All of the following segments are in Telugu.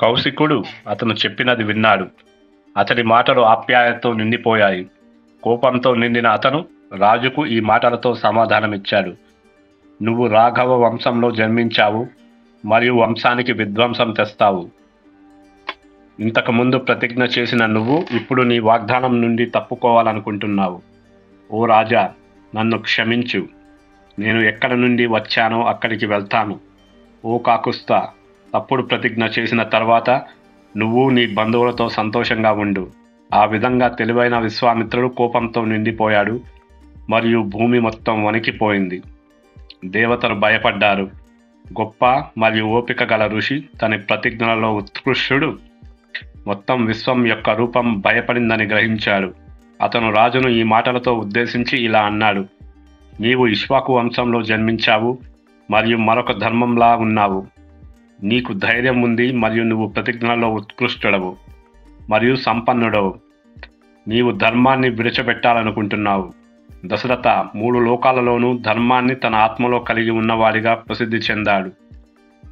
కౌశికుడు అతను చెప్పినది విన్నాడు. అతడి మాటలు ఆప్యాయతతో నిండిపోయాయి. కోపంతో నిండిన అతను రాజుకు ఈ మాటలతో సమాధానమిచ్చాడు. నువ్వు రాఘవ వంశంలో జన్మించావు మరియు వంశానికి విధ్వంసం తెస్తావు. ఇంతకుముందు ప్రతిజ్ఞ చేసిన నువ్వు ఇప్పుడు నీ వాగ్దానం నుండి తప్పుకోవాలనుకుంటున్నావు. ఓ రాజా, నన్ను క్షమించు. నేను ఎక్కడ నుండి వచ్చానో అక్కడికి వెళ్తాను. ఓ కాకుస్తా, తప్పుడు ప్రతిజ్ఞ చేసిన తర్వాత నువ్వు నీ బంధువులతో సంతోషంగా ఉండు. ఆ విధంగా తెలివైన విశ్వామిత్రుడు కోపంతో నిండిపోయాడు మరియు భూమి మొత్తం వణికిపోయింది. దేవతలు భయపడ్డారు. గొప్ప మరియు ఓపిక గల ఋషి తన ప్రతిజ్ఞలలో ఉత్కృష్టుడు. మొత్తం విశ్వం యొక్క రూపం భయపడిందని గ్రహించాడు. అతను రాజును ఈ మాటలతో ఉద్దేశించి ఇలా అన్నాడు. నీవు ఇక్ష్వాకు వంశంలో జన్మించావు మరియు మరొక ధర్మంలా ఉన్నావు. నీకు ధైర్యం ఉంది మరియు నువ్వు ప్రతిజ్ఞలలో ఉత్కృష్టుడవు మరియు సంపన్నుడవు. నీవు ధర్మాన్ని విడిచిపెట్టాలనుకుంటున్నావు. దశరథ 3 లోకాలలోనూ ధర్మాన్ని తన ఆత్మలో కలిగి ఉన్నవాడిగా ప్రసిద్ధి చెందాడు.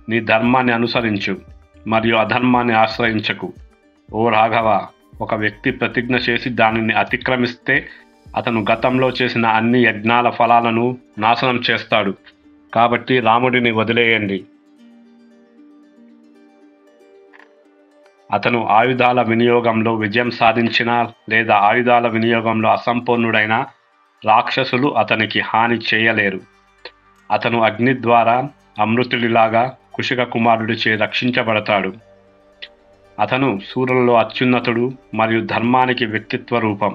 నీ ధర్మాన్ని అనుసరించు మరియు అధర్మాన్ని ఆశ్రయించకు. ఓ రాఘవ, ఒక వ్యక్తి ప్రతిజ్ఞ చేసి దానిని అతిక్రమిస్తే అతను గతంలో చేసిన అన్ని యజ్ఞాల ఫలాలను నాశనం చేస్తాడు. కాబట్టి రాముడిని వదిలేయండి. అతను ఆయుధాల వినియోగంలో విజయం సాధించినా లేదా ఆయుధాల వినియోగంలో అసంపూర్ణుడైన రాక్షసులు అతనికి హాని చేయలేరు. అతను అగ్ని ద్వారా అమృతుడిలాగా కుశిక కుమారుడిచే రక్షించబడతాడు. అతను సూర్యులలో అత్యున్నతుడు మరియు ధర్మానికి వ్యక్తిత్వ రూపం.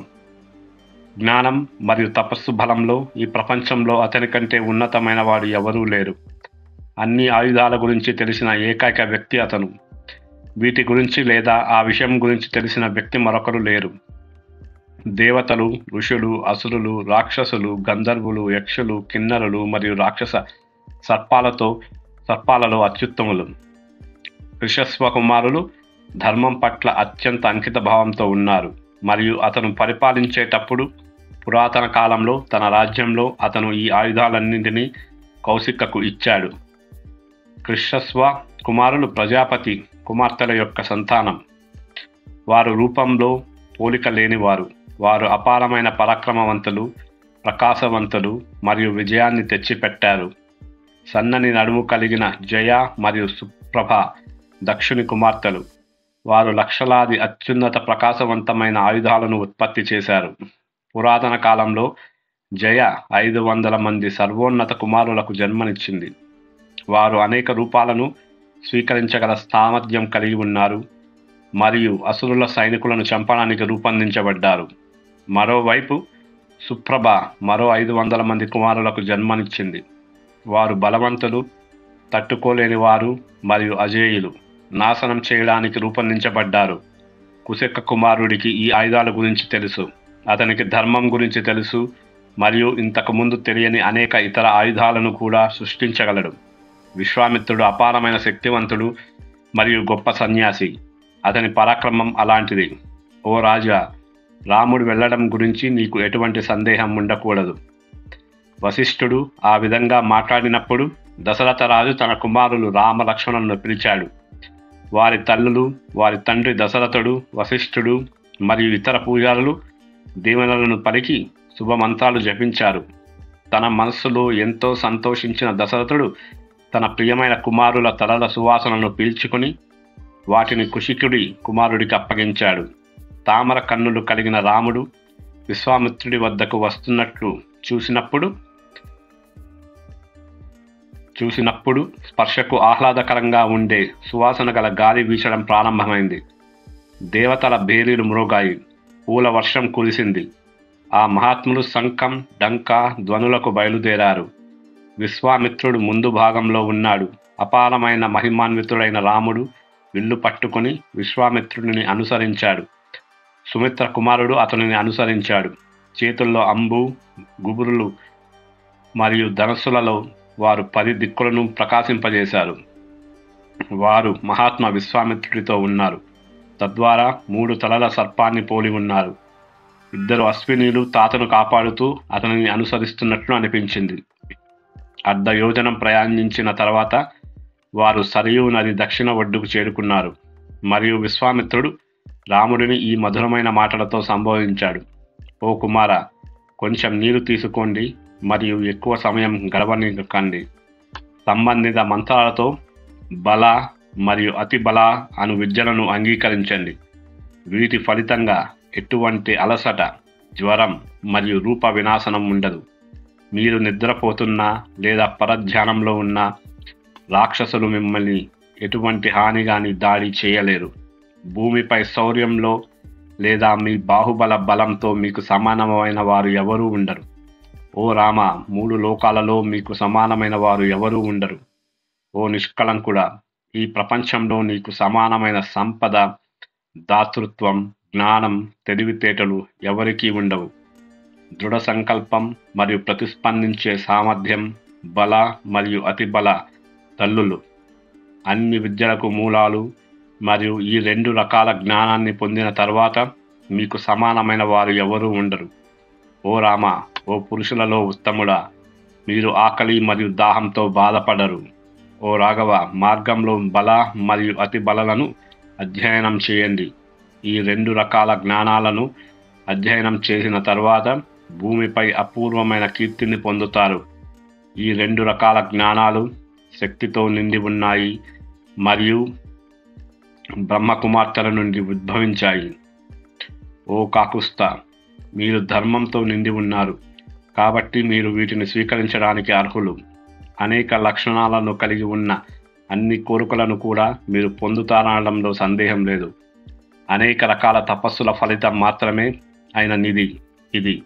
జ్ఞానం మరియు తపస్సు బలంలో ఈ ప్రపంచంలో అతని కంటే ఉన్నతమైన వాడు ఎవరూ లేరు. అన్ని ఆయుధాల గురించి తెలిసిన ఏకైక వ్యక్తి అతను. వీటి గురించి లేదా ఆ విషయం గురించి తెలిసిన వ్యక్తి మరొకరు లేరు. దేవతలు, ఋషులు, అసురులు, రాక్షసులు, గంధర్వులు, యక్షులు, కిన్నరులు మరియు రాక్షస సర్పాలలో అత్యుత్తములు. ఋషస్వ కుమారులు ధర్మం పట్ల అత్యంత అంకిత భావంతో ఉన్నారు మరియు అతను పరిపాలించేటప్పుడు పురాతన కాలంలో తన రాజ్యంలో అతను ఈ ఆయుధాలన్నింటినీ కౌశికకు ఇచ్చాడు. కృష్ణస్వ కుమారులు ప్రజాపతి కుమార్తెల యొక్క సంతానం. వారు రూపంలో పోలిక లేనివారు. వారు అపారమైన పరాక్రమవంతులు, ప్రకాశవంతులు మరియు విజయాన్ని తెచ్చిపెట్టారు. సన్నని నడుము కలిగిన జయ మరియు సుప్రభ దక్షుని కుమార్తెలు. వారు లక్షలాది అత్యున్నత ప్రకాశవంతమైన ఆయుధాలను ఉత్పత్తి చేశారు. పురాతన కాలంలో జయ 500 మంది సర్వోన్నత కుమారులకు జన్మనిచ్చింది. వారు అనేక రూపాలను స్వీకరించగల సామర్థ్యం కలిగి ఉన్నారు మరియు అసురుల సైనికులను చంపడానికి రూపొందించబడ్డారు. మరోవైపు సుప్రభ మరో 500 మంది కుమారులకు జన్మనిచ్చింది. వారు బలవంతులు, తట్టుకోలేని వారు మరియు అజేయులు, నాశనం చేయడానికి రూపొందించబడ్డారు. కుశిక కుమారుడికి ఈ ఆయుధాల గురించి తెలుసు. అతనికి ధర్మం గురించి తెలుసు మరియు ఇంతకుముందు తెలియని అనేక ఇతర ఆయుధాలను కూడా సృష్టించగలడు. విశ్వామిత్రుడు అపారమైన శక్తివంతుడు మరియు గొప్ప సన్యాసి. అతని పరాక్రమం అలాంటిది. ఓ రాజా, రాముడు వెళ్ళడం గురించి నీకు ఎటువంటి సందేహం ఉండకూడదు. వశిష్ఠుడు ఆ విధంగా మాట్లాడినప్పుడు దశరథ రాజు తన కుమారులు రామ లక్ష్మణులను పిలిచాడు. వారి తల్లులు, వారి తండ్రి దశరథుడు, వశిష్ఠుడు మరియు ఇతర పూజారులు దీవెనలను పలికి శుభమంత్రాలు జపించారు. తన మనస్సులో ఎంతో సంతోషించిన దశరథుడు తన ప్రియమైన కుమారుల తలల సువాసనను పీల్చుకుని వాటిని కుశికుడి కుమారుడికి అప్పగించాడు. తామర కన్నులు కలిగిన రాముడు విశ్వామిత్రుడి వద్దకు వస్తున్నట్లు చూసినప్పుడు స్పర్శకు ఆహ్లాదకరంగా ఉండే సువాసన గల గాలి వీచడం ప్రారంభమైంది. దేవతల భేరీలు మ్రోగాయి. పూల వర్షం కురిసింది. ఆ మహాత్ములు శంఖం, డంక ధ్వనులకు బయలుదేరారు. విశ్వామిత్రుడు ముందు భాగంలో ఉన్నాడు. అపారమైన మహిమాన్వితుడైన రాముడు విల్లు పట్టుకుని విశ్వామిత్రుడిని అనుసరించాడు. సుమిత్ర కుమారుడు అతనిని అనుసరించాడు. చేతుల్లో అంబు, గుబురులు మరియు ధనస్సులలో వారు 10 దిక్కులను ప్రకాశింపజేశారు. వారు మహాత్మ విశ్వామిత్రుడితో ఉన్నారు. తద్వారా 3 తలల సర్పాన్ని పోలి ఉన్నారు. 2 అశ్వినీలు తాతను కాపాడుతూ అతనిని అనుసరిస్తున్నట్లు అనిపించింది. అర్ధయోజనం ప్రయాణించిన తర్వాత వారు సరియు నది దక్షిణ ఒడ్డుకు చేరుకున్నారు. మరియు విశ్వామిత్రుడు రాముడిని ఈ మధురమైన మాటలతో సంబోధించాడు. ఓ కుమార, కొంచెం నీరు తీసుకోండి మరియు ఎక్కువ సమయం గడవనివ్వకండి. సంబంధిత మంత్రాలతో బల మరియు అతి బల అను విద్యలను అంగీకరించండి. వీటి ఫలితంగా ఎటువంటి అలసట, జ్వరం మరియు రూప వినాశనం ఉండదు. మీరు నిద్రపోతున్నా లేదా పరధ్యానంలో ఉన్న రాక్షసులు మిమ్మల్ని ఎటువంటి హాని గాని దాడి చేయలేరు. భూమిపై శౌర్యంలో లేదా మీ బాహుబల బలంతో మీకు సమానమైన వారు ఎవరూ ఉండరు. ఓ రామ, 3 లోకాలలో మీకు సమానమైన వారు ఎవరూ ఉండరు. ఓ నిష్కళంకుడా, ఈ ప్రపంచంలో నీకు సమానమైన సంపద, దాతృత్వం, జ్ఞానం, తెలివితేటలు ఎవరికీ ఉండవు. దృఢ సంకల్పం మరియు ప్రతిస్పందించే సామర్థ్యం, బల మరియు అతి బల తల్లులు అన్ని విద్యలకు మూలాలు. మరియు ఈ 2 రకాల జ్ఞానాన్ని పొందిన తర్వాత మీకు సమానమైన వారు ఎవరూ ఉండరు. ఓ రామ, ఓ పురుషులలో ఉత్తముడా, మీరు ఆకలి మరియు దాహంతో బాధపడరు. ఓ రాఘవ, మార్గంలో బల మరియు అతి బలలను అధ్యయనం చేయండి. ఈ 2 రకాల జ్ఞానాలను అధ్యయనం చేసిన తర్వాత భూమిపై అపూర్వమైన కీర్తిని పొందుతారు. ఈ 2 రకాల జ్ఞానాలు శక్తితో నిండి ఉన్నాయి మరియు బ్రహ్మకుమార్తెల నుండి ఉద్భవించాయి. ఓ కాకుస్థ, మీరు ధర్మంతో నిండి ఉన్నారు కాబట్టి మీరు వీటిని స్వీకరించడానికి అర్హులు. అనేక లక్షణాలను కలిగి ఉన్న అన్ని కోరికలను కూడా మీరు పొందుతారనడంలో సందేహం లేదు. అనేక రకాల తపస్సుల ఫలితం మాత్రమే అయిన నిధి ఇది.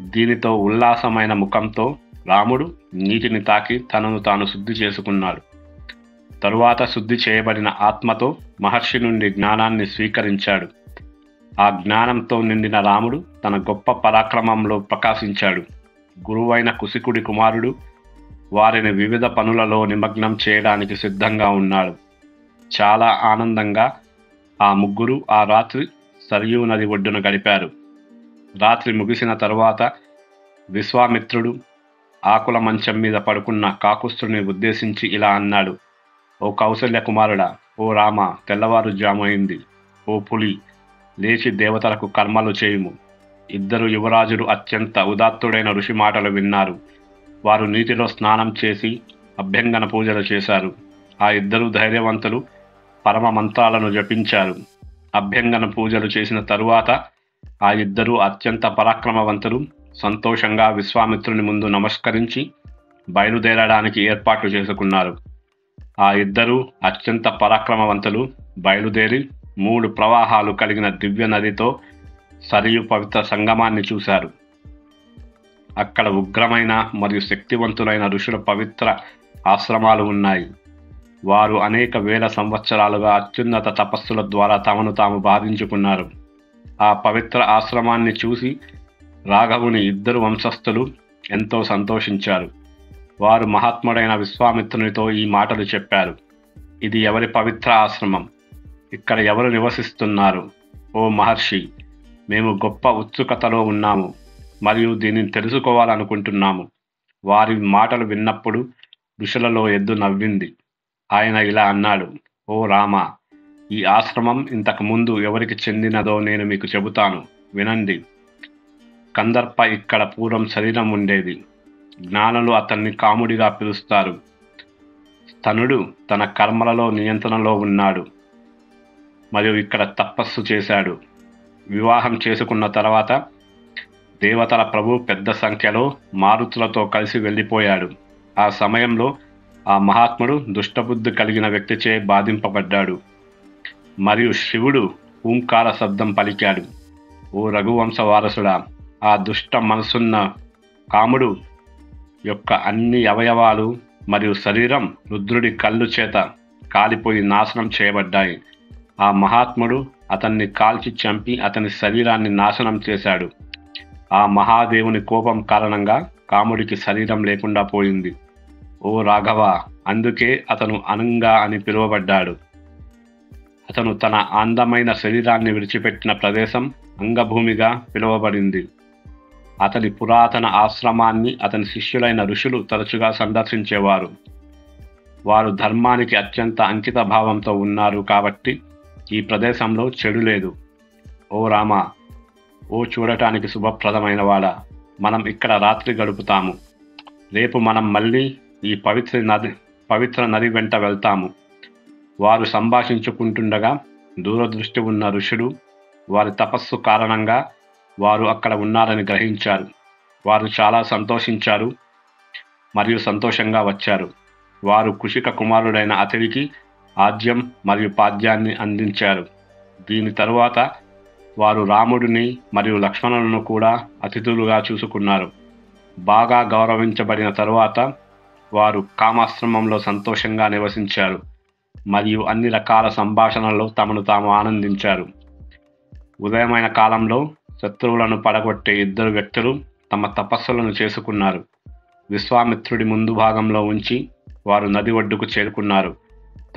దీనితో ఉల్లాసమైన ముఖంతో రాముడు నీటిని తాకి తనను తాను శుద్ధి చేసుకున్నాడు. తరువాత శుద్ధి చేయబడిన ఆత్మతో మహర్షి నుండి జ్ఞానాన్ని స్వీకరించాడు. ఆ జ్ఞానంతో నిండిన రాముడు తన గొప్ప పరాక్రమంలో ప్రకాశించాడు. గురువైన కుశికుడి కుమారుడు వారిని వివిధ పనులలో నిమగ్నం చేయడానికి సిద్ధంగా ఉన్నాడు. చాలా ఆనందంగా ఆ ముగ్గురు ఆ రాత్రి సరయూ నది ఒడ్డున గడిపారు. రాత్రి ముగిసిన తరువాత విశ్వామిత్రుడు ఆకుల మంచం మీద పడుకున్న కాకుస్థుడిని ఉద్దేశించి ఇలా అన్నాడు. ఓ కౌసల్య కుమారుడా, ఓ రామ, తెల్లవారుజామైంది. ఓ పులి, లేచి దేవతలకు కర్మలు చేయుము. 2 యువరాజులు అత్యంత ఉదాత్తుడైన ఋషి మాటలు విన్నారు. వారు నీటిలో స్నానం చేసి అభ్యంగన పూజలు చేశారు. ఆ 2 ధైర్యవంతులు పరమ మంత్రాలను జపించారు. అభ్యంగన పూజలు చేసిన తరువాత ఆ 2 అత్యంత పరాక్రమవంతులు సంతోషంగా విశ్వామిత్రుని ముందు నమస్కరించి బయలుదేరడానికి ఏర్పాట్లు చేసుకున్నారు. ఆ 2 అత్యంత పరాక్రమవంతులు బయలుదేరి 3 ప్రవాహాలు కలిగిన దివ్య నదితో సరియు పవిత్ర సంగమాన్ని చూశారు. అక్కడ ఉగ్రమైన మరియు శక్తివంతులైన ఋషుల పవిత్ర ఆశ్రమాలు ఉన్నాయి. వారు అనేక వేల సంవత్సరాలుగా అత్యున్నత తపస్సుల ద్వారా తమను తాము బాధించుకున్నారు. ఆ పవిత్ర ఆశ్రమాన్ని చూసి రాఘవుని 2 వంశస్థులు ఎంతో సంతోషించారు. వారు మహాత్ముడైన విశ్వామిత్రునితో ఈ మాటలు చెప్పారు. ఇది ఎవరి పవిత్ర ఆశ్రమం? ఇక్కడ ఎవరు నివసిస్తున్నారు? ఓ మహర్షి, మేము గొప్ప ఉత్సుకతలో ఉన్నాము మరియు దీనిని తెలుసుకోవాలనుకుంటున్నాము. వారి మాటలు విన్నప్పుడు ఋషులలో ఎద్దు నవ్వింది. ఆయన ఇలా అన్నాడు. ఓ రామ, ఈ ఆశ్రమం ఇంతకు ముందు ఎవరికి చెందినదో నేను మీకు చెబుతాను, వినండి. కందర్ప ఇక్కడ పూర్వం శరీరం ఉండేది. జ్ఞానులు అతన్ని కాముడిగా పిలుస్తారు. స్తనుడు తన కర్మలలో నియంత్రణలో ఉన్నాడు మరియు ఇక్కడ తపస్సు చేశాడు. వివాహం చేసుకున్న తర్వాత దేవతల ప్రభు పెద్ద సంఖ్యలో మారుతులతో కలిసి వెళ్ళిపోయాడు. ఆ సమయంలో ఆ మహాత్ముడు దుష్టబుద్ధి కలిగిన వ్యక్తిచే బాధింపబడ్డాడు మరియు శివుడు ఓంకార శబ్దం పలికాడు. ఓ రఘువంశ వారసుడా, ఆ దుష్ట మనసున్న కాముడు యొక్క అన్ని అవయవాలు మరియు శరీరం రుద్రుడి కళ్ళు చేత కాలిపోయి నాశనం చేయబడ్డాయి. ఆ మహాత్ముడు అతన్ని కాల్చి చంపి అతని శరీరాన్ని నాశనం చేశాడు. ఆ మహాదేవుని కోపం కారణంగా కాముడికి శరీరం లేకుండా పోయింది. ఓ రాఘవ, అందుకే అతను అనంగా అని పిలువబడ్డాడు. అతను తన అందమైన శరీరాన్ని విడిచిపెట్టిన ప్రదేశం అంగభూమిగా పిలువబడింది. అతని పురాతన ఆశ్రమాన్ని అతని శిష్యులైన ఋషులు తరచుగా సందర్శించేవారు. వారు ధర్మానికి అత్యంత అంకిత భావంతో ఉన్నారు కాబట్టి ఈ ప్రదేశంలో చెడు లేదు. ఓ రామ, ఓ చూడటానికి శుభప్రదమైన వాడా, మనం ఇక్కడ రాత్రి గడుపుతాము. రేపు మనం మళ్ళీ ఈ పవిత్ర నది వెంట వెళ్తాము. వారు సంభాషించుకుంటుండగా దూరదృష్టి ఉన్న ఋషుడు వారి తపస్సు కారణంగా వారు అక్కడ ఉన్నారని గ్రహించారు. వారు చాలా సంతోషించారు మరియు సంతోషంగా వచ్చారు. వారు కుషిక కుమారుడైన అతడికి ఆజ్యం మరియు పాద్యాన్ని అందించారు. దీని తరువాత వారు రాముడిని మరియు లక్ష్మణులను కూడా అతిథులుగా చూసుకున్నారు. బాగా గౌరవించబడిన తరువాత వారు కామాశ్రమంలో సంతోషంగా నివసించారు మరియు అన్ని రకాల సంభాషణల్లో తమను తాము ఆనందించారు. ఉదయమైన కాలంలో శత్రువులను పడగొట్టే ఇద్దరు వ్యక్తులు తమ తపస్సులను చేసుకున్నారు. విశ్వామిత్రుడి ముందు భాగంలో ఉంచి వారు నది ఒడ్డుకు చేరుకున్నారు.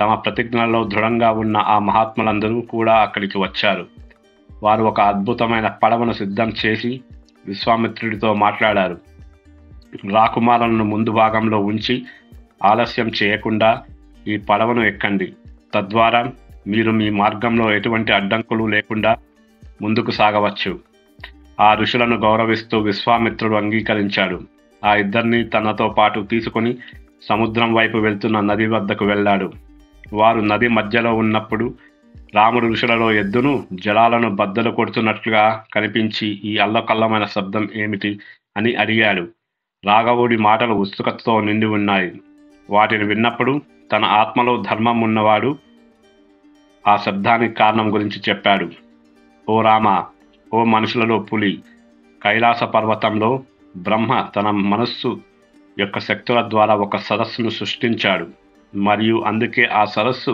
తమ ప్రతిజ్ఞలలో దృఢంగా ఉన్న ఆ మహాత్ములందరూ కూడా అక్కడికి వచ్చారు. వారు ఒక అద్భుతమైన పడవను సిద్ధం చేసి విశ్వామిత్రుడితో మాట్లాడారు. రాకుమారులను ముందు భాగంలో ఉంచి ఆలస్యం చేయకుండా ఈ పడవను ఎక్కండి. తద్వారా మీరు మీ మార్గంలో ఎటువంటి అడ్డంకులు లేకుండా ముందుకు సాగవచ్చు. ఆ ఋషులను గౌరవిస్తూ విశ్వామిత్రుడు అంగీకరించాడు. ఆ ఇద్దరిని తనతో పాటు తీసుకుని సముద్రం వైపు వెళ్తున్న నది వద్దకు వెళ్ళాడు. వారు నది మధ్యలో ఉన్నప్పుడు రాముడు ఋషులలో ఎద్దును జలాలను బద్దలు కొడుతున్నట్లుగా కనిపించి, ఈ అల్లకల్లమైన శబ్దం ఏమిటి అని అడిగాడు. రాఘవుడి మాటలు ఉత్సుకతతో నిండి ఉన్నాయి. వాటిని విన్నప్పుడు తన ఆత్మలో ధర్మం ఉన్నవాడు ఆ శబ్దానికి కారణం గురించి చెప్పాడు. ఓ రామ, ఓ మనుషులలో పులి, కైలాస పర్వతంలో బ్రహ్మ తన మనస్సు యొక్క శక్తుల ద్వారా ఒక సరస్సును సృష్టించాడు మరియు అందుకే ఆ సరస్సు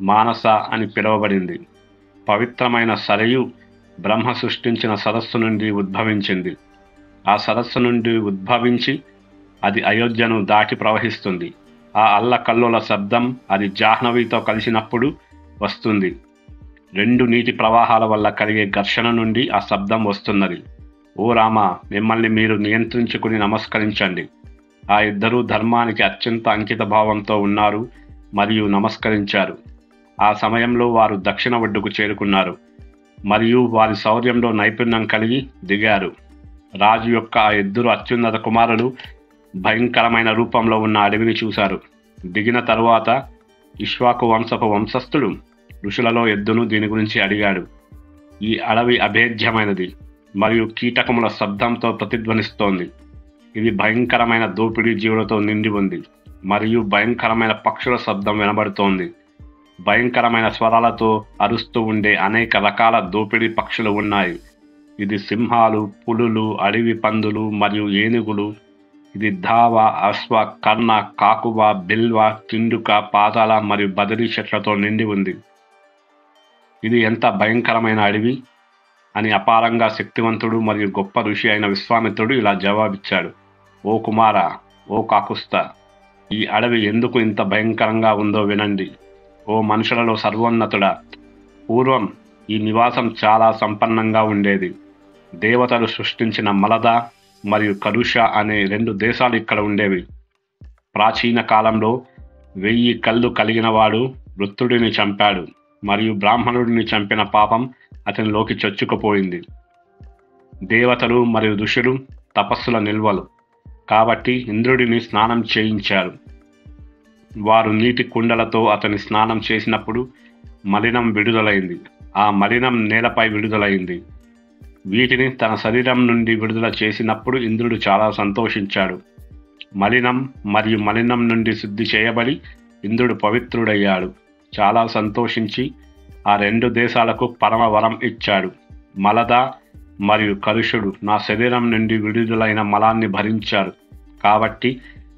మానస అని పిలువబడింది. పవిత్రమైన సరయు బ్రహ్మ సృష్టించిన సరస్సు నుండి ఉద్భవించింది. ఆ సరస్సు నుండి ఉద్భవించి అది అయోధ్యను దాటి ప్రవహిస్తుంది. ఆ అల్లకల్లోల శబ్దం అది జాహ్నవితో కలిసినప్పుడు వస్తుంది. రెండు నీటి ప్రవాహాల వల్ల కలిగే ఘర్షణ నుండి ఆ శబ్దం వస్తున్నది. ఓ రామ, మిమ్మల్ని మీరు నియంత్రించుకుని నమస్కరించండి. ఆ ఇద్దరూ ధర్మానికి అత్యంత అంకిత భావంతో ఉన్నారు మరియు నమస్కరించారు. ఆ సమయంలో వారు దక్షిణ ఒడ్డుకు చేరుకున్నారు మరియు వారి శౌర్యంలో నైపుణ్యం కలిగి దిగారు. రాజు యొక్క ఆ ఇద్దరు అత్యున్నత కుమారులు భయంకరమైన రూపంలో ఉన్న అడవిని చూశారు. దిగిన తరువాత ఇక్ష్వాకు వంశపు వంశస్థుడు ఋషులలో ఎద్దును దీని గురించి అడిగాడు. ఈ అడవి అభేద్యమైనది మరియు కీటకముల శబ్దంతో ప్రతిధ్వనిస్తోంది. ఇది భయంకరమైన దోపిడీ జీవులతో నిండి ఉంది మరియు భయంకరమైన పక్షుల శబ్దం వినబడుతోంది. భయంకరమైన స్వరాలతో అరుస్తూ ఉండే అనేక రకాల దోపిడీ పక్షులు ఉన్నాయి. ఇది సింహాలు, పులులు, అడవి పందులు మరియు ఏనుగులు. ఇది ధావ, అశ్వ, కర్ణ, కాకువ, బిల్వ, కిండుక, పాతాళ మరియు బదరీ చెట్లతో నిండి ఉంది. ఇది ఎంత భయంకరమైన అడవి అని అపారంగా శక్తివంతుడు మరియు గొప్ప ఋషి అయిన విశ్వామిత్రుడు ఇలా జవాబిచ్చాడు. ఓ కుమార, ఓ కాకుస్థ, ఈ అడవి ఎందుకు ఇంత భయంకరంగా ఉందో వినండి. ఓ మనుషులలో సర్వోన్నతుడా, పూర్వం ఈ నివాసం చాలా సంపన్నంగా ఉండేది. దేవతలు సృష్టించిన మలద మరియు కరుష అనే రెండు దేశాలు ఇక్కడ ఉండేవి. ప్రాచీన కాలంలో 1000 కళ్ళు కలిగినవాడు వృత్తుడిని చంపాడు మరియు బ్రాహ్మణుడిని చంపిన పాపం అతనిలోకి చొచ్చుకుపోయింది. దేవతలు మరియు ఋషులు తపస్సుల నిల్వలు కాబట్టి ఇంద్రుడిని స్నానం చేయించారు. వారు నీటి కుండలతో అతని స్నానం చేసినప్పుడు మలినం విడుదలైంది. ఆ మలినం నేలపై విడుదలైంది. వీటిని తన శరీరం నుండి విడుదల చేసినప్పుడు ఇంద్రుడు చాలా సంతోషించాడు. మలినం మరియు మలినం నుండి శుద్ధి చేయబడి ఇంద్రుడు పవిత్రుడయ్యాడు. చాలా సంతోషించి ఆ రెండు దేశాలకు పరమ వరం ఇచ్చాడు. మలద మరియు కరుషుడు నా శరీరం నుండి విడుదలైన మలాన్ని భరించారు కాబట్టి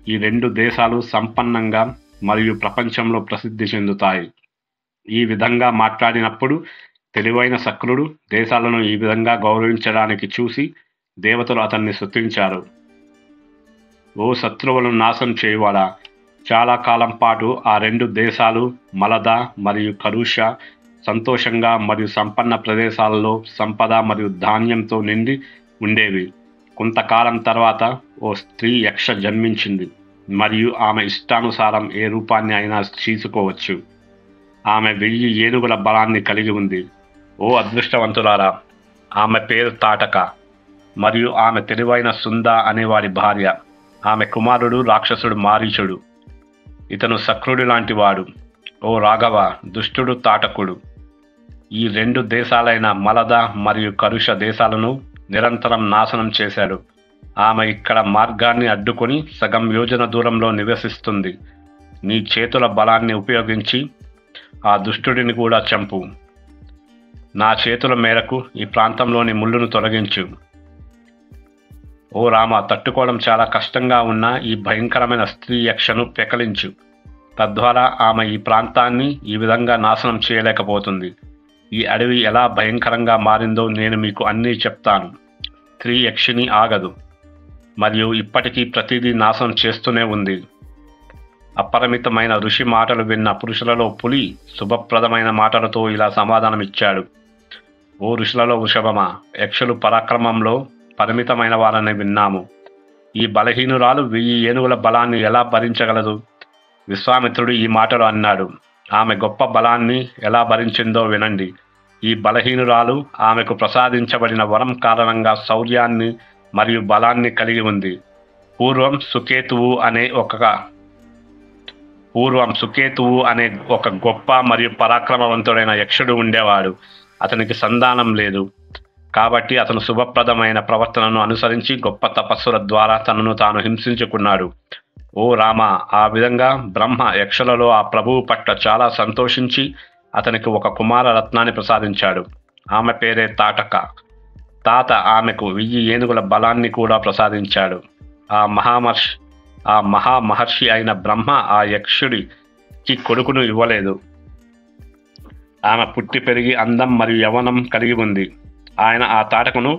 ఈ రెండు దేశాలు సంపన్నంగా మరియు ప్రపంచంలో ప్రసిద్ధి చెందుతాయి. ఈ విధంగా మాట్లాడినప్పుడు తెలివైన శక్రుడు దేశాలను ఈ విధంగా గౌరవించడానికి చూసి దేవతలు అతన్ని స్తుతించారు. ఓ శత్రువులను నాశనం చేయువాడా, చాలా కాలం పాటు ఆ రెండు దేశాలు మలద మరియు కరుష సంతోషంగా మరియు సంపన్న ప్రదేశాలలో సంపద మరియు ధాన్యంతో నిండి ఉండేవి. కొంతకాలం తర్వాత ఓ స్త్రీ యక్ష జన్మించింది మరియు ఆమె ఇష్టానుసారం ఏ రూపాన్ని అయినా తీసుకోవచ్చు. ఆమె 1000 ఏనుగుల బలాన్ని కలిగి ఉంది. ఓ అదృష్టవంతులారా, ఆమె పేరు తాటక మరియు ఆమె తెలివైన సుంద అనేవాడి భార్య. ఆమె కుమారుడు రాక్షసుడు మారీచుడు. ఇతను సక్రుడి లాంటి వాడు. ఓ రాఘవ, దుష్టుడు తాటకుడు ఈ 2 దేశాలైన మలద మరియు కరుష దేశాలను నిరంతరం నాశనం చేశాడు. ఆమె ఇక్కడ మార్గాన్ని అడ్డుకొని సగం యోజన దూరంలో నివసిస్తుంది. నీ చేతుల బలాన్ని ఉపయోగించి ఆ దుష్టుడిని కూడా చంపు. నా చేతుల మేరకు ఈ ప్రాంతంలోని ముళ్ళును తొలగించు. ఓ రామ, తట్టుకోవడం చాలా కష్టంగా ఉన్న ఈ భయంకరమైన స్త్రీ యక్షను పెకలించు. తద్వారా ఆమె ఈ ప్రాంతాన్ని ఈ విధంగా నాశనం చేయలేకపోతుంది. ఈ అడవి ఎలా భయంకరంగా మారిందో నేను మీకు అన్నీ చెప్తాను. స్త్రీ యక్షిని ఆగదు మరియు ఇప్పటికీ ప్రతిదీ నాశనం చేస్తూనే ఉంది. అపరిమితమైన ఋషి మాటలు విన్న పురుషులలో పులి శుభప్రదమైన మాటలతో ఇలా సమాధానమిచ్చాడు. ఓ ఋషులలో వృషభమా, యక్షులు పరాక్రమంలో పరిమితమైన వారని విన్నాము. ఈ బలహీనురాలు 1000 ఏనుగుల బలాన్ని ఎలా భరించగలదు? విశ్వామిత్రుడు ఈ మాటలు అన్నాడు. ఆమె గొప్ప బలాన్ని ఎలా భరించిందో వినండి. ఈ బలహీనురాలు ఆమెకు ప్రసాదించబడిన వరం కారణంగా శౌర్యాన్ని మరియు బలాన్ని కలిగి ఉంది. పూర్వం సుకేతువు అనే ఒక గొప్ప మరియు పరాక్రమవంతుడైన యక్షుడు ఉండేవాడు. అతనికి సంతానం లేదు. కాబట్టి అతను శుభప్రదమైన ప్రవర్తనను అనుసరించి గొప్ప తపస్సుల ద్వారా తనను తాను హింసించుకున్నాడు. ఓ రామ, ఆ విధంగా బ్రహ్మ యక్షులలో ఆ ప్రభువు పట్ల చాలా సంతోషించి అతనికి ఒక కుమార రత్నాన్ని ప్రసాదించాడు. ఆమె పేరే తాటక. తాత ఆమెకు 1000 ఏనుగుల బలాన్ని కూడా ప్రసాదించాడు. ఆ మహామహర్షి అయిన బ్రహ్మ ఆ యక్షుడికి కొడుకును ఇవ్వలేదు. ఆమె పుట్టి పెరిగి అందం మరియు యవ్వనం కలిగి ఉంది. ఆయన ఆ తాటకును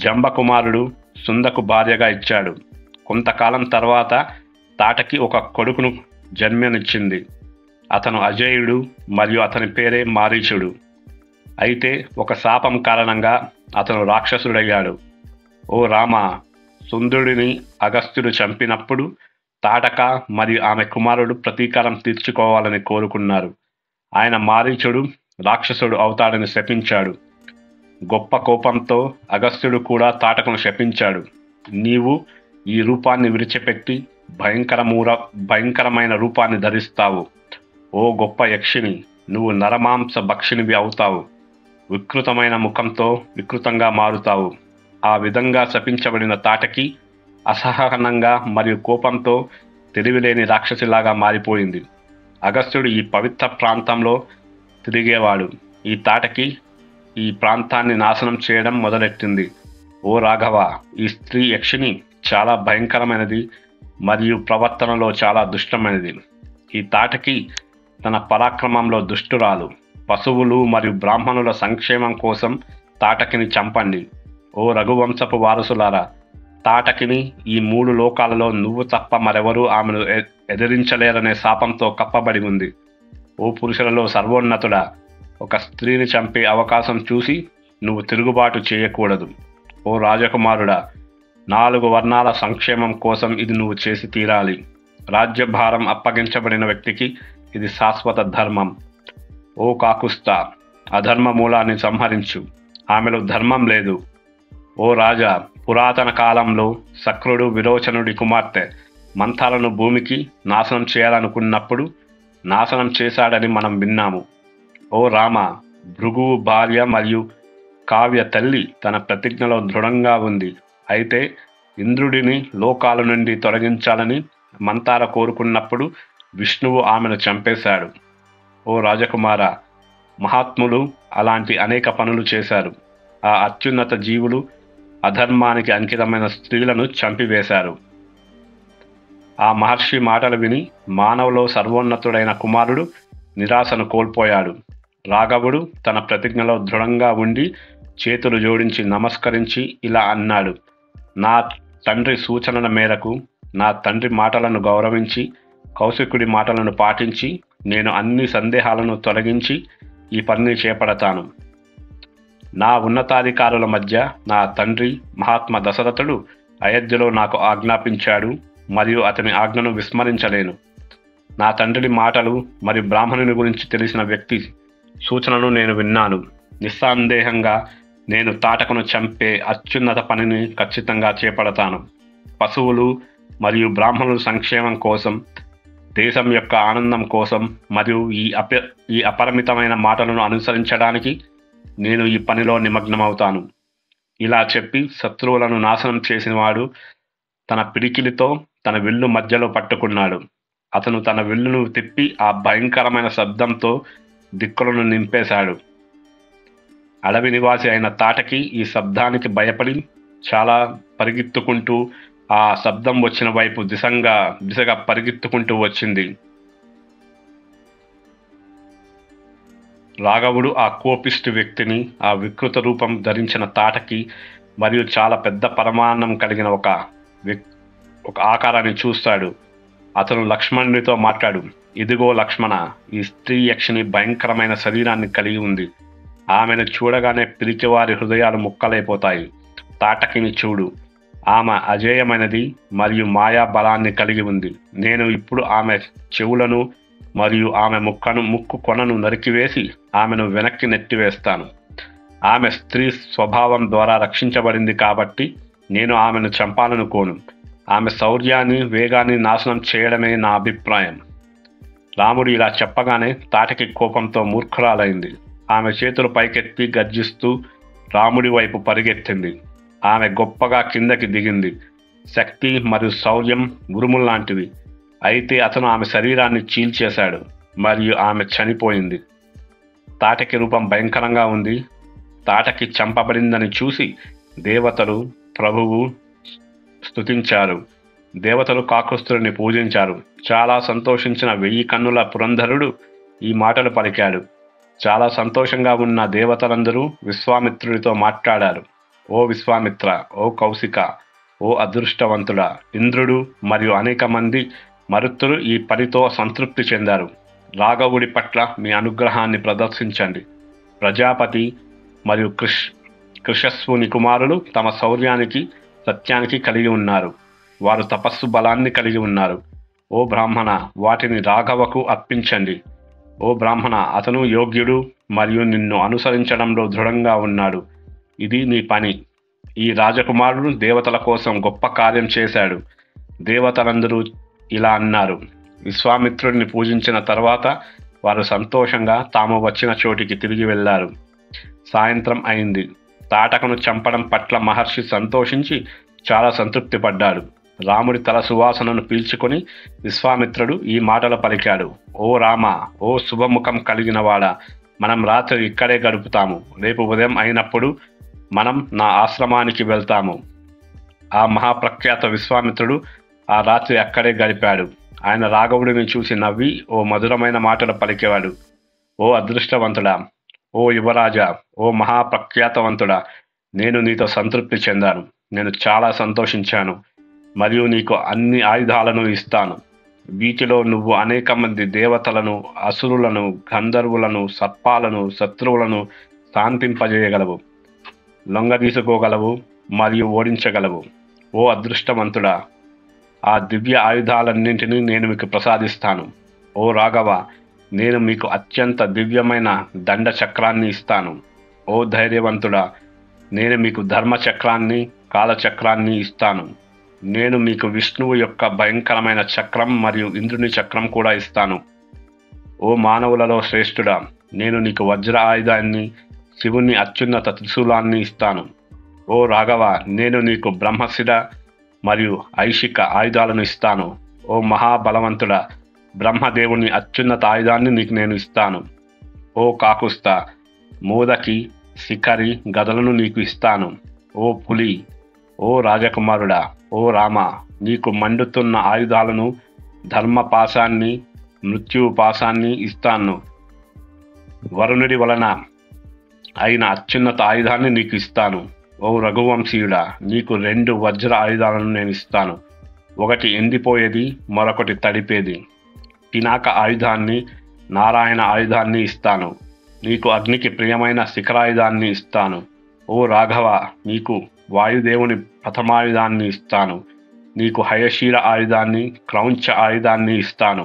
జంబకుమారుడు సుందకు భార్యగా ఇచ్చాడు. కొంతకాలం తర్వాత తాటకి ఒక కొడుకును జన్మనిచ్చింది. అతను అజేయుడు మరియు అతని పేరే మారీచుడు. అయితే ఒక శాపం కారణంగా అతను రాక్షసుడయ్యాడు. ఓ రామ, సుందుడిని అగస్త్యుడు చంపినప్పుడు తాటక మరియు ఆమె కుమారుడు ప్రతీకారం తీర్చుకోవాలని కోరుకున్నారు. ఆయన మారీచుడు రాక్షసుడు అవుతాడని శపించాడు. గొప్ప కోపంతో అగస్త్యుడు కూడా తాటకను శపించాడు. నీవు ఈ రూపాన్ని విడిచిపెట్టి భయంకరమైన రూపాన్ని ధరిస్తావు. ఓ గొప్ప యక్షిని, నువ్వు నరమాంస భక్షినివి అవుతావు. వికృతమైన ముఖంతో వికృతంగా మారుతావు. ఆ విధంగా శపించబడిన తాటకి అసహనంగా మరియు కోపంతో తెలివిలేని రాక్షసిలాగా మారిపోయింది. అగస్త్యుడు ఈ పవిత్ర ప్రాంతంలో తిరిగేవాడు. ఈ తాటకి ఈ ప్రాంతాన్ని నాశనం చేయడం మొదలెట్టింది. ఓ రాఘవ, ఈ స్త్రీ యక్షిని చాలా భయంకరమైనది మరియు ప్రవర్తనలో చాలా దుష్టమైనది. ఈ తాటకి తన పరాక్రమంలో దుష్టురాలు. పశువులు మరియు బ్రాహ్మణుల సంక్షేమం కోసం తాటకిని చంపండి. ఓ రఘువంశపు వారసులారా, తాటకిని ఈ 3 లోకాలలో నువ్వు తప్ప మరెవరూ ఆమెను ఎదిరించలేరనే శాపంతో కప్పబడి ఉంది. ఓ పురుషులలో సర్వోన్నతుడా, ఒక స్త్రీని చంపే అవకాశం చూసి నువ్వు తిరుగుబాటు చేయకూడదు. ఓ రాజకుమారుడా, 4 వర్ణాల సంక్షేమం కోసం ఇది నువ్వు చేసి తీరాలి. రాజ్యభారం అప్పగించబడిన వ్యక్తికి ఇది శాశ్వత ధర్మం. ఓ కాకుస్థ, అధర్మ మూలాన్ని సంహరించు. ఆమెలో ధర్మం లేదు. ఓ రాజా, పురాతన కాలంలో సక్రుడు విరోచనుడి కుమార్తె మంథాలను భూమికి నాశనం చేయాలనుకున్నప్పుడు నాశనం చేశాడని మనం విన్నాము. ఓ రామ, భృగువు భార్య మరియు కావ్య తల్లి తన ప్రతిజ్ఞలో దృఢంగా ఉంది. అయితే ఇంద్రుడిని లోకాల నుండి తొలగించాలని మంతార కోరుకున్నప్పుడు విష్ణువు ఆమెను చంపేశాడు. ఓ రాజకుమార, మహాత్ములు అలాంటి అనేక పనులు చేశారు. ఆ అత్యున్నత జీవులు అధర్మానికి అంకితమైన స్త్రీలను చంపివేశారు. ఆ మహర్షి మాటలు విని మానవులో సర్వోన్నతుడైన కుమారుడు నిరాశను కోల్పోయాడు. రాఘవుడు తన ప్రతిజ్ఞలో దృఢంగా ఉండి చేతులు జోడించి నమస్కరించి ఇలా అన్నాడు. నా తండ్రి సూచనల మేరకు, నా తండ్రి మాటలను గౌరవించి, కౌశికుడి మాటలను పాటించి నేను అన్ని సందేహాలను తొలగించి ఈ పనిని చేపడతాను. నా ఉన్నతాధికారుల మధ్య నా తండ్రి మహాత్మా దశరథుడు అయోధ్యలో నాకు ఆజ్ఞాపించాడు మరియు అతని ఆజ్ఞను విస్మరించలేను. నా తండ్రి మాటలు మరియు బ్రాహ్మణుని గురించి తెలిసిన వ్యక్తి సూచనను నేను విన్నాను. నిస్సందేహంగా నేను తాటకను చంపే అత్యున్నత పనిని ఖచ్చితంగా చేపడతాను. పశువులు మరియు బ్రాహ్మణుల సంక్షేమం కోసం, దేశం యొక్క ఆనందం కోసం మరియు ఈ అపరిమితమైన మాటలను అనుసరించడానికి నేను ఈ పనిలో నిమగ్నమవుతాను. ఇలా చెప్పి శత్రువులను నాశనం చేసినవాడు తన పిడికిలితో తన విల్లు మధ్యలో పట్టుకున్నాడు. అతను తన విల్లును తిప్పి ఆ భయంకరమైన శబ్దంతో దిక్కులను నింపేశాడు. అడవి నివాసి అయిన తాటకి ఈ శబ్దానికి భయపడి చాలా పరిగెత్తుకుంటూ ఆ శబ్దం వచ్చిన వైపు దిశగా పరిగెత్తుకుంటూ వచ్చింది. రాఘవుడు ఆ కోపిష్టి వ్యక్తిని, ఆ వికృత రూపం ధరించిన తాటకి మరియు చాలా పెద్ద పరిమాణం కలిగిన ఒక ఆకారాన్ని చూస్తాడు. అతను లక్ష్మణునితో మాట్లాడు, ఇదిగో లక్ష్మణ, ఈ స్త్రీ యక్షిని భయంకరమైన శరీరాన్ని కలిగి ఉంది. ఆమెను చూడగానే పిరికివారి హృదయాలు ముక్కలైపోతాయి. తాటకిని చూడు, ఆమె అజేయమైనది మరియు మాయా బలాన్ని కలిగి ఉంది. నేను ఇప్పుడు ఆమె చెవులను మరియు ఆమె ముక్కు కొనను నరికివేసి ఆమెను వెనక్కి నెట్టివేస్తాను. ఆమె స్త్రీ స్వభావం ద్వారా రక్షించబడింది కాబట్టి నేను ఆమెను చంపాలనుకోను. ఆమె శౌర్యాన్ని, వేగాన్ని నాశనం చేయడమే నా అభిప్రాయం. రాముడు ఇలా చెప్పగానే తాటకి కోపంతో మూర్ఖురాలైంది. ఆమె చేతులు పైకెత్తి గర్జిస్తూ రాముడి వైపు పరిగెత్తింది. ఆమె గొప్పగా కిందకి దిగింది. శక్తి మరియు శౌర్యం ఉరుముల్లాంటివి. అయితే అతను ఆమె శరీరాన్ని చీల్చేశాడు మరియు ఆమె చనిపోయింది. తాటకి రూపం భయంకరంగా ఉంది. తాటకి చంపబడిందని చూసి దేవతలు ప్రభువు స్తుతించారు. దేవతలు కాకుస్తుడిని పూజించారు. చాలా సంతోషించిన 1000 కన్నుల పురంధరుడు ఈ మాటలు పలికాడు. చాలా సంతోషంగా ఉన్న దేవతలందరూ విశ్వామిత్రుడితో మాట్లాడారు. ఓ విశ్వామిత్ర, ఓ కౌశిక, ఓ అదృష్టవంతుడా, ఇంద్రుడు మరియు అనేక మంది మరుత్తులు ఈ పనితో సంతృప్తి చెందారు. రాఘవుడి పట్ల మీ అనుగ్రహాన్ని ప్రదర్శించండి. ప్రజాపతి మరియు కృషస్వుని కుమారులు తమ శౌర్యానికి, సత్యానికి కలిగి ఉన్నారు. వారు తపస్సు బలాన్ని కలిగి ఉన్నారు. ఓ బ్రాహ్మణ, వాటిని రాఘవకు అర్పించండి. ఓ బ్రాహ్మణ, అతను యోగ్యుడు మరియు నిన్ను అనుసరించడంలో దృఢంగా ఉన్నాడు. ఇది నీ పని. ఈ రాజకుమారుడు దేవతల కోసం గొప్ప కార్యం చేశాడు. దేవతలందరూ ఇలా అన్నారు. విశ్వామిత్రుడిని పూజించిన తర్వాత వారు సంతోషంగా తాము వచ్చిన చోటికి తిరిగి వెళ్ళారు. సాయంత్రం అయింది. తాటకను చంపడం పట్ల మహర్షి సంతోషించి చాలా సంతృప్తి పడ్డాడు. రాముడి తల సువాసనను పీల్చుకొని విశ్వామిత్రుడు ఈ మాటలు పలికాడు. ఓ రామ, ఓ శుభముఖం కలిగినవాడా, మనం రాత్రి ఇక్కడే గడుపుతాము. రేపు ఉదయం అయినప్పుడు మనం నా ఆశ్రమానికి వెళ్తాము. ఆ మహాప్రఖ్యాత విశ్వామిత్రుడు ఆ రాత్రి అక్కడే గడిపాడు. ఆయన రాఘవుడిని చూసి నవ్వి ఓ మధురమైన మాటలు పలికేవాడు. ఓ అదృష్టవంతుడా, ఓ యువరాజా, ఓ మహాప్రఖ్యాతవంతుడా, నేను నీతో సంతృప్తి చెందాను. నేను చాలా సంతోషించాను మరియు నీకు అన్ని ఆయుధాలను ఇస్తాను. వీటిలో నువ్వు అనేక మంది దేవతలను, అసురులను, గంధర్వులను, సర్పాలను, శత్రువులను శాంతింపజేయగలవు, లొంగదీసుకోగలవు మరియు ఓడించగలవు. ఓ అదృష్టవంతుడా, ఆ దివ్య ఆయుధాలన్నింటినీ నేను మీకు ప్రసాదిస్తాను. ఓ రాఘవ, నేను మీకు అత్యంత దివ్యమైన దండ చక్రాన్ని ఇస్తాను. ఓ ధైర్యవంతుడా, నేను మీకు ధర్మచక్రాన్ని, కాలచక్రాన్ని ఇస్తాను. నేను మీకు విష్ణువు యొక్క భయంకరమైన చక్రం మరియు ఇంద్రుని చక్రం కూడా ఇస్తాను. ఓ మానవులలో శ్రేష్ఠుడా, నేను నీకు వజ్ర ఆయుధాన్ని, శివుని అత్యున్నత త్రిశూలాన్ని ఇస్తాను. ఓ రాఘవ, నేను నీకు బ్రహ్మశిర మరియు ఐషిక ఆయుధాలను ఇస్తాను. ఓ మహాబలవంతుడా, బ్రహ్మదేవుని అత్యున్నత ఆయుధాన్ని నీకు నేను ఇస్తాను. ఓ కాకుస్త, మోదకి, శిఖరి గదలను నీకు ఇస్తాను. ఓ పులి, ఓ రాజకుమారుడా, ఓ రామ, నీకు మండుతున్న ఆయుధాలను, ధర్మపాశాన్ని, మృత్యుపాశాన్ని ఇస్తాను. వరుణుడి వలన అయిన అత్యున్నత ఆయుధాన్ని నీకు ఇస్తాను. ఓ రఘువంశీయుడా, నీకు 2 వజ్ర ఆయుధాలను నేను ఇస్తాను. ఒకటి ఎండిపోయేది, మరొకటి తడిపేది. పినాక ఆయుధాన్ని, నారాయణ ఆయుధాన్ని ఇస్తాను. నీకు అగ్నికి ప్రియమైన శిఖరాయుధాన్ని ఇస్తాను. ఓ రాఘవ, నీకు వాయుదేవుని ప్రథమాయుధాన్ని ఇస్తాను. నీకు హయశీల ఆయుధాన్ని, క్రౌంచ ఆయుధాన్ని ఇస్తాను.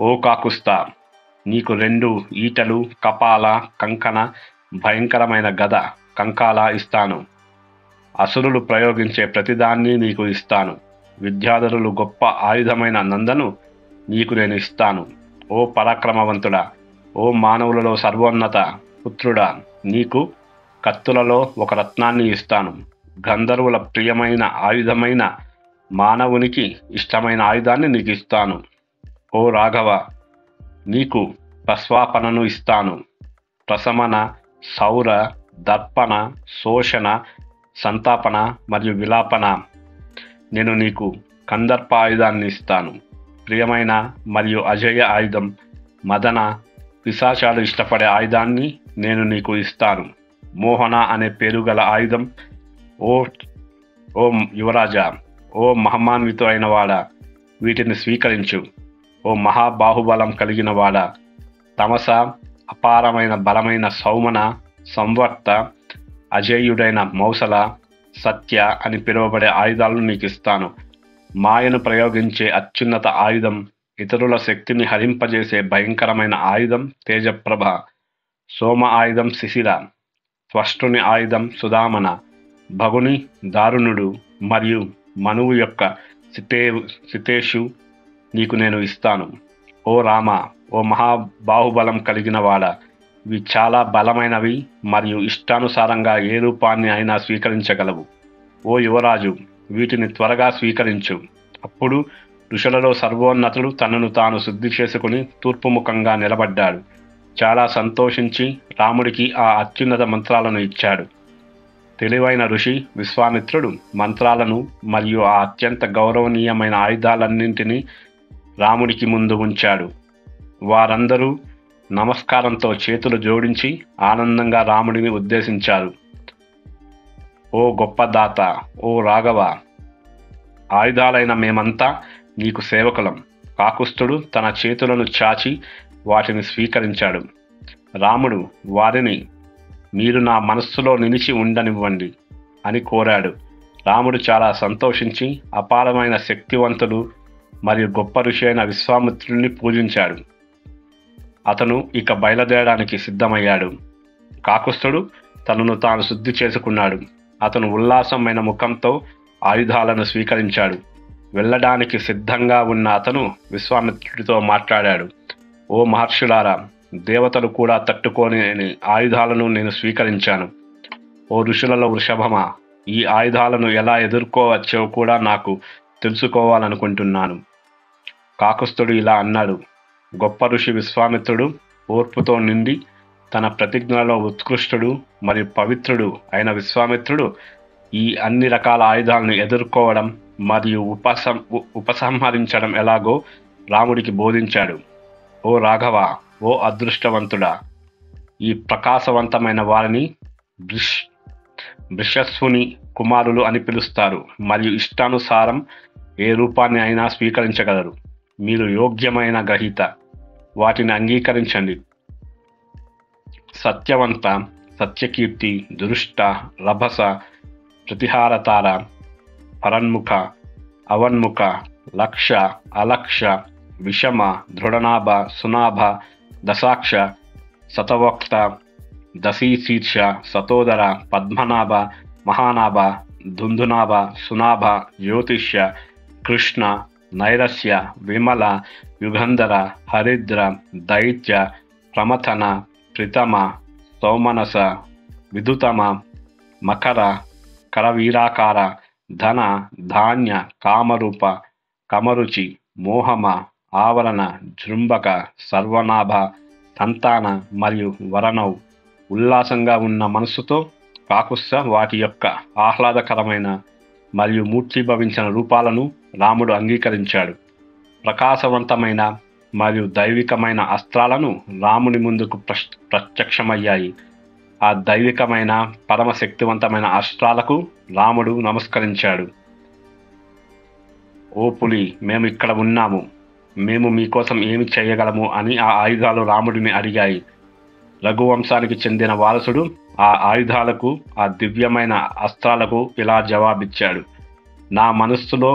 ఓ కాకుస్తా, నీకు 2 ఈటెలు, కపాల, కంకణ, భయంకరమైన గద, కంకాల ఇస్తాను. అసురులు ప్రయోగించే ప్రతిదాన్ని నీకు ఇస్తాను. విద్యాధరులు గొప్ప ఆయుధమైన నందను నీకు నేను ఇస్తాను. ఓ పరాక్రమవంతుడా, ఓ మానవులలో సర్వోన్నత పుత్రుడా, నీకు కత్తులలో ఒక రత్నాన్ని ఇస్తాను. గంధర్వుల ప్రియమైన ఆయుధమైన మానవునికి ఇష్టమైన ఆయుధాన్ని నీకు ఇస్తాను. ఓ రాఘవ, నీకు ప్రస్వాపనను ఇస్తాను. ప్రశమన, సౌర, దర్పణ, శోషణ, సంతాపన మరియు విలాపన. నేను నీకు కందర్ప ఆయుధాన్ని ఇస్తాను. ప్రియమైన మరియు అజయ ఆయుధం, మదన, పిశాచాలు ఇష్టపడే ఆయుధాన్ని నేను నీకు ఇస్తాను. మోహన అనే పేరు గల ఆయుధం. ఓ యువరాజా, ఓ మహమాన్విత అయిన వాడా, వీటిని స్వీకరించు. ఓ మహాబాహుబలం కలిగిన వాడా, తమస, అపారమైన బలమైన సౌమన, సంవర్త, అజేయుడైన మౌసల, సత్య అని పిలువబడే ఆయుధాలను నీకు ఇస్తాను. మాయను ప్రయోగించే అత్యున్నత ఆయుధం, ఇతరుల శక్తిని హరింపజేసే భయంకరమైన ఆయుధం తేజప్రభ, సోమ ఆయుధం శిశిర, త్వష్టుని ఆయుధం సుధామన, భగుని దారుణుడు మరియు మనువు యొక్క సితేషు నీకు నేను ఇస్తాను. ఓ రామ, ఓ మహాబాహుబలం కలిగిన వాడా, ఇవి చాలా బలమైనవి మరియు ఇష్టానుసారంగా ఏ రూపాన్ని అయినా స్వీకరించగలవు. ఓ యువరాజు, వీటిని త్వరగా స్వీకరించు. అప్పుడు ఋషులలో సర్వోన్నతుడు తనను తాను శుద్ధి చేసుకుని తూర్పుముఖంగా నిలబడ్డాడు. చాలా సంతోషించి రాముడికి ఆ అత్యున్నత మంత్రాలను ఇచ్చాడు. తెలివైన ఋషి విశ్వామిత్రుడు మంత్రాలను మరియు ఆ అత్యంత గౌరవనీయమైన ఆయుధాలన్నింటినీ రాముడికి ముందు ఉంచాడు. వారందరూ నమస్కారంతో చేతులు జోడించి ఆనందంగా రాముడిని ఉద్దేశించారు. ఓ గొప్ప దాత, ఓ రాఘవ, ఆయుధాలైన మేమంతా నీకు సేవకులం. కాకుస్థుడు తన చేతులను చాచి వాటిని స్వీకరించాడు. రాముడు వారిని మీరు నా మనస్సులో నిలిచి ఉండనివ్వండి అని కోరాడు. రాముడు చాలా సంతోషించి అపారమైన శక్తివంతుడు మరియు గొప్ప ఋషి అయిన విశ్వామిత్రుడిని పూజించాడు. అతను ఇక బయలుదేరడానికి సిద్ధమయ్యాడు. కాకుస్థుడు తనను తాను శుద్ధి చేసుకున్నాడు. అతను ఉల్లాసమైన ముఖంతో ఆయుధాలను స్వీకరించాడు. వెళ్ళడానికి సిద్ధంగా ఉన్న అతను విశ్వామిత్రుడితో మాట్లాడాడు. ఓ మహర్షులారా, దేవతలు కూడా తట్టుకోలేని ఆయుధాలను నేను స్వీకరించాను. ఓ ఋషులలో వృషభమా, ఈ ఆయుధాలను ఎలా ఎదుర్కోవచ్చో కూడా నాకు తెలుసుకోవాలనుకుంటున్నాను. కాకుస్థుడు ఇలా అన్నాడు. గొప్ప ఋషి విశ్వామిత్రుడు ఓర్పుతో నిండి తన ప్రతిజ్ఞలలో ఉత్కృష్టుడు మరియు పవిత్రుడు అయిన విశ్వామిత్రుడు ఈ అన్ని రకాల ఆయుధాలను ఎదుర్కోవడం మరియు ఉపసంహరించడం ఎలాగో రాముడికి బోధించాడు. ఓ రాఘవ, ఓ అదృష్టవంతుడా, ఈ ప్రకాశవంతమైన వారిని బృషస్సుని కుమారులు అని పిలుస్తారు మరియు ఇష్టానుసారం ఏ రూపాన్ని అయినా స్వీకరించగలరు. మీరు యోగ్యమైన గ్రహీత, వాటిని అంగీకరించండి. సత్యవంత, సత్యకీర్తి, దురుష్ట, రభస, ప్రతిహారతార, పరన్ముఖ, అవన్ముఖ, లక్ష, అలక్ష, విషమ, దృఢనాభ, సునాభ, దశాక్ష, శతవక్త, దశీశీర్ష, సతోదర, పద్మనాభ, మహానాభ, ధుంధునాభ, సునాభ, జ్యోతిష్య, కృష్ణ, నైరస్య, విమల, యుగంధర, హరిద్ర, దైత్య, ప్రమథన, ప్రితమ, సౌమనస, విదుతమ, మకర, కరవీరాకార, ధన, ధాన్య, కామరూప, కమరుచి, మోహమ, ఆవరణ, జృంభక, సర్వనాభ, సంతాన మరియు వరణౌ. ఉల్లాసంగా ఉన్న మనస్సుతో కాకుత్స వాటి యొక్క ఆహ్లాదకరమైన మరియు మూర్తిభవించిన రూపాలను రాముడు అంగీకరించాడు. ప్రకాశవంతమైన మరియు దైవికమైన అస్త్రాలను రాముని ముందుకు ప్రత్యక్షమయ్యాయి. ఆ దైవికమైన పరమశక్తివంతమైన అస్త్రాలకు రాముడు నమస్కరించాడు. ఓ పులి, మేము ఇక్కడ ఉన్నాము. మేము మీకోసం ఏమి చేయగలము అని ఆ ఆయుధాలు రాముడిని అడిగాయి. రఘువంశానికి చెందిన వారసుడు ఆ ఆయుధాలకు, ఆ దివ్యమైన అస్త్రాలకు ఇలా జవాబిచ్చాడు. నా మనస్సులో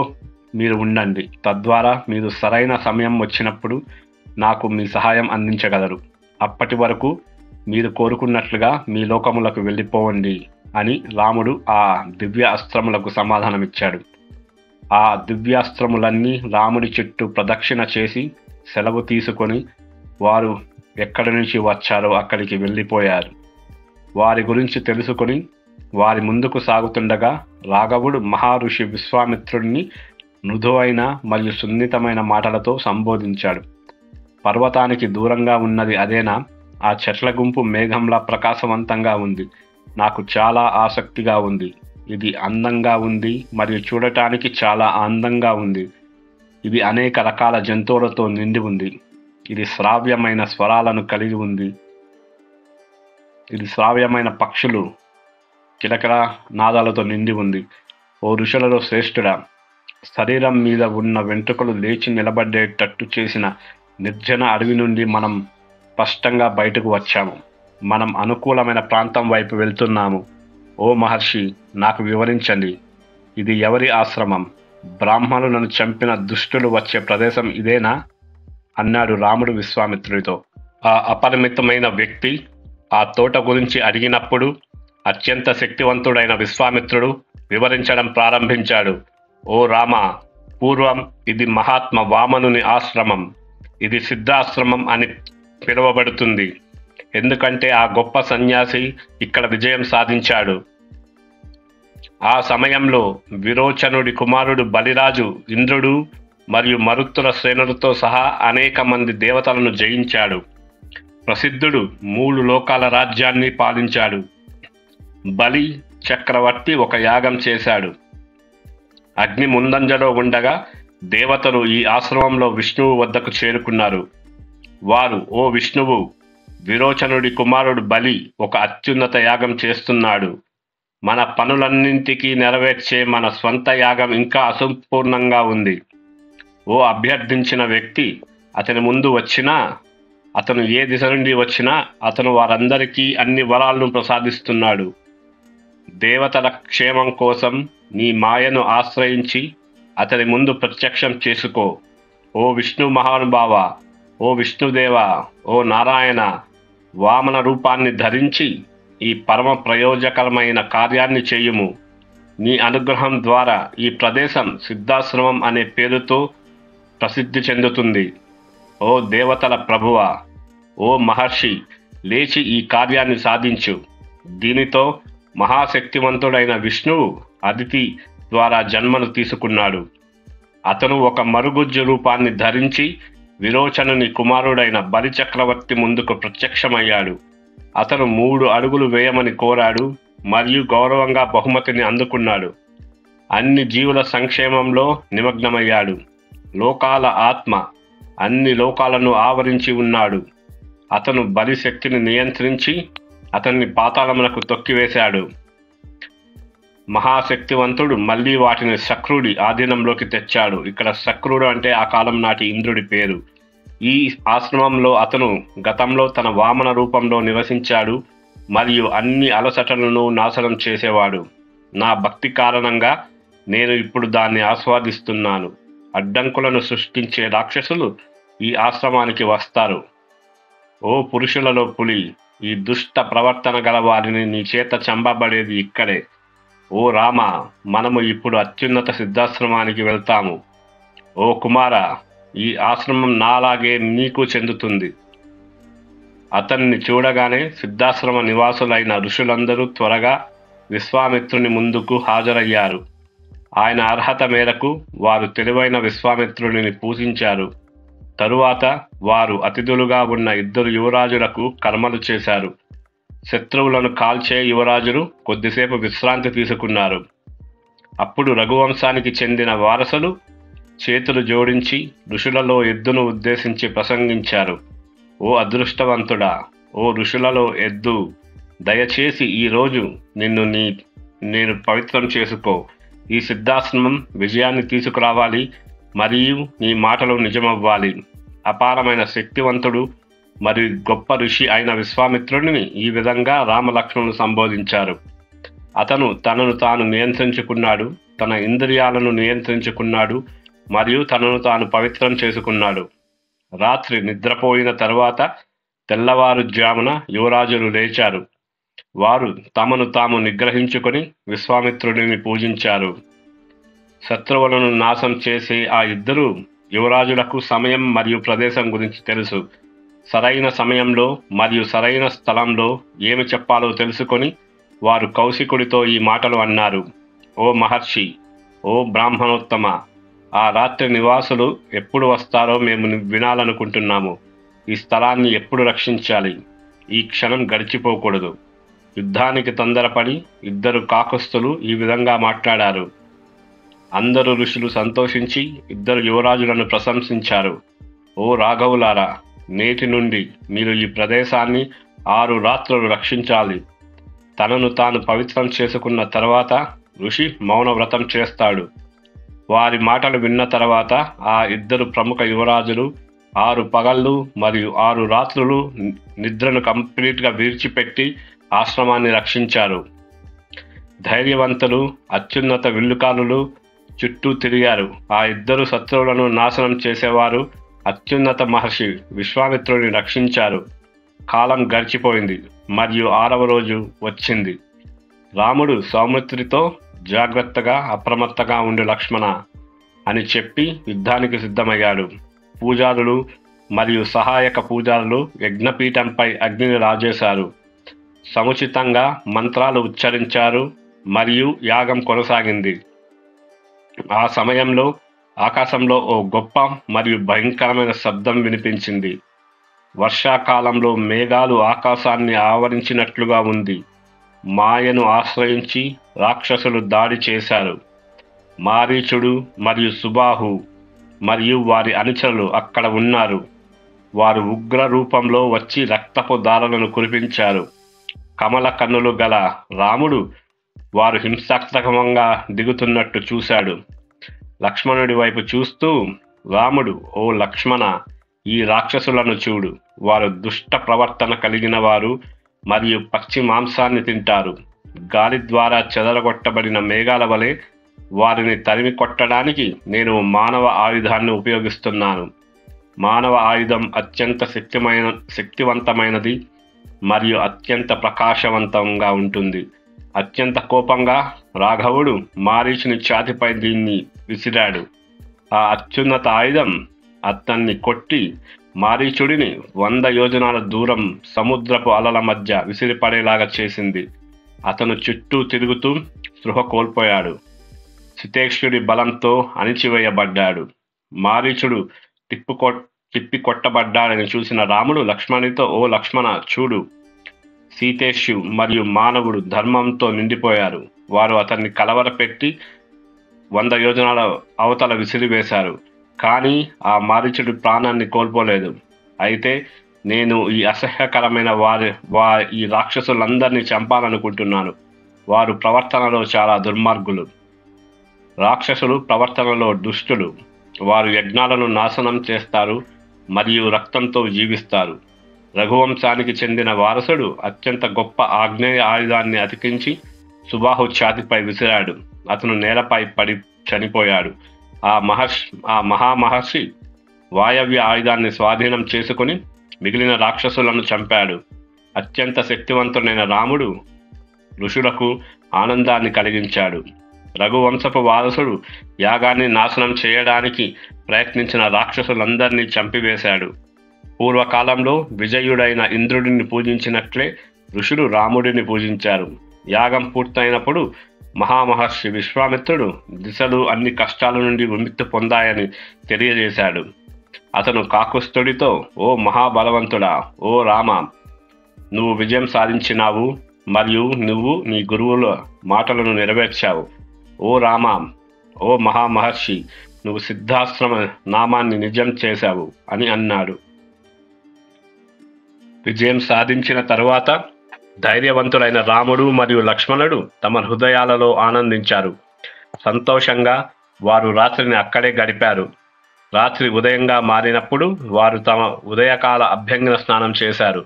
మీరు ఉండండి. తద్వారా మీరు సరైన సమయం వచ్చినప్పుడు నాకు మీ సహాయం అందించగలరు. అప్పటి వరకు మీరు కోరుకున్నట్లుగా మీ లోకములకు వెళ్ళిపోవండి అని రాముడు ఆ దివ్య అస్త్రములకు సమాధానమిచ్చాడు. ఆ దివ్యాస్త్రములన్నీ రాముడి చుట్టూ ప్రదక్షిణ చేసి సెలవు తీసుకొని వారు ఎక్కడి నుంచి వచ్చారో అక్కడికి వెళ్ళిపోయారు. వారి గురించి తెలుసుకొని వారి ముందుకు సాగుతుండగా రాఘవుడు మహర్షి విశ్వామిత్రుడిని మృదువైన మరియు సున్నితమైన మాటలతో సంబోధించాడు. పర్వతానికి దూరంగా ఉన్నది అదేనా? ఆ చెట్ల గుంపు మేఘంలా ప్రకాశవంతంగా ఉంది. నాకు చాలా ఆసక్తిగా ఉంది. ఇది అందంగా ఉంది మరియు చూడటానికి చాలా అందంగా ఉంది. ఇది అనేక రకాల జంతువులతో నిండి ఉంది. ఇది శ్రావ్యమైన స్వరాలను కలిగి ఉంది. ఇది శ్రావ్యమైన పక్షులు కిలకిల నాదాలతో నిండి ఉంది. ఓ ఋషులలో శ్రేష్ఠుడా, శరీరం మీద ఉన్న వెంట్రుకలు లేచి నిలబడేటట్టు చేసిన నిర్జన అడవి నుండి మనం స్పష్టంగా బయటకు వచ్చాము. మనం అనుకూలమైన ప్రాంతం వైపు వెళ్తున్నాము. ఓ మహర్షి, నాకు వివరించండి. ఇది ఎవరి ఆశ్రమం? బ్రాహ్మణులను చంపిన దుష్టులు వచ్చే ప్రదేశం ఇదేనా? అన్నాడు రాముడు విశ్వామిత్రుడితో. ఆ అపరిమితమైన వ్యక్తి ఆ తోట గురించి అడిగినప్పుడు అత్యంత శక్తివంతుడైన విశ్వామిత్రుడు వివరించడం ప్రారంభించాడు. ఓ రామ, పూర్వం ఇది మహాత్మ వామనుని ఆశ్రమం. ఇది సిద్ధాశ్రమం అని పిలువబడుతుంది. ఎందుకంటే ఆ గొప్ప సన్యాసి ఇక్కడ విజయం సాధించాడు. ఆ సమయంలో విరోచనుడి కుమారుడు బలిరాజు ఇంద్రుడు మరియు మరుత్తుల శ్రేణులతో సహా అనేక మంది దేవతలను జయించాడు. ప్రసిద్ధుడు 3 లోకాల రాజ్యాన్ని పాలించాడు. బలి చక్రవర్తి ఒక యాగం చేశాడు. అగ్ని ముందంజలో ఉండగా దేవతలు ఈ ఆశ్రమంలో విష్ణువు వద్దకు చేరుకున్నారు. వారు, ఓ విష్ణువు, విరోచనుడి కుమారుడు బలి ఒక అత్యున్నత యాగం చేస్తున్నాడు. మన పనులన్నింటికీ నెరవేర్చే మన స్వంత యాగం ఇంకా అసంపూర్ణంగా ఉంది. ఓ అభ్యర్థించిన వ్యక్తి అతని ముందు వచ్చినా, అతను ఏ దిశ నుండి వచ్చినా అతను వారందరికీ అన్ని వరాలను ప్రసాదిస్తున్నాడు. దేవతల క్షేమం కోసం నీ మాయను ఆశ్రయించి అతని ముందు ప్రత్యక్షం చేసుకో. ఓ విష్ణు మహానుభావ, ఓ విష్ణుదేవ, ఓ నారాయణ, వామన రూపాన్ని ధరించి ఈ పరమ ప్రయోజకరమైన కార్యాన్ని చేయుము. నీ అనుగ్రహం ద్వారా ఈ ప్రదేశం సిద్ధాశ్రమం అనే పేరుతో ప్రసిద్ధి చెందుతుంది. ఓ దేవతల ప్రభువా, ఓ మహర్షి, లేచి ఈ కార్యాన్ని సాధించు. దీనితో మహాశక్తివంతుడైన విష్ణువు అదితి ద్వారా జన్మను తీసుకున్నాడు. అతను ఒక మరుగుజ్జు రూపాన్ని ధరించి విరోచనుని కుమారుడైన బలి చక్రవర్తి ముందుకు ప్రత్యక్షమయ్యాడు. అతను 3 అడుగులు వేయమని కోరాడు మరియు గౌరవంగా బహుమతిని అందుకున్నాడు. అన్ని జీవుల సంక్షేమంలో నిమగ్నమయ్యాడు. లోకాల ఆత్మ అన్ని లోకాలను ఆవరించి ఉన్నాడు. అతను బలి శక్తిని నియంత్రించి అతన్ని పాతాళమునకు తొక్కివేశాడు. మహాశక్తివంతుడు మళ్ళీ వాటిని శక్రుడి ఆధీనంలోకి తెచ్చాడు. ఇక్కడ శక్రుడు అంటే ఆ కాలం నాటి ఇంద్రుడి పేరు. ఈ ఆశ్రమంలో అతను గతంలో తన వామన రూపంలో నివసించాడు మరియు అన్ని అలసటలను నాశనం చేసేవాడు. నా భక్తి కారణంగా నేను ఇప్పుడు దాన్ని ఆస్వాదిస్తున్నాను. అడ్డంకులను సృష్టించే రాక్షసులు ఈ ఆశ్రమానికి వస్తారు. ఓ పురుషులలో పులి, ఈ దుష్ట ప్రవర్తన గల వారిని నీ చేత చంపబడేది ఇక్కడే. ఓ రామ, మనము ఇప్పుడు అత్యున్నత సిద్ధాశ్రమానికి వెళ్తాము. ఓ కుమార, ఈ ఆశ్రమం నాలాగే నీకు చెందుతుంది. అతన్ని చూడగానే సిద్ధాశ్రమ నివాసులైన ఋషులందరూ త్వరగా విశ్వామిత్రుని ముందుకు హాజరయ్యారు. ఆయన అర్హత మేరకు వారు తెలివైన విశ్వామిత్రుడిని పూజించారు. తరువాత వారు అతిథులుగా ఉన్న 2 యువరాజులకు కర్మలు చేశారు. శత్రువులను కాల్చే యువరాజులు కొద్దిసేపు విశ్రాంతి తీసుకున్నారు. అప్పుడు రఘువంశానికి చెందిన వారసులు చేతులు జోడించి ఋషులలో ఎద్దును ఉద్దేశించి ప్రసంగించారు. ఓ అదృష్టవంతుడా, ఓ ఋషులలో ఎద్దు, దయచేసి ఈరోజు నేను పవిత్రం చేసుకో. ఈ సిద్ధాశ్రమం విజయాన్ని తీసుకురావాలి మరియు నీ మాటలు నిజమవ్వాలి. అపారమైన శక్తివంతుడు మరియు గొప్ప ఋషి అయిన విశ్వామిత్రుడిని ఈ విధంగా రామలక్ష్మణులు సంబోధించారు. అతను తనను తాను నియంత్రించుకున్నాడు, తన ఇంద్రియాలను నియంత్రించుకున్నాడు మరియు తనను తాను పవిత్రం చేసుకున్నాడు. రాత్రి నిద్రపోయిన తరువాత తెల్లవారుజామున యువరాజులు లేచారు. వారు తమను తాము నిగ్రహించుకొని విశ్వామిత్రుడిని పూజించారు. శత్రువులను నాశనం చేసే ఆ ఇద్దరు యువరాజులకు సమయం మరియు ప్రదేశం గురించి తెలుసు. సరైన సమయంలో మరియు సరైన స్థలంలో ఏమి చెప్పాలో తెలుసుకొని వారు కౌశికుడితో ఈ మాటలు అన్నారు. ఓ మహర్షి, ఓ బ్రాహ్మణోత్తమ, ఆ రాత్రి నివాసులు ఎప్పుడు వస్తారో మేము వినాలనుకుంటున్నాము. ఈ స్థలాన్ని ఎప్పుడు రక్షించాలి? ఈ క్షణం గడిచిపోకూడదు. యుద్ధానికి తొందరపడి ఇద్దరు కాకుస్తులు ఈ విధంగా మాట్లాడారు. అందరు ఋషులు సంతోషించి ఇద్దరు యువరాజులను ప్రశంసించారు. ఓ రాఘవులారా, నేటి నుండి మీరు ఈ ప్రదేశాన్ని 6 రాత్రులు రక్షించాలి. తనను తాను పవిత్రం చేసుకున్న తర్వాత ఋషి మౌన వ్రతం చేస్తాడు. వారి మాటలు విన్న తర్వాత ఆ ఇద్దరు ప్రముఖ యువరాజులు 6 పగళ్ళు మరియు 6 రాత్రులు నిద్రను కంప్లీట్గా విడిచిపెట్టి ఆశ్రమాన్ని రక్షించారు. ధైర్యవంతులు, అత్యున్నత విల్లుకారులు చుట్టూ తిరిగారు. ఆ ఇద్దరు శత్రువులను నాశనం చేసేవారు అత్యున్నత మహర్షి విశ్వామిత్రుడిని రక్షించారు. కాలం గడిచిపోయింది మరియు 6వ రోజు వచ్చింది. రాముడు సౌమిత్రితో జాగ్రత్తగా అప్రమత్తగా ఉండు లక్ష్మణ అని చెప్పి యుద్ధానికి సిద్ధమయ్యాడు. పూజారులు మరియు సహాయక పూజారులు యజ్ఞపీఠంపై అగ్నిని రాజేశారు. సముచితంగా మంత్రాలు ఉచ్చరించారు మరియు యాగం కొనసాగింది. ఆ సమయంలో ఆకాశంలో ఓ గొప్ప మరియు భయంకరమైన శబ్దం వినిపించింది. వర్షాకాలంలో మేఘాలు ఆకాశాన్ని ఆవరించినట్లుగా ఉంది. మాయను ఆశ్రయించి రాక్షసులు దాడి చేశారు. మారీచుడు మరియు సుబాహు మరియు వారి అనుచరులు అక్కడ ఉన్నారు. వారు ఉగ్ర రూపంలో వచ్చి రక్తపు దారులను కురిపించారు. కమల కన్నులు గల రాముడు వారు హింసాత్మకంగా దిగుతున్నట్టు చూశాడు. లక్ష్మణుడి వైపు చూస్తూ రాముడు, ఓ లక్ష్మణ, ఈ రాక్షసులను చూడు. వారు దుష్ట ప్రవర్తన కలిగిన వారు మరియు పక్షి మాంసాన్ని తింటారు. గాలి ద్వారా చెదరగొట్టబడిన మేఘాల వలె వారిని తరిమి కొట్టడానికి నేను మానవ ఆయుధాన్ని ఉపయోగిస్తున్నాను. మానవ ఆయుధం అత్యంత శక్తివంతమైనది మరియు అత్యంత ప్రకాశవంతంగా ఉంటుంది. అత్యంత కోపంగా రాఘవుడు మారీచుని ఛాతిపై దీన్ని విసిరాడు. ఆ అత్యున్నత ఆయుధం అతన్ని కొట్టి మారీచుడిని 100 యోజనాల దూరం సముద్రపు అలల మధ్య విసిరిపడేలాగా చేసింది. అతను చుట్టూ తిరుగుతూ స్పృహ కోల్పోయాడు. సితేక్షుడి బలంతో అణిచివేయబడ్డాడు. మారీచుడు తిప్పి కొట్టబడ్డాడని చూసిన రాముడు లక్ష్మణుడితో, ఓ లక్ష్మణ, చూడు, సీతేష్యు మరియు మానవుడు ధర్మంతో నిండిపోయారు. వారు అతన్ని కలవరపెట్టి 100 యోజనాల అవతల విసిరివేశారు. కానీ ఆ మారీచుడి ప్రాణాన్ని కోల్పోలేదు. అయితే నేను ఈ అసహ్యకరమైన ఈ రాక్షసులందరినీ చంపాలనుకుంటున్నాను. వారు ప్రవర్తనలో చాలా దుర్మార్గులు. రాక్షసులు ప్రవర్తనలో దుష్టులు. వారు యజ్ఞాలను నాశనం చేస్తారు మరియు రక్తంతో జీవిస్తారు. రఘువంశానికి చెందిన వారసుడు అత్యంత గొప్ప ఆగ్నేయ ఆయుధాన్ని అతికించి సుబాహు ఛాతిపై విసిరాడు. అతను నేలపై పడి చనిపోయాడు. ఆ మహామహర్షి వాయవ్య ఆయుధాన్ని స్వాధీనం చేసుకుని మిగిలిన రాక్షసులను చంపాడు. అత్యంత శక్తివంతుడైన రాముడు ఋషులకు ఆనందాన్ని కలిగించాడు. రఘువంశపు వారసుడు యాగాన్ని నాశనం చేయడానికి ప్రయత్నించిన రాక్షసులందరినీ చంపివేశాడు. పూర్వకాలంలో విజయుడైన ఇంద్రుడిని పూజించినట్లే ఋషులు రాముడిని పూజించారు. యాగం పూర్తయినప్పుడు మహామహర్షి విశ్వామిత్రుడు దిశలు అన్ని కష్టాల నుండి విముక్తి పొందాయని తెలియజేశాడు. అతను కాకుస్తుడితో, ఓ మహాబలవంతుడా, ఓ రామ, నువ్వు విజయం సాధించినావు మరియు నువ్వు నీ గురువుల మాటలను నెరవేర్చావు. ఓ రామ, ఓ మహామహర్షి, నువ్వు సిద్ధాశ్రమ నామాన్ని నిజం చేశావు అని అన్నాడు. విజయం సాధించిన తరువాత ధైర్యవంతులైన రాముడు మరియు లక్ష్మణుడు తమ హృదయాలలో ఆనందించారు. సంతోషంగా వారు రాత్రిని అక్కడే గడిపారు. రాత్రి ఉదయంగా మారినప్పుడు వారు తమ ఉదయకాల అభ్యంగన స్నానం చేశారు.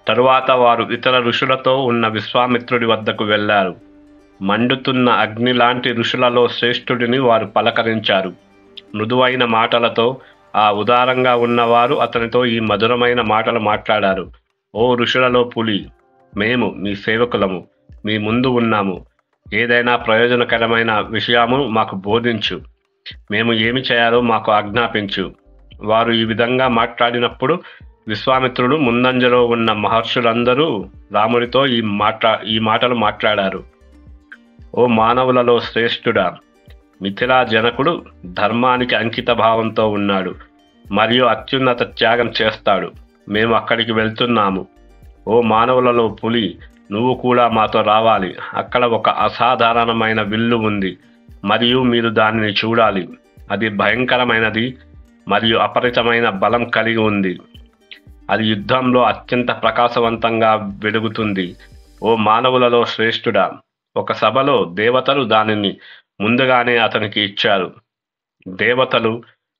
తరువాత వారు ఇతర ఋషులతో ఉన్న విశ్వామిత్రుడి వద్దకు వెళ్ళారు. మండుతున్న అగ్ని లాంటి ఋషులలో శ్రేష్ఠుడిని వారు పలకరించారు. మృదువైన మాటలతో ఆ ఉదారంగా ఉన్నవారు అతనితో ఈ మధురమైన మాటలు మాట్లాడారు. ఓ ఋషులలో పులి, మేము మీ సేవకులము, మీ ముందు ఉన్నాము. ఏదైనా ప్రయోజనకరమైన విషయము మాకు బోధించు. మేము ఏమి చేయాలో మాకు ఆజ్ఞాపించు. వారు ఈ విధంగా మాట్లాడినప్పుడు విశ్వామిత్రుడు ముందంజలో ఉన్న మహర్షులందరూ రాముడితో ఈ మాటలు మాట్లాడారు. ఓ మానవులలో శ్రేష్ఠుడా, మిథిలా జనకుడు ధర్మానికి అంకిత భావంతో ఉన్నాడు మరియు అత్యున్నత త్యాగం చేస్తాడు. మేము అక్కడికి వెళ్తున్నాము. ఓ మానవులలో పులి, నువ్వు కూడా మాతో రావాలి. అక్కడ ఒక అసాధారణమైన విల్లు ఉంది మరియు మీరు దానిని చూడాలి. అది భయంకరమైనది మరియు అపరితమైన బలం కలిగి ఉంది. అది యుద్ధంలో అత్యంత ప్రకాశవంతంగా వెలుగుతుంది. ఓ మానవులలో శ్రేష్ఠుడా, ఒక సభలో దేవతలు దానిని ముందుగానే అతనికి ఇచ్చారు. దేవతలు,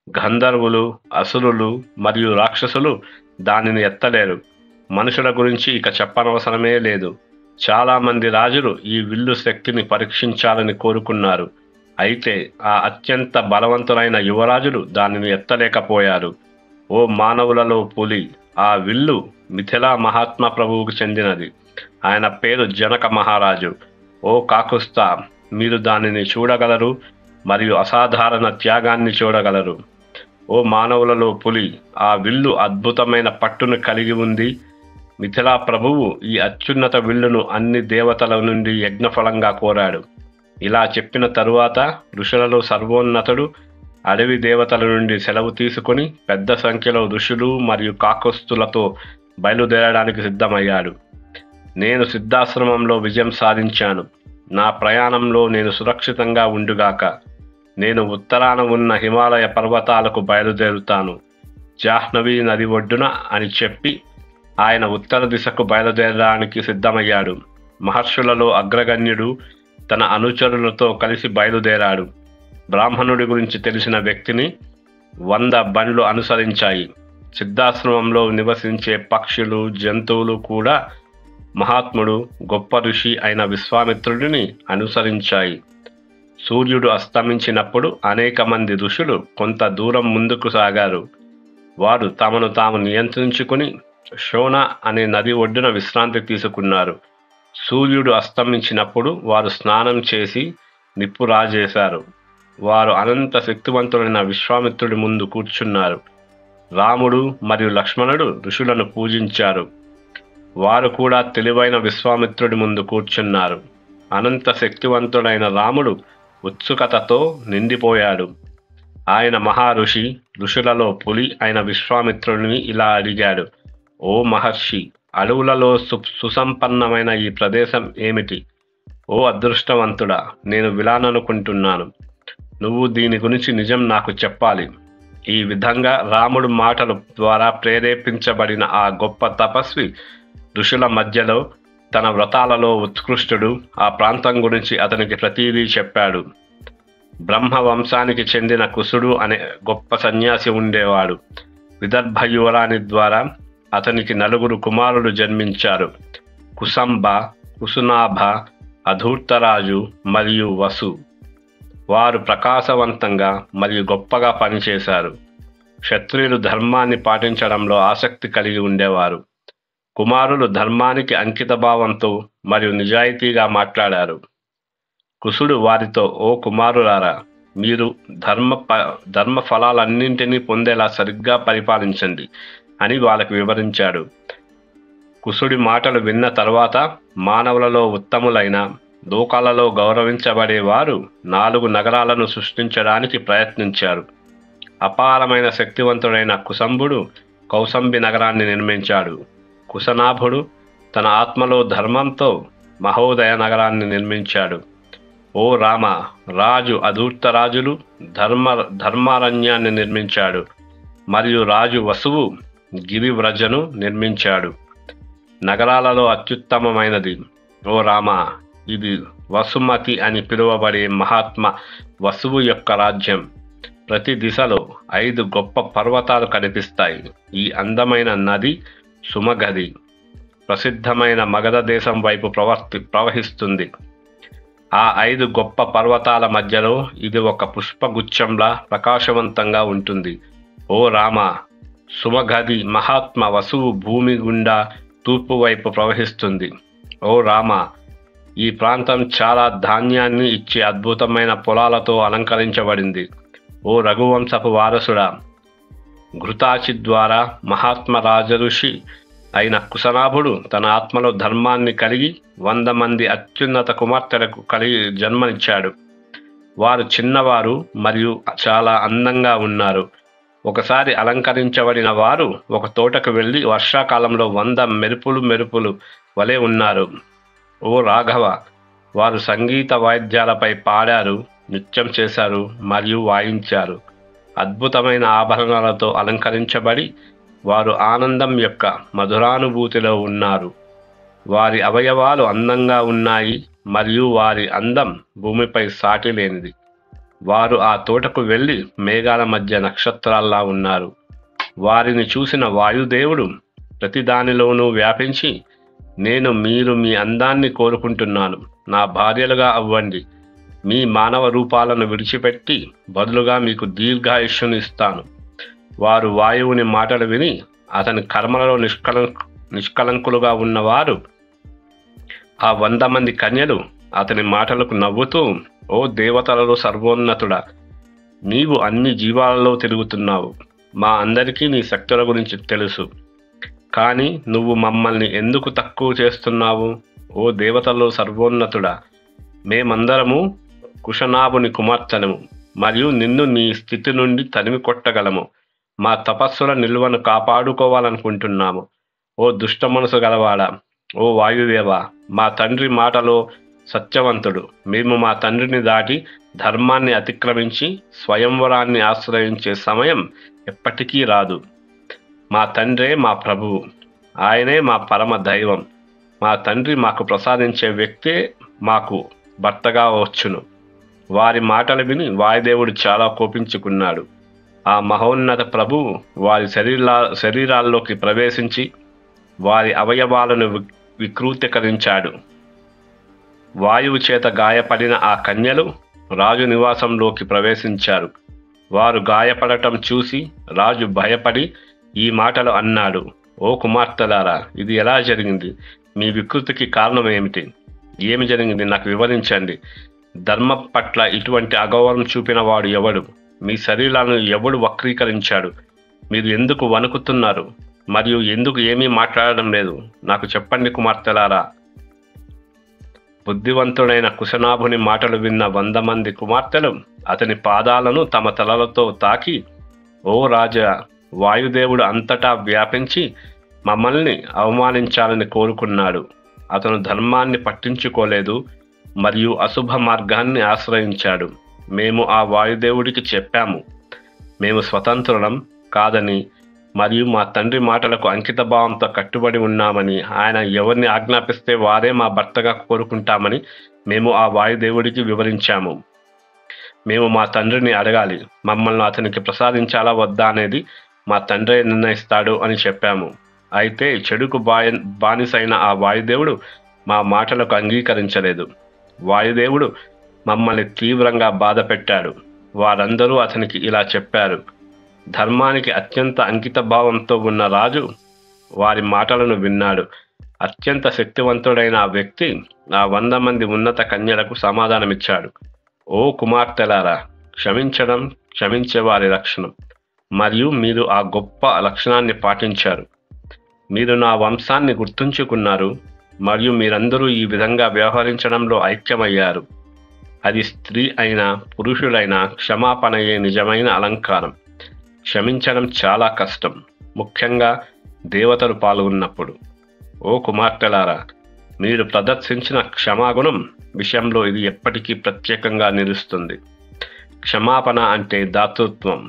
గంధర్వులు, అసురులు మరియు రాక్షసులు దానిని ఎత్తలేరు. మనుషుల గురించి ఇక చెప్పనవసరమే లేదు. చాలామంది రాజులు ఈ విల్లు శక్తిని పరీక్షించాలని కోరుకున్నారు. అయితే ఆ అత్యంత బలవంతులైన యువరాజులు దానిని ఎత్తలేకపోయారు. ఓ మానవులలో పులి, ఆ విల్లు మిథిలా మహాత్మా ప్రభువుకు చెందినది. ఆయన పేరు జనక మహారాజు. ఓ కాకుస్తా, మీరు దానిని చూడగలరు మరియు అసాధారణ త్యాగాన్ని చూడగలరు. ఓ మానవులలో పులి, ఆ విల్లు అద్భుతమైన పట్టును కలిగి ఉంది. మిథిలా ప్రభువు ఈ అత్యున్నత విల్లును అన్ని దేవతల నుండి యజ్ఞఫలంగా కోరాడు. ఇలా చెప్పిన తరువాత ఋషులలో సర్వోన్నతుడు అడవి దేవతల నుండి సెలవు తీసుకుని పెద్ద సంఖ్యలో ఋషులు మరియు కాకుస్తులతో బయలుదేరడానికి సిద్ధమయ్యాడు. నేను సిద్ధాశ్రమంలో విజయం సాధించాను. నా ప్రయాణంలో నేను సురక్షితంగా ఉండుగాక. నేను ఉత్తరాన ఉన్న హిమాలయ పర్వతాలకు బయలుదేరుతాను, జాహ్నవి నది ఒడ్డున అని చెప్పి ఆయన ఉత్తర దిశకు బయలుదేరడానికి సిద్ధమయ్యాడు. మహర్షులలో అగ్రగణ్యుడు తన అనుచరులతో కలిసి బయలుదేరాడు. బ్రాహ్మణుడి గురించి తెలిసిన వ్యక్తిని 100 బండ్లు అనుసరించాయి. సిద్ధాశ్రమంలో నివసించే పక్షులు, జంతువులు కూడా మహాత్ముడు, గొప్ప ఋషి అయిన విశ్వామిత్రుడిని అనుసరించాయి. సూర్యుడు అస్తమించినప్పుడు అనేక మంది ఋషులు కొంత దూరం ముందుకు సాగారు. వారు తమను తాము నియంత్రించుకుని శోణ అనే నది ఒడ్డున విశ్రాంతి తీసుకున్నారు. సూర్యుడు అస్తమించినప్పుడు వారు స్నానం చేసి నిప్పు రాజేశారు. వారు అనంత శక్తివంతుడైన విశ్వామిత్రుడి ముందు కూర్చున్నారు. రాముడు మరియు లక్ష్మణుడు ఋషులను పూజించారు. వారు కూడా తెలివైన విశ్వామిత్రుడి ముందు కూర్చున్నారు. అనంత శక్తివంతుడైన రాముడు ఉత్సుకతతో నిండిపోయాడు. ఆయన మహారుషి, ఋషులలో పులి అయిన విశ్వామిత్రుడిని ఇలా అడిగాడు. ఓ మహర్షి, అడవులలో సుసంపన్నమైన ఈ ప్రదేశం ఏమిటి? ఓ అదృష్టవంతుడా, నేను వినాలనుకుంటున్నాను. నువ్వు దీని గురించి నిజం నాకు చెప్పాలి. ఈ విధంగా రాముడు మాటల ద్వారా ప్రేరేపించబడిన ఆ గొప్ప తపస్వి ఋషుల మధ్యలో తన వ్రతాలలో ఉత్కృష్టుడు. ఆ ప్రాంతం గురించి అతనికి ప్రతీదీ చెప్పాడు. బ్రహ్మ వంశానికి చెందిన కుసుడు అనే గొప్ప సన్యాసి ఉండేవాడు. విదర్భ యువరాణి ద్వారా అతనికి 4 కుమారులు జన్మించారు: కుసంబ, కుసునాభ, అధూర్తరాజు మరియు వసు. వారు ప్రకాశవంతంగా మరియు గొప్పగా పనిచేశారు. క్షత్రియులు ధర్మాన్ని పాటించడంలో ఆసక్తి కలిగి ఉండేవారు. కుమారులు ధర్మానికి అంకితభావంతో మరియు నిజాయితీగా మాట్లాడారు. కుసుడు వారితో, ఓ కుమారులారా, మీరు ధర్మ ఫలాలన్నింటినీ పొందేలా సరిగ్గా పరిపాలించండి అని వాళ్ళకి వివరించాడు. కుసుడి మాటలు విన్న తర్వాత మానవులలో ఉత్తములైన, లోకాలలో గౌరవించబడేవారు 4 నగరాలను సృష్టించడానికి ప్రయత్నించారు. అపారమైన శక్తివంతుడైన కుసంబుడు కౌసంబి నగరాన్ని నిర్మించాడు. కుశనాభుడు తన ఆత్మలో ధర్మంతో మహోదయ నగరాన్ని నిర్మించాడు. ఓ రామ, రాజు అధూర్తరాజులు ధర్మారణ్యాన్ని నిర్మించాడు మరియు రాజు వసువు గిరివ్రజను నిర్మించాడు. నగరాలలో అత్యుత్తమమైనది, ఓ రామ, ఇది వసుమతి అని పిలువబడే మహాత్మ వసువు యొక్క రాజ్యం. ప్రతి దిశలో 5 గొప్ప పర్వతాలు కనిపిస్తాయి. ఈ అందమైన నది సుమగధి ప్రసిద్ధమైన మగధ దేశం వైపు ప్రవహిస్తుంది. ఆ 5 గొప్ప పర్వతాల మధ్యలో ఇది ఒక పుష్పగుచ్ఛంలా ప్రకాశవంతంగా ఉంటుంది. ఓ రామ, సుమగది మహాత్మ వసువు భూమి గుండా తూర్పు వైపు ప్రవహిస్తుంది. ఓ రామ, ఈ ప్రాంతం చాలా ధాన్యాన్ని ఇచ్చే అద్భుతమైన పొలాలతో అలంకరించబడింది. ఓ రఘువంశపు వారసుడా, ఘృతాచి ద్వారా మహాత్మ రాజఋషి అయిన కుశనాభుడు తన ఆత్మలో ధర్మాన్ని కలిగి 100 మంది అత్యున్నత కుమార్తెలకు కలిగి జన్మనిచ్చాడు. వారు చిన్నవారు మరియు చాలా అందంగా ఉన్నారు. ఒకసారి అలంకరించబడిన వారు ఒక తోటకు వెళ్ళి వర్షాకాలంలో 100 మెరుపులు వలె ఉన్నారు. ఓ రాఘవ, వారు సంగీత వాయిద్యాలపై పాడారు, నృత్యం చేశారు మరియు వాయించారు. అద్భుతమైన ఆభరణాలతో అలంకరించబడి వారు ఆనందం యొక్క మధురానుభూతిలో ఉన్నారు. వారి అవయవాలు అందంగా ఉన్నాయి మరియు వారి అందం భూమిపై సాటి లేనిది. వారు ఆ తోటకు వెళ్ళి మేఘాల మధ్య నక్షత్రాల్లా ఉన్నారు. వారిని చూసిన వాయుదేవుడు ప్రతిదానిలోనూ వ్యాపించి, నేను మీరు మీ అందాన్ని కోరుకుంటున్నాను, నా భార్యలుగా అవ్వండి. మీ మానవ రూపాలను విడిచిపెట్టి బదులుగా మీకు దీర్ఘాయుష్యుని ఇస్తాను. వారు వాయువుని మాటలు విని అతని కర్మలలో నిష్కలంకులుగా ఉన్నవారు ఆ 100 మంది కన్యలు అతని మాటలకు నవ్వుతూ, ఓ దేవతలలో సర్వోన్నతుడా, నీవు అన్ని జీవాలలో తిరుగుతున్నావు. మా అందరికీ నీ శక్తుల గురించి తెలుసు. కానీ నువ్వు మమ్మల్ని ఎందుకు తక్కువ చేస్తున్నావు? ఓ దేవతలలో సర్వోన్నతుడా, మేమందరము కుశనాభుని కుమార్తెలము మరియు నిన్ను నీ స్థితి నుండి తరిమి కొట్టగలము. మా తపస్సుల నిల్వను కాపాడుకోవాలనుకుంటున్నాము. ఓ దుష్ట మనసు గలవాడా, ఓ వాయుదేవ, మా తండ్రి మాటలో సత్యవంతుడు. మేము మా తండ్రిని దాటి ధర్మాన్ని అతిక్రమించి స్వయంవరాన్ని ఆశ్రయించే సమయం ఎప్పటికీ రాదు. మా తండ్రే మా ప్రభువు, ఆయనే మా పరమ దైవం. మా తండ్రి మాకు ప్రసాదించే వ్యక్తే మాకు భర్తగా వచ్చును. వారి మాటలు విని వాయుదేవుడు చాలా కోపించుకున్నాడు. ఆ మహోన్నత ప్రభువు వారి శరీరాల్లోకి ప్రవేశించి వారి అవయవాలను వికృతీకరించాడు. వాయువు చేత గాయపడిన ఆ కన్యలు రాజు నివాసంలోకి ప్రవేశించారు. వారు గాయపడటం చూసి రాజు భయపడి ఈ మాటలు అన్నాడు, ఓ కుమార్తెలారా, ఇది ఎలా జరిగింది? మీ వికృతికి కారణం ఏమిటి? ఏమి జరిగింది? నాకు వివరించండి. ధర్మం పట్ల ఇటువంటి అగౌరవం చూపిన వాడు ఎవడు? మీ శరీరాలను ఎవడు వక్రీకరించాడు? మీరు ఎందుకు వణుకుతున్నారు మరియు ఎందుకు ఏమీ మాట్లాడడం లేదు? నాకు చెప్పండి కుమార్తెలారా. బుద్ధివంతుడైన కుశనాభుని మాటలు విన్న 100 మంది కుమార్తెలు అతని పాదాలను తమ తలలతో తాకి, ఓ రాజా, వాయుదేవుడు అంతటా వ్యాపించి మమ్మల్ని అవమానించాలని కోరుకున్నాడు. అతను ధర్మాన్ని పట్టించుకోలేదు మరియు అశుభ మార్గాన్ని ఆశ్రయించాడు. మేము ఆ వాయుదేవుడికి చెప్పాము, మేము స్వతంత్రులం కాదని మరియు మా తండ్రి మాటలకు అంకిత భావంతో కట్టుబడి ఉన్నామని. ఆయన ఎవరిని ఆజ్ఞాపిస్తే వారే మా భర్తగా కోరుకుంటామని మేము ఆ వాయుదేవుడికి వివరించాము. మేము మా తండ్రిని అడగాలి, మమ్మల్ని అతనికి ప్రసాదించాలా వద్దా అనేది మా తండ్రి నిర్ణయిస్తాడు అని చెప్పాము. అయితే చెడుకు బానిసైన ఆ వాయుదేవుడు మా మాటలకు అంగీకరించలేదు. వాయుదేవుడు మమ్మల్ని తీవ్రంగా బాధ పెట్టాడు. వారందరూ అతనికి ఇలా చెప్పారు, ధర్మానికి అత్యంత అంకిత భావంతో ఉన్న రాజు వారి మాటలను విన్నాడు. అత్యంత శక్తివంతుడైన ఆ వ్యక్తి ఆ 100 మంది ఉన్నత కన్యలకు సమాధానమిచ్చాడు, ఓ కుమార్తెలారా, క్షమించడం క్షమించే వారి లక్షణం మరియు మీరు ఆ గొప్ప లక్షణాన్ని పాటించారు. మీరు నా వంశాన్ని గుర్తుంచుకున్నారు మరియు మీరందరూ ఈ విధంగా వ్యవహరించడంలో ఐక్యమయ్యారు. అది స్త్రీ అయినా పురుషుడైనా క్షమాపణయే నిజమైన అలంకారం. క్షమించడం చాలా కష్టం, ముఖ్యంగా దేవతలు పాల్గొన్నప్పుడు. ఓ కుమార్తెలారా, మీరు ప్రదర్శించిన క్షమాగుణం విషయంలో ఇది ఎప్పటికీ ప్రత్యేకంగా నిలుస్తుంది. క్షమాపణ అంటే దాతృత్వం.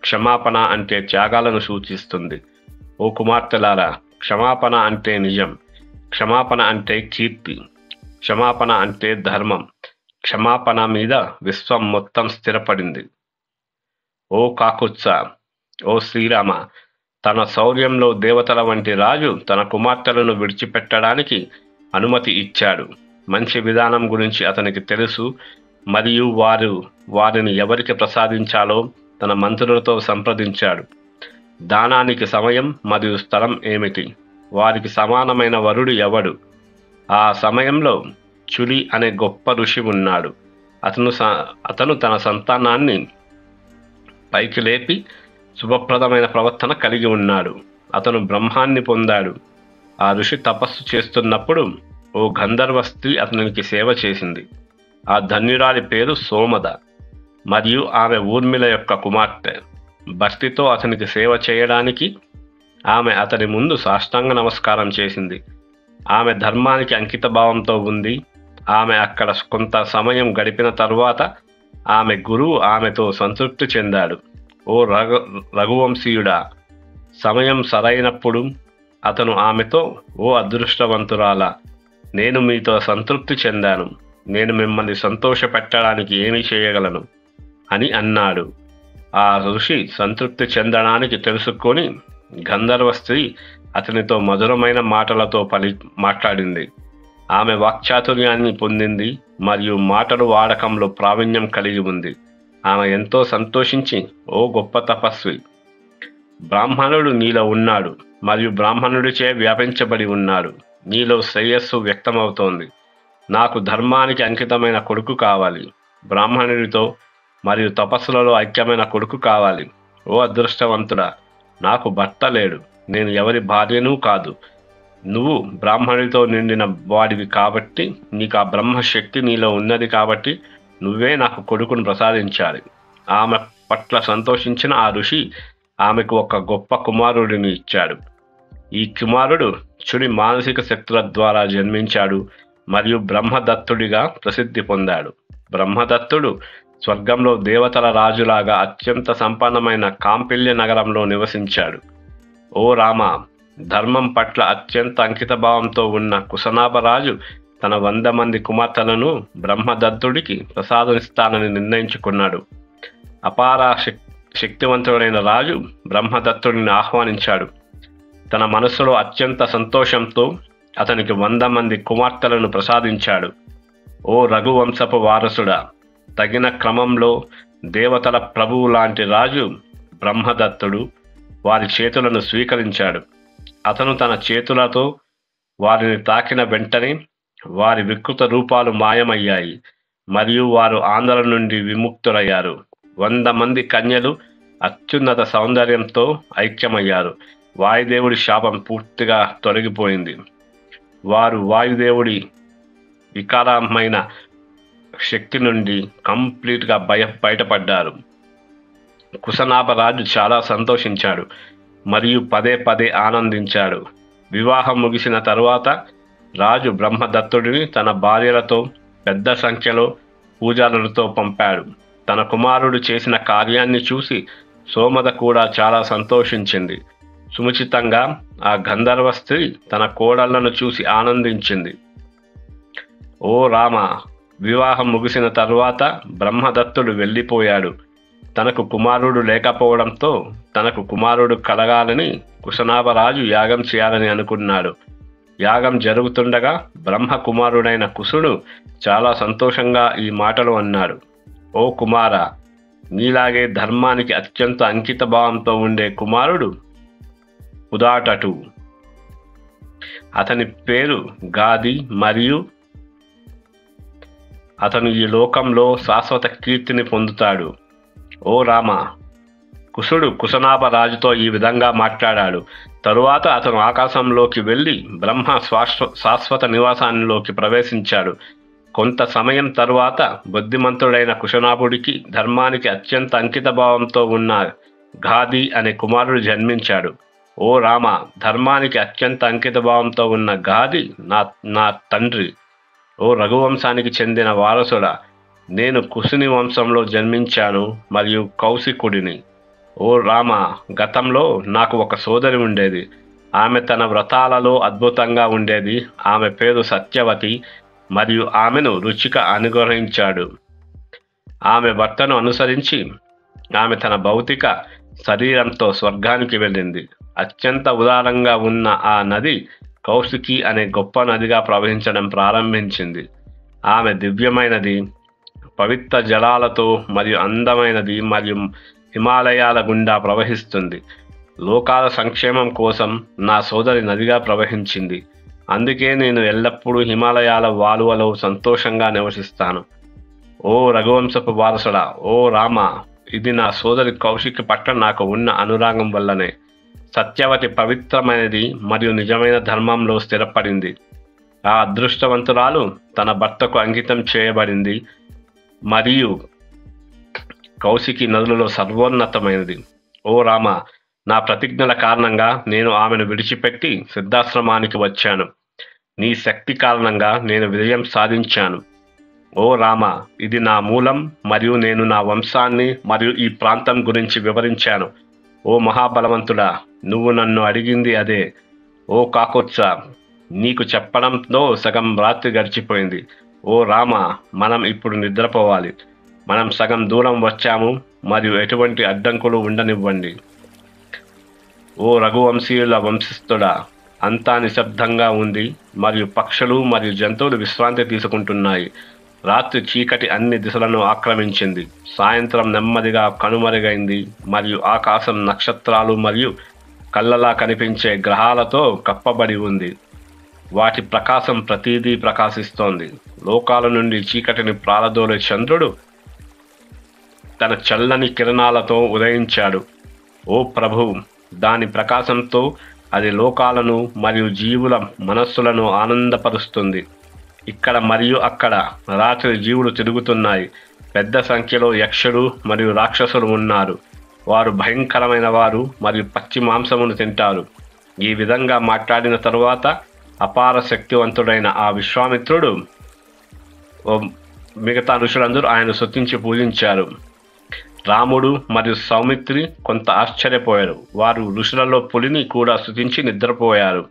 క్షమాపణ అంటే త్యాగాలను సూచిస్తుంది. ఓ కుమార్తెలారా, క్షమాపణ అంటే నిజం. క్షమాపణ అంటే కీర్తి. క్షమాపణ అంటే ధర్మం. క్షమాపణ మీద విశ్వం మొత్తం స్థిరపడింది. ఓ కాకుత్స, ఓ శ్రీరామ, తన శౌర్యంలో దేవతల వంటి రాజు తన కుమార్తెలను విడిచిపెట్టడానికి అనుమతి ఇచ్చాడు. మంచి విధానం గురించి అతనికి తెలుసు మరియు వారిని ఎవరికి ప్రసాదించాలో తన మంత్రులతో సంప్రదించాడు. దానానికి సమయం మరియు స్థలం ఏమిటి? వారికి సమానమైన వరుడు ఎవడు? ఆ సమయంలో చులి అనే గొప్ప ఋషి ఉన్నాడు. అతను తన సంతానాన్ని పైకి లేపి శుభప్రదమైన ప్రవర్తన కలిగి ఉన్నాడు. అతను బ్రహ్మాన్ని పొందాడు. ఆ ఋషి తపస్సు చేస్తున్నప్పుడు ఓ గంధర్వ స్త్రీ అతనికి సేవ చేసింది. ఆ ధన్యురాలి పేరు సోమద మరియు ఆమె ఊర్మిళ యొక్క కుమార్తె. భక్తితో అతనికి సేవ చేయడానికి ఆమె అతని ముందు సాష్టాంగ నమస్కారం చేసింది. ఆమె ధర్మానికి అంకిత భావంతో ఉంది. ఆమె అక్కడ కొంత సమయం గడిపిన తరువాత ఆమె గురువు ఆమెతో సంతృప్తి చెందాడు. ఓ రఘువంశీయుడా, సమయం సరైనప్పుడు అతను ఆమెతో, ఓ అదృష్టవంతురాలా, నేను మీతో సంతృప్తి చెందాను. నేను మిమ్మల్ని సంతోషపెట్టడానికి ఏమి చేయగలను అని అన్నాడు. ఆ ఋషి సంతృప్తి చెందడానికి తెలుసుకొని గంధర్వ స్త్రీ అతనితో మధురమైన మాటలతో మాట్లాడింది. ఆమె వాక్చాతుర్యాన్ని పొందింది మరియు మాటలు వాడకంలో ప్రావీణ్యం కలిగి ఉంది. ఆమె ఎంతో సంతోషించి, ఓ గొప్ప తపస్వి, బ్రాహ్మణుడు నీలో ఉన్నాడు మరియు బ్రాహ్మణుడిచే వ్యాపించబడి ఉన్నాడు. నీలో శ్రేయస్సు వ్యక్తమవుతోంది. నాకు ధర్మానికి అంకితమైన కొడుకు కావాలి. బ్రాహ్మణుడితో మరియు తపస్సులలో ఐక్యమైన కొడుకు కావాలి. ఓ అదృష్టవంతుడా, నాకు భర్త లేడు. నేను ఎవరి భార్యనూ కాదు. నువ్వు బ్రాహ్మణుడితో నిండిన వాడివి కాబట్టి, నీకు ఆ బ్రహ్మశక్తి నీలో ఉన్నది కాబట్టి నువ్వే నాకు కొడుకును ప్రసాదించాలి. ఆమె పట్ల సంతోషించిన ఆ ఋషి ఆమెకు ఒక గొప్ప కుమారుడిని ఇచ్చాడు. ఈ కుమారుడు చుడి మానసిక శక్తుల ద్వారా జన్మించాడు మరియు బ్రహ్మదత్తుడిగా ప్రసిద్ధి పొందాడు. బ్రహ్మదత్తుడు స్వర్గంలో దేవతల రాజులాగా అత్యంత సంపన్నమైన కాంపిల్య నగరంలో నివసించాడు. ఓ రామ, ధర్మం పట్ల అత్యంత అంకితభావంతో ఉన్న కుశనాభరాజు తన 100 మంది కుమార్తెలను బ్రహ్మదత్తుడికి ప్రసాదిస్తానని నిర్ణయించుకున్నాడు. అపార శక్తివంతుడైన రాజు బ్రహ్మదత్తుడిని ఆహ్వానించాడు. తన మనస్సులో అత్యంత సంతోషంతో అతనికి 100 మంది కుమార్తెలను ప్రసాదించాడు. ఓ రఘువంశపు వారసుడా, తగిన క్రమంలో దేవతల ప్రభువు లాంటి రాజు బ్రహ్మదత్తుడు వారి చేతులను స్వీకరించాడు. అతను తన చేతులతో వారిని తాకిన వెంటనే వారి వికృత రూపాలు మాయమయ్యాయి మరియు వారు ఆందోళన నుండి విముక్తులయ్యారు. 100 మంది కన్యలు అత్యున్నత సౌందర్యంతో ఐక్యమయ్యారు. వాయుదేవుడి శాపం పూర్తిగా తొలగిపోయింది. వారు వాయుదేవుడి వికారమైన శక్తి నుండి కంప్లీట్గా బయటపడ్డారు. కుశనాభరాజు చాలా సంతోషించాడు మరియు పదే పదే ఆనందించాడు. వివాహం ముగిసిన తరువాత రాజు బ్రహ్మదత్తుడిని తన భార్యలతో పెద్ద సంఖ్యలో పూజారులతో పంపాడు. తన కుమారుడు చేసిన కార్యాన్ని చూసి సోమద కూడా చాలా సంతోషించింది. సుముచితంగా ఆ గంధర్వ స్త్రీ తన కోడళ్లను చూసి ఆనందించింది. ఓ రామ, వివాహం ముగిసిన తరువాత బ్రహ్మదత్తుడు వెళ్ళిపోయాడు. తనకు కుమారుడు లేకపోవడంతో తనకు కుమారుడు కలగాలని కుశనాభరాజు యాగం చేయాలని అనుకున్నాడు. యాగం జరుగుతుండగా బ్రహ్మ కుమారుడైన కుశుడు చాలా సంతోషంగా ఈ మాటలు అన్నాడు. ఓ కుమార, నీలాగే ధర్మానికి అత్యంత అంకిత భావంతో ఉండే కుమారుడు ఉదాటటు. అతని పేరు గాది మరియు అతను ఈ లోకంలో శాశ్వత కీర్తిని పొందుతాడు. ఓ రామ, కుశుడు కుశనాభరాజుతో ఈ విధంగా మాట్లాడాడు. తరువాత అతను ఆకాశంలోకి వెళ్ళి బ్రహ్మ శాశ్వత నివాసానిలోకి ప్రవేశించాడు. కొంత సమయం తరువాత బుద్ధిమంతుడైన కుశనాభుడికి ధర్మానికి అత్యంత అంకిత భావంతో ఉన్న గాది అనే కుమారుడు జన్మించాడు. ఓ రామ, ధర్మానికి అత్యంత అంకిత భావంతో ఉన్న గాది నా తండ్రి. ఓ రఘువంశానికి చెందిన వారసుడా, నేను కుశుని వంశంలో జన్మించాను మరియు కౌశికుడిని. ఓ రామ, గతంలో నాకు ఒక సోదరి ఉండేది. ఆమె తన వ్రతాలలో అద్భుతంగా ఉండేది. ఆమె పేరు సత్యవతి మరియు ఆమెను రుచిక అనుగ్రహించాడు. ఆమె భర్తను అనుసరించి ఆమె తన భౌతిక శరీరంతో స్వర్గానికి వెళ్ళింది. అత్యంత ఉదారంగా ఉన్న ఆ నది కౌశికి అనే గొప్ప నదిగా ప్రవహించడం ప్రారంభించింది. ఆమె దివ్యమైనది, పవిత్ర జలాలతో మరియు అందమైనది మరియు హిమాలయాల గుండా ప్రవహిస్తుంది. లోకాల సంక్షేమం కోసం నా సోదరి నదిగా ప్రవహించింది. అందుకే నేను ఎల్లప్పుడూ హిమాలయాల వాలువలో సంతోషంగా నివసిస్తాను. ఓ రఘువంశపు వారసుడా, ఓ రామ, ఇది నా సోదరి కౌశికి పట్ల నాకు ఉన్న అనురాగం వల్లనే. సత్యవతి పవిత్రమైనది మరియు నిజమైన ధర్మంలో స్థిరపడింది. ఆ అదృష్టవంతురాలు తన భర్తకు అంకితం చేయబడింది మరియు కౌశికి నదులలో సర్వోన్నతమైనది. ఓ రామ, నా ప్రతిజ్ఞల కారణంగా నేను ఆమెను విడిచిపెట్టి సిద్ధాశ్రమానికి వచ్చాను. నీ శక్తి కారణంగా నేను విజయం సాధించాను. ఓ రామ, ఇది నా మూలం మరియు నేను నా వంశాన్ని మరియు ఈ ప్రాంతం గురించి వివరించాను. ఓ మహాబలవంతుడా, నువ్వు నన్ను అడిగింది అదే. ఓ కాకోత్స, నీకు చెప్పడంతో సగం రాత్రి గడిచిపోయింది. ఓ రామ, మనం ఇప్పుడు నిద్రపోవాలి. మనం సగం దూరం వచ్చాము మరియు ఎటువంటి అడ్డంకులు ఉండనివ్వండి. ఓ రఘువంశీయుల వంశస్థుడా, అంతా నిశ్శబ్దంగా ఉంది మరియు పక్షులు మరియు జంతువులు విశ్రాంతి తీసుకుంటున్నాయి. రాత్రి చీకటి అన్ని దిశలను ఆక్రమించింది. సాయంత్రం నెమ్మదిగా కనుమరుగైంది మరియు ఆకాశం నక్షత్రాలు మరియు కళ్ళలా కనిపించే గ్రహాలతో కప్పబడి ఉంది. వాటి ప్రకాశం ప్రతిదీ ప్రకాశిస్తోంది. లోకాల నుండి చీకటిని ప్రాలదోలే చంద్రుడు తన చల్లని కిరణాలతో ఉదయించాడు. ఓ ప్రభు, దాని ప్రకాశంతో అది లోకాలను మరియు జీవుల మనస్సులను ఆనందపరుస్తుంది. ఇక్కడ మరియు అక్కడ రాత్రి జీవులు తిరుగుతున్నాయి. పెద్ద సంఖ్యలో యక్షులు మరియు రాక్షసులు ఉన్నారు. వారు భయంకరమైన వారు మరియు పచ్చి మాంసమును తింటారు. ఈ విధంగా మాట్లాడిన తరువాత అపార శక్తివంతుడైన ఆ విశ్వామిత్రుడు మిగతా ఋషులందరూ ఆయన స్తుతించి పూజించారు. రాముడు మరియు సౌమిత్రి కొంత ఆశ్చర్యపోయారు. వారు ఋషులలో పులిని కూడా స్తుతించి నిద్రపోయారు.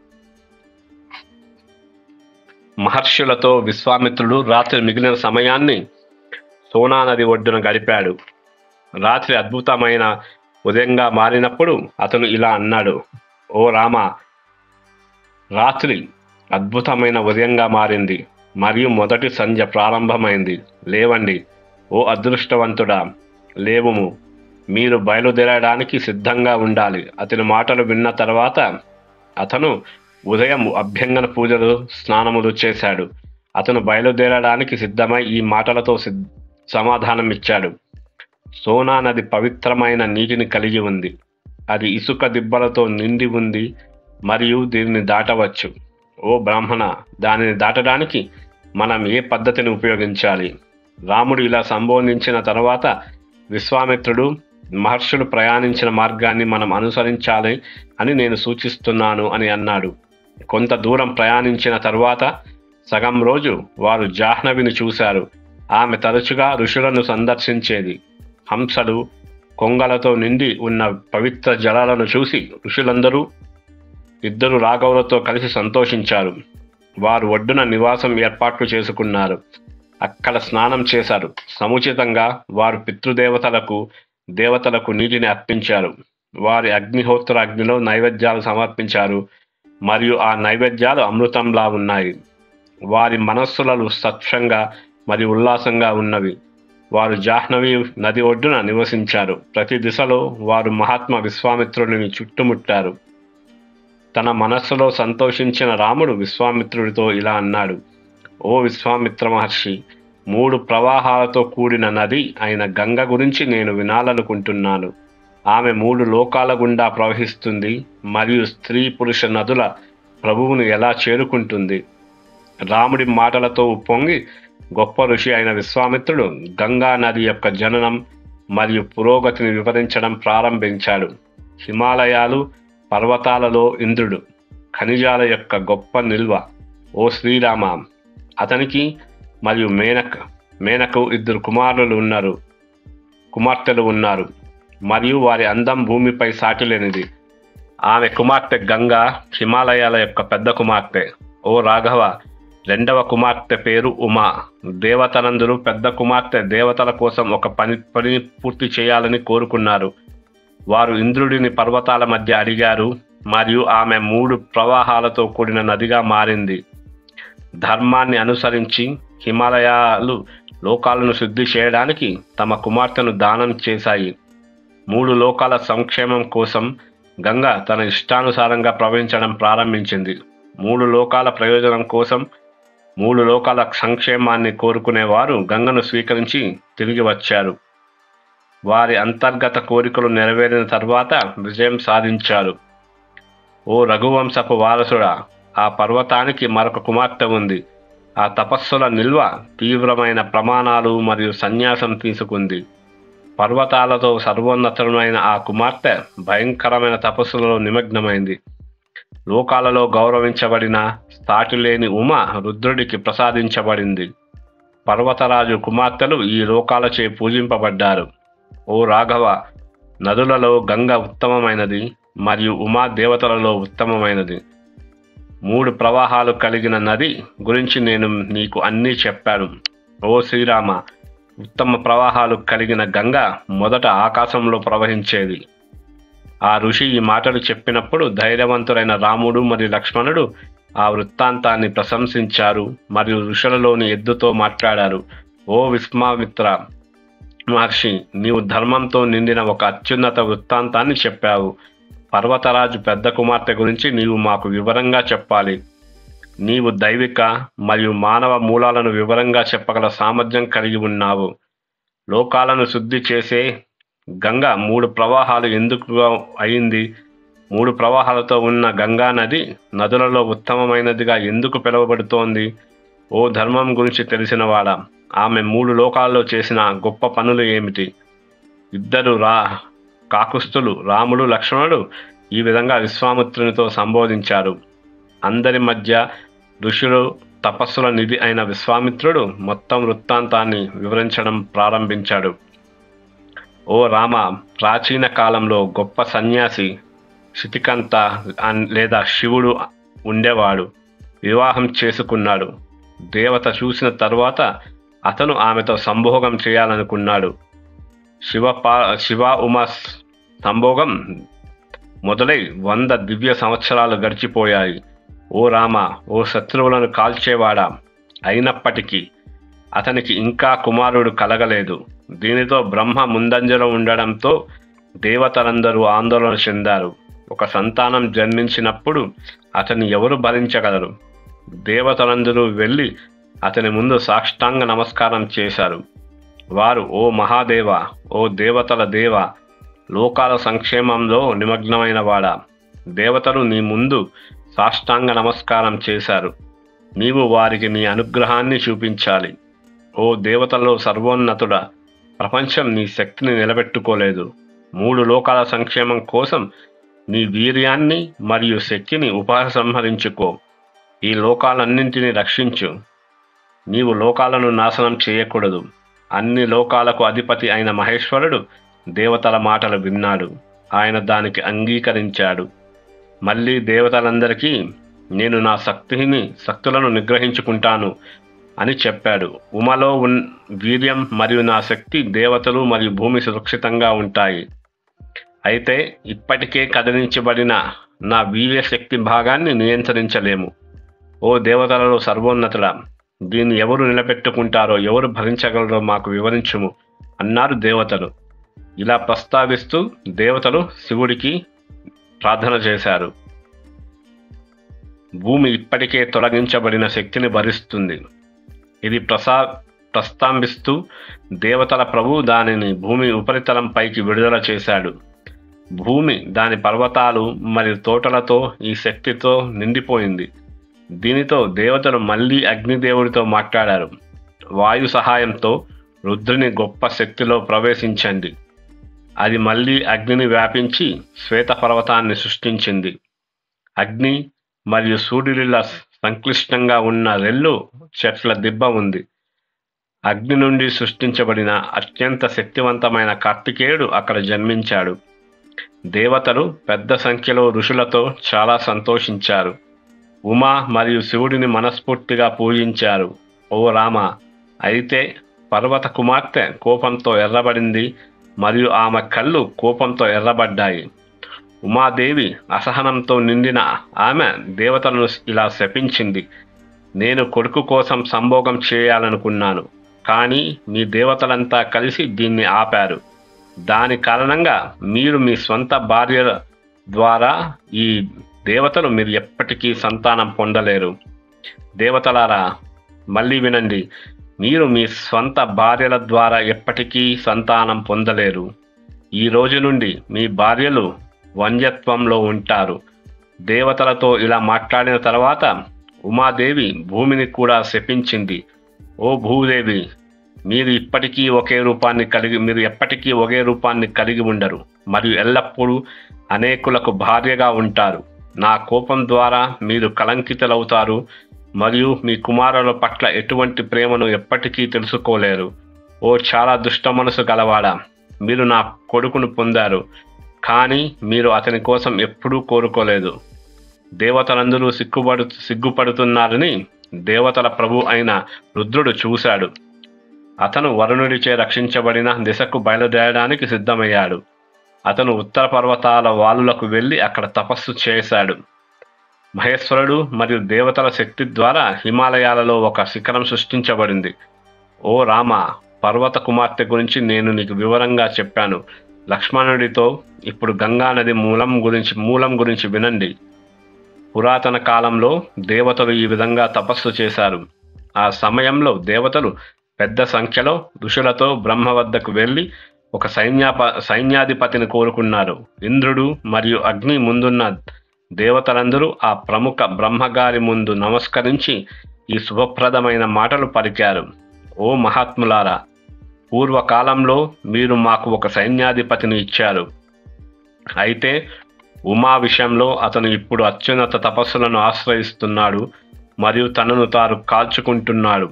మహర్షులతో విశ్వామిత్రుడు రాత్రి మిగిలిన సమయాన్ని సోనా నది ఒడ్డున గడిపాడు. రాత్రి అద్భుతమైన ఉదయంగా మారినప్పుడు అతను ఇలా అన్నాడు: ఓ రామ, రాత్రి అద్భుతమైన ఉదయంగా మారింది మరియు మొదటి సంధ్య ప్రారంభమైంది. లేవండి, ఓ అదృష్టవంతుడా, లేవుము. మీరు బయలుదేరడానికి సిద్ధంగా ఉండాలి. అతని మాటలు విన్న తర్వాత అతను ఉదయం అభ్యంగన పూజలు, స్నానములు చేశాడు. అతను బయలుదేరడానికి సిద్ధమై ఈ మాటలతో సమాధానం ఇచ్చాడు: సోనా నది పవిత్రమైన నీటిని కలిగి ఉంది. అది ఇసుక దిబ్బలతో నిండి ఉంది మరియు దీనిని దాటవచ్చు. ఓ బ్రాహ్మణ, దానిని దాటడానికి మనం ఏ పద్ధతిని ఉపయోగించాలి? రాముడు ఇలా సంబోధించిన తర్వాత విశ్వామిత్రుడు, మహర్షులు ప్రయాణించిన మార్గాన్ని మనం అనుసరించాలి అని నేను సూచిస్తున్నాను అని అన్నాడు. కొంత దూరం ప్రయాణించిన తరువాత సగం రోజు వారు జాహ్నవిని చూశారు. ఆమె తరచుగా ఋషులను సందర్శించేది. హంసలు, కొంగలతో నిండి ఉన్న పవిత్ర జలాలను చూసి ఋషులందరూ ఇద్దరు రాఘవులతో కలిసి సంతోషించారు. వారు ఒడ్డున నివాసం ఏర్పాట్లు చేసుకున్నారు. అక్కడ స్నానం చేశారు. సముచితంగా వారు దేవతలకు నీటిని అర్పించారు. వారి అగ్నిహోత్రాగ్నిలో నైవేద్యాలు సమర్పించారు మరియు ఆ నైవేద్యాలు అమృతంలా ఉన్నాయి. వారి మనస్సులలో స్వచ్ఛంగా మరియు ఉల్లాసంగా ఉన్నవి. వారు జాహ్నవి నది ఒడ్డున నివసించారు. ప్రతి దిశలో వారు మహాత్మా విశ్వామిత్రుడిని చుట్టుముట్టారు. తన మనస్సులో సంతోషించిన రాముడు విశ్వామిత్రుడితో ఇలా అన్నాడు: ఓ విశ్వామిత్ర మహర్షి, 3 ప్రవాహాలతో కూడిన నది అయిన గంగ గురించి నేను వినాలనుకుంటున్నాను. ఆమె 3 లోకాల గుండా ప్రవహిస్తుంది మరియు స్త్రీ పురుష నదుల ప్రభువును ఎలా చేరుకుంటుంది? రాముడి మాటలతో ఉప్పొంగి గొప్ప ఋషి అయిన విశ్వామిత్రుడు గంగా నది యొక్క జననం మరియు పురోగతిని వివరించడం ప్రారంభించాడు. హిమాలయాలు, పర్వతాలలో ఇంద్రుడు, ఖనిజాల యొక్క గొప్ప నిల్వ. ఓ శ్రీరామ, అతనికి మరియు మేనకు 2 కుమార్తెలు ఉన్నారు మరియు వారి అందం భూమిపై సాటిలేనిది. ఆమె కుమార్తె గంగా హిమాలయాల యొక్క పెద్ద కుమార్తె. ఓ రాఘవ, 2వ కుమార్తె పేరు ఉమా. దేవతలందరూ పెద్ద కుమార్తె దేవతల కోసం ఒక పని పూర్తి చేయాలని కోరుకున్నారు. వారు ఇంద్రుడిని పర్వతాల మధ్య అడిగారు మరియు ఆమె 3 ప్రవాహాలతో కూడిన నదిగా మారింది. ధర్మాన్ని అనుసరించి హిమాలయాలు లోకాలను శుద్ధి చేయడానికి తమ కుమార్తెను దానం చేశాయి. 3 లోకాల సంక్షేమం కోసం గంగ తన ఇష్టానుసారంగా ప్రవహించడం ప్రారంభించింది. 3 లోకాల ప్రయోజనం కోసం, 3 లోకాల సంక్షేమాన్ని కోరుకునేవారు గంగను స్వీకరించి తిరిగి వచ్చారు. వారి అంతర్గత కోరికలు నెరవేరిన తర్వాత విజయం సాధించారు. ఓ రఘువంశపు వారసుడా, ఆ పర్వతానికి మరొక కుమార్తె ఉంది. ఆ తపస్సుల నిల్వ తీవ్రమైన ప్రమాణాలు మరియు సన్యాసం తీసుకుంది. పర్వతాలతో సర్వోన్నతమైన ఆ కుమార్తె భయంకరమైన తపస్సులలో నిమగ్నమైంది. లోకాలలో గౌరవించబడిన సాటిలేని ఉమ రుద్రుడికి ప్రసాదించబడింది. పర్వతరాజు కుమార్తెలు ఈ లోకాలచే పూజింపబడ్డారు. ఓ రాఘవ, నదులలో గంగ ఉత్తమమైనది మరియు ఉమా దేవతలలో ఉత్తమమైనది. 3 ప్రవాహాలు కలిగిన నది గురించి నేను నీకు అన్నీ చెప్పాను. ఓ శ్రీరామ, ఉత్తమ ప్రవాహాలు కలిగిన గంగ మొదట ఆకాశంలో ప్రవహించేది. ఆ ఋషి ఈ మాటలు చెప్పినప్పుడు ధైర్యవంతులైన రాముడు మరియు లక్ష్మణుడు ఆ వృత్తాంతాన్ని ప్రశంసించారు మరియు ఋషులలోని ఎద్దుతో మాట్లాడారు. ఓ విశ్వామిత్ర మహర్షి, నీవు ధర్మంతో నిండిన ఒక అత్యున్నత వృత్తాంతాన్ని చెప్పావు. పర్వతరాజు పెద్ద కుమార్తె గురించి నీవు మాకు వివరంగా చెప్పాలి. నీవు దైవిక మరియు మానవ మూలాలను వివరంగా చెప్పగల సామర్థ్యం కలిగి ఉన్నావు. లోకాలను శుద్ధి చేసే గంగ 3 ప్రవాహాలు ఎందుకు అయింది? 3 ప్రవాహాలతో ఉన్న గంగా నది నదులలో ఉత్తమమైనదిగా ఎందుకు పిలువబడుతోంది? ఓ ధర్మం గురించి తెలిసినవాడా, ఆమె 3 లోకాల్లో చేసిన గొప్ప పనులు ఏమిటి? ఇద్దరు కాకుస్తులు రాముడు లక్ష్మణుడు ఈ విధంగా విశ్వామిత్రునితో సంబోధించారు. అందరి మధ్య ఋషులు తపస్సుల నిధి అయిన విశ్వామిత్రుడు మొత్తం వృత్తాంతాన్ని వివరించడం ప్రారంభించాడు. ఓ రామ, ప్రాచీన కాలంలో గొప్ప సన్యాసి శితికంత లేదా శివుడు ఉండేవాడు. వివాహం చేసుకున్నాడు. దేవత చూసిన తరువాత అతను ఆమెతో సంభోగం చేయాలనుకున్నాడు. శివ ఉమ సంభోగం మొదలై 100 దివ్య సంవత్సరాలు గడిచిపోయాయి. ఓ రామ, ఓ శత్రువులను కాల్చేవాడా, అయినప్పటికీ అతనికి ఇంకా కుమారుడు కలగలేదు. దీనితో బ్రహ్మ ముందంజలో ఉండడంతో దేవతలందరూ ఆందోళన చెందారు. ఒక సంతానం జన్మించినప్పుడు అతన్ని ఎవరు భరించగలరు? దేవతలందరూ వెళ్ళి అతని ముందు సాష్టాంగ నమస్కారం చేశారు. వారు, ఓ మహాదేవ, ఓ దేవతల దేవ, లోకాల సంక్షేమంలో నిమగ్నమైన వాడా, దేవతలు నీ ముందు సాష్టాంగ నమస్కారం చేశారు. నీవు వారికి నీ అనుగ్రహాన్ని చూపించాలి. ఓ దేవతల్లో సర్వోన్నతుడా, ప్రపంచం నీ శక్తిని నిలబెట్టుకోలేదు. 3 లోకాల సంక్షేమం కోసం నీ వీర్యాన్ని మరియు శక్తిని ఉపసంహరించుకో. ఈ లోకాలన్నింటినీ రక్షించు. నీవు లోకాలను నాశనం చేయకూడదు. అన్ని లోకాలకు అధిపతి అయిన మహేశ్వరుడు దేవతల మాటలు విన్నాడు. ఆయన దానికి అంగీకరించాడు. మళ్ళీ దేవతలందరికీ నేను నా శక్తులను నిగ్రహించుకుంటాను అని చెప్పాడు. ఉమలో వీర్యం మరియు నా శక్తి దేవతలు మరియు భూమి సురక్షితంగా ఉంటాయి. అయితే ఇప్పటికే కదిలించబడిన నా వీర్య శక్తి భాగాన్ని నియంత్రించలేము. ఓ దేవతలలో సర్వోన్నతుడా, దీన్ని ఎవరు నిలబెట్టుకుంటారో, ఎవరు భరించగలరో మాకు వివరించుము అన్నారు దేవతలు. ఇలా ప్రస్తావిస్తూ దేవతలు శివుడికి ప్రార్థన చేశారు. భూమి ఇప్పటికే తొలగించబడిన శక్తిని భరిస్తుంది. ఇది ప్రస్తావిస్తూ దేవతల ప్రభువు దానిని భూమి ఉపరితలం పైకి విడుదల చేశాడు. భూమి దాని పర్వతాలు మరియు తోటలతో ఈ శక్తితో నిండిపోయింది. దీనితో దేవతలు మళ్ళీ అగ్నిదేవుడితో మాట్లాడారు. వాయు సహాయంతో రుద్రుని గొప్ప శక్తిలో ప్రవేశించండి. అది మళ్ళీ అగ్నిని వ్యాపించి శ్వేత పర్వతాన్ని సృష్టించింది. అగ్ని మరియు సూర్యుడిలా సంక్లిష్టంగా ఉన్న రెల్లు చెట్ల దిబ్బ ఉంది. అగ్ని నుండి సృష్టించబడిన అత్యంత శక్తివంతమైన కార్తికేయుడు అక్కడ జన్మించాడు. దేవతలు పెద్ద సంఖ్యలో ఋషులతో చాలా సంతోషించారు. ఉమా మరియు శివుడిని మనస్ఫూర్తిగా పూజించారు. ఓ రామ, అయితే పర్వత కుమార్తె కోపంతో ఎర్రబడింది మరియు ఆమె కళ్ళు కోపంతో ఎర్రబడ్డాయి. ఉమాదేవి అసహనంతో నిండిన ఆమె దేవతలను ఇలా శపించింది. నేను కొడుకు కోసం సంభోగం చేయాలనుకున్నాను, కానీ మీ దేవతలంతా కలిసి దీన్ని ఆపారు. దాని కారణంగా మీరు మీ స్వంత భార్య ద్వారా ఈ దేవతలు మీరు ఎప్పటికీ సంతానం పొందలేరు. దేవతలారా, మళ్ళీ వినండి, మీరు మీ స్వంత భార్యల ద్వారా ఎప్పటికీ సంతానం పొందలేరు. ఈ రోజు నుండి మీ భార్యలు వంధ్యత్వంలో ఉంటారు. దేవతలతో ఇలా మాట్లాడిన తర్వాత ఉమాదేవి భూమిని కూడా శపించింది. ఓ భూదేవి, మీరు ఎప్పటికీ ఒకే రూపాన్ని కలిగి ఉండరు మరియు ఎల్లప్పుడూ అనేకులకు భార్యగా ఉంటారు. నా కోపం ద్వారా మీరు కళంకితులవుతారు మరియు మీ కుమారుల పట్ల ఎటువంటి ప్రేమను ఎప్పటికీ తెలుసుకోలేరు. ఓ చాలా దుష్ట మనసు గలవాడా, మీరు నా కొడుకును పొందారు, కానీ మీరు అతని కోసం ఎప్పుడూ కోరుకోలేదు. దేవతలందరూ సిగ్గుపడుతున్నారని దేవతల ప్రభు అయిన రుద్రుడు చూశాడు. అతను వరుణుడిచే రక్షించబడిన దిశకు బయలుదేరడానికి సిద్ధమయ్యాడు. అతను ఉత్తర పర్వతాల వాలులకు వెళ్ళి అక్కడ తపస్సు చేశాడు. మహేశ్వరుడు మరియు దేవతల శక్తి ద్వారా హిమాలయాలలో ఒక శిఖరం సృష్టించబడింది. ఓ రామ, పర్వత కుమార్తె గురించి నేను నీకు వివరంగా చెప్పాను. లక్ష్మణుడితో ఇప్పుడు గంగా నది మూలం గురించి వినండి. పురాతన కాలంలో దేవతలు ఈ విధంగా తపస్సు చేశారు. ఆ సమయంలో దేవతలు పెద్ద సంఖ్యలో ఋషులతో బ్రహ్మ వద్దకు వెళ్ళి ఒక సైన్యాధిపతిని కోరుకున్నారు. ఇంద్రుడు మరియు అగ్ని ముందున్న దేవతలందరూ ఆ ప్రముఖ బ్రహ్మగారి ముందు నమస్కరించి ఈ శుభప్రదమైన మాటలు పలికారు. ఓ మహాత్ములారా, పూర్వకాలంలో మీరు మాకు ఒక సైన్యాధిపతిని ఇచ్చారు. అయితే ఉమా విషయంలో అతను ఇప్పుడు అత్యున్నత తపస్సులను ఆశ్రయిస్తున్నాడు మరియు తనను తాను కాల్చుకుంటున్నాడు.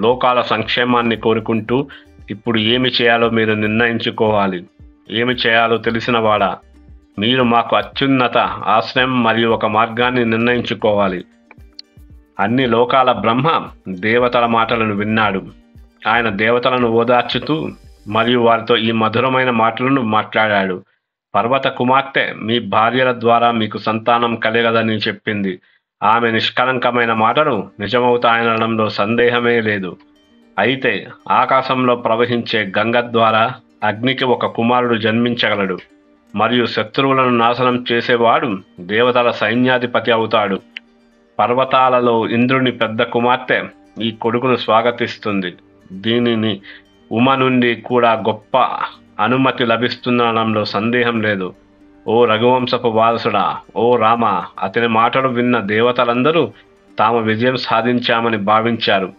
లోకాల సంక్షేమాన్ని కోరుకుంటూ ఇప్పుడు ఏమి చేయాలో మీరు నిర్ణయించుకోవాలి. ఏమి చేయాలో తెలిసినవాడా, మీరు మాకు అత్యున్నత ఆశ్రయం మరియు ఒక మార్గాన్ని నిర్ణయించుకోవాలి. అన్ని లోకాల బ్రహ్మ దేవతల మాటలను విన్నాడు. ఆయన దేవతలను ఓదార్చుతూ మరియు వారితో ఈ మధురమైన మాటలను మాట్లాడాడు. పర్వత కుమార్తె మీ భార్యల ద్వారా మీకు సంతానం కలగదని చెప్పింది. ఆమె నిష్కలంకమైన మాటలు నిజమవుతాయనడంలో సందేహమే లేదు. అయితే ఆకాశంలో ప్రవహించే గంగ ద్వారా అగ్నికి ఒక కుమారుడు జన్మించగలడు మరియు శత్రువులను నాశనం చేసేవాడు దేవతల సైన్యాధిపతి అవుతాడు. పర్వతాలలో ఇంద్రుని పెద్ద కుమార్తె ఈ కొడుకును స్వాగతిస్తుంది. దీనిని ఉమ నుండి కూడా గొప్ప అనుమతి లభిస్తుందనడంలో సందేహం లేదు. ఓ రఘువంశపు వారసుడా, ఓ రామ, అతని మాటలు విన్న దేవతలందరూ తాము విజయం సాధించామని భావించారు.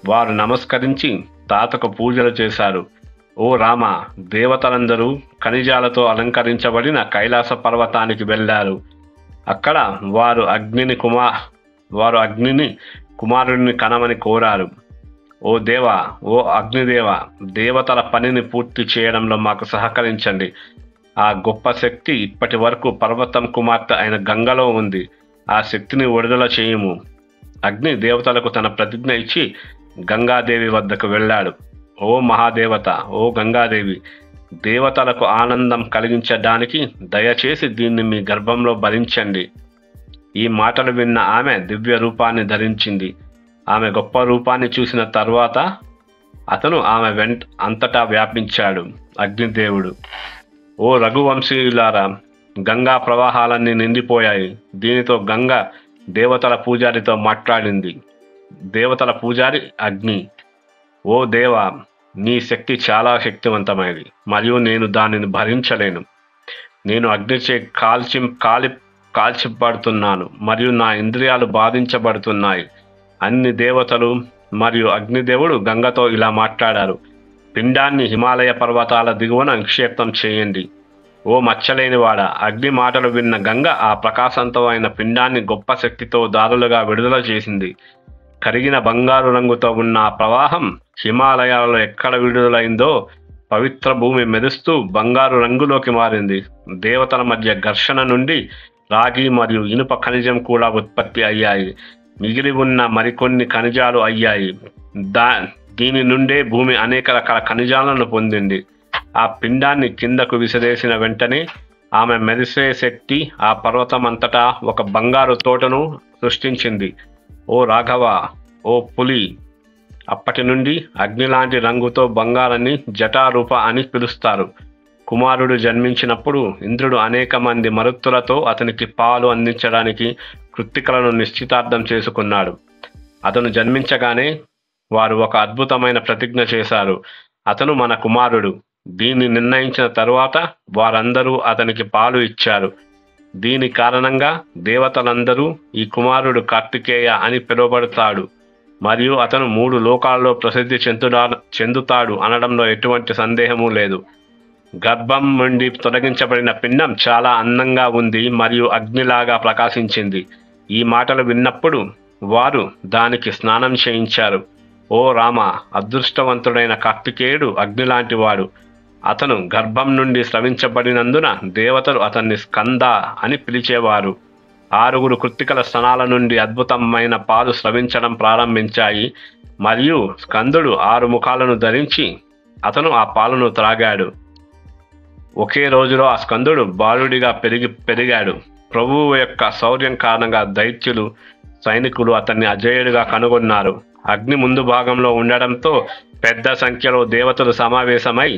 వారు నమస్కరించి తాతకు పూజలు చేశారు. ఓ రామ, దేవతలందరూ ఖనిజాలతో అలంకరించబడిన కైలాస పర్వతానికి వెళ్ళారు. అక్కడ వారు అగ్నిని కుమారుడిని కనమని కోరారు. ఓ దేవా, ఓ అగ్నిదేవ, దేవతల పనిని పూర్తి చేయడంలో మాకు సహకరించండి. ఆ గొప్ప శక్తి ఇప్పటి వరకు పర్వతం కుమార్తె అయిన గంగలో ఉంది. ఆ శక్తిని విడుదల చేయము. అగ్ని దేవతలకు తన ప్రతిజ్ఞ ఇచ్చి గంగాదేవి వద్దకు వెళ్ళాడు. ఓ మహాదేవత, ఓ గంగాదేవి, దేవతలకు ఆనందం కలిగించడానికి దయచేసి దీన్ని మీ గర్భంలో భరించండి. ఈ మాటలు విన్న ఆమె దివ్య రూపాన్ని ధరించింది. ఆమె గొప్ప రూపాన్ని చూసిన తర్వాత అతను ఆమె అంతటా వ్యాపించాడు. అగ్నిదేవుడు, ఓ రఘువంశీయులారా, గంగా ప్రవాహాలన్నీ నిండిపోయాయి. దీనితో గంగ దేవతల పూజారితో మాట్లాడింది. దేవతల పూజారి అగ్ని, ఓ దేవా, నీ శక్తి చాలా శక్తివంతమైనది మరియు నేను దానిని భరించలేను. నేను అగ్నిచే కాల్చిపడుతున్నాను మరియు నా ఇంద్రియాలు బాధించబడుతున్నాయి. అన్ని దేవతలు మరియు అగ్నిదేవుడు గంగతో ఇలా మాట్లాడారు. పిండాన్ని హిమాలయ పర్వతాల దిగువన నిక్షేపం చేయండి. ఓ మచ్చలేనివాడ, అగ్ని మాటలు విన్న గంగ ఆ ప్రకాశవంతమైన పిండాన్ని గొప్ప శక్తితో దారులుగా విడుదల చేసింది. కరిగిన బంగారు రంగుతో ఉన్న ఆ ప్రవాహం హిమాలయాలలో ఎక్కడ విడుదలైందో పవిత్ర భూమి మెరుస్తూ బంగారు రంగులోకి మారింది. దేవతల మధ్య ఘర్షణ నుండి రాగి మరియు ఇనుప ఖనిజం కూడా ఉత్పత్తి అయ్యాయి. మిగిలి ఉన్న మరికొన్ని ఖనిజాలు అయ్యాయి. దీని నుండే భూమి అనేక రకాల ఖనిజాలను పొందింది. ఆ పిండాన్ని కిందకు విసిరేసిన వెంటనే ఆమె మెరిసే శక్తి ఆ పర్వతం అంతటా ఒక బంగారు తోటను సృష్టించింది. ఓ రాఘవ, ఓ పులి, అప్పటి నుండి అగ్ని లాంటి రంగుతో బంగారాన్ని జటారూప అని పిలుస్తారు. కుమారుడు జన్మించినప్పుడు ఇంద్రుడు అనేక మంది మరుత్తులతో అతనికి పాలు అందించడానికి కృత్తికలను నిశ్చితార్థం చేసుకున్నాడు. అతను జన్మించగానే వారు ఒక అద్భుతమైన ప్రతిజ్ఞ చేశారు. అతను మన కుమారుడు. దీన్ని నిర్ణయించిన తరువాత వారందరూ అతనికి పాలు ఇచ్చారు. దీని కారణంగా దేవతలందరూ ఈ కుమారుడు కార్తికేయ అని పిలువబడతాడు మరియు అతను 3 లోకాల్లో ప్రసిద్ధి చెందుతాడు అనడంలో ఎటువంటి సందేహము లేదు. గర్భం నుండి తొలగించబడిన పిండం చాలా అందంగా ఉంది మరియు అగ్నిలాగా ప్రకాశించింది. ఈ మాటలు విన్నప్పుడు వారు దానికి స్నానం చేయించారు. ఓ రామ, అదృష్టవంతుడైన కార్తికేయుడు అగ్నిలాంటి వాడు. అతను గర్భం నుండి స్రవించబడినందున దేవతలు అతన్ని స్కంద అని పిలిచేవారు. 6 కృత్తికల స్తనాల నుండి అద్భుతమైన పాలు స్రవించడం ప్రారంభించాయి మరియు స్కందుడు 6 ముఖాలను ధరించి అతను ఆ పాలను త్రాగాడు. ఒకే రోజులో ఆ స్కందుడు బాలుడిగా పెరిగాడు. ప్రభువు యొక్క శౌర్యం కారణంగా దైత్యులు సైనికులు అతన్ని అజేయుడిగా కనుగొన్నారు. అగ్ని ముందు భాగంలో ఉండడంతో పెద్ద సంఖ్యలో దేవతలు సమావేశమై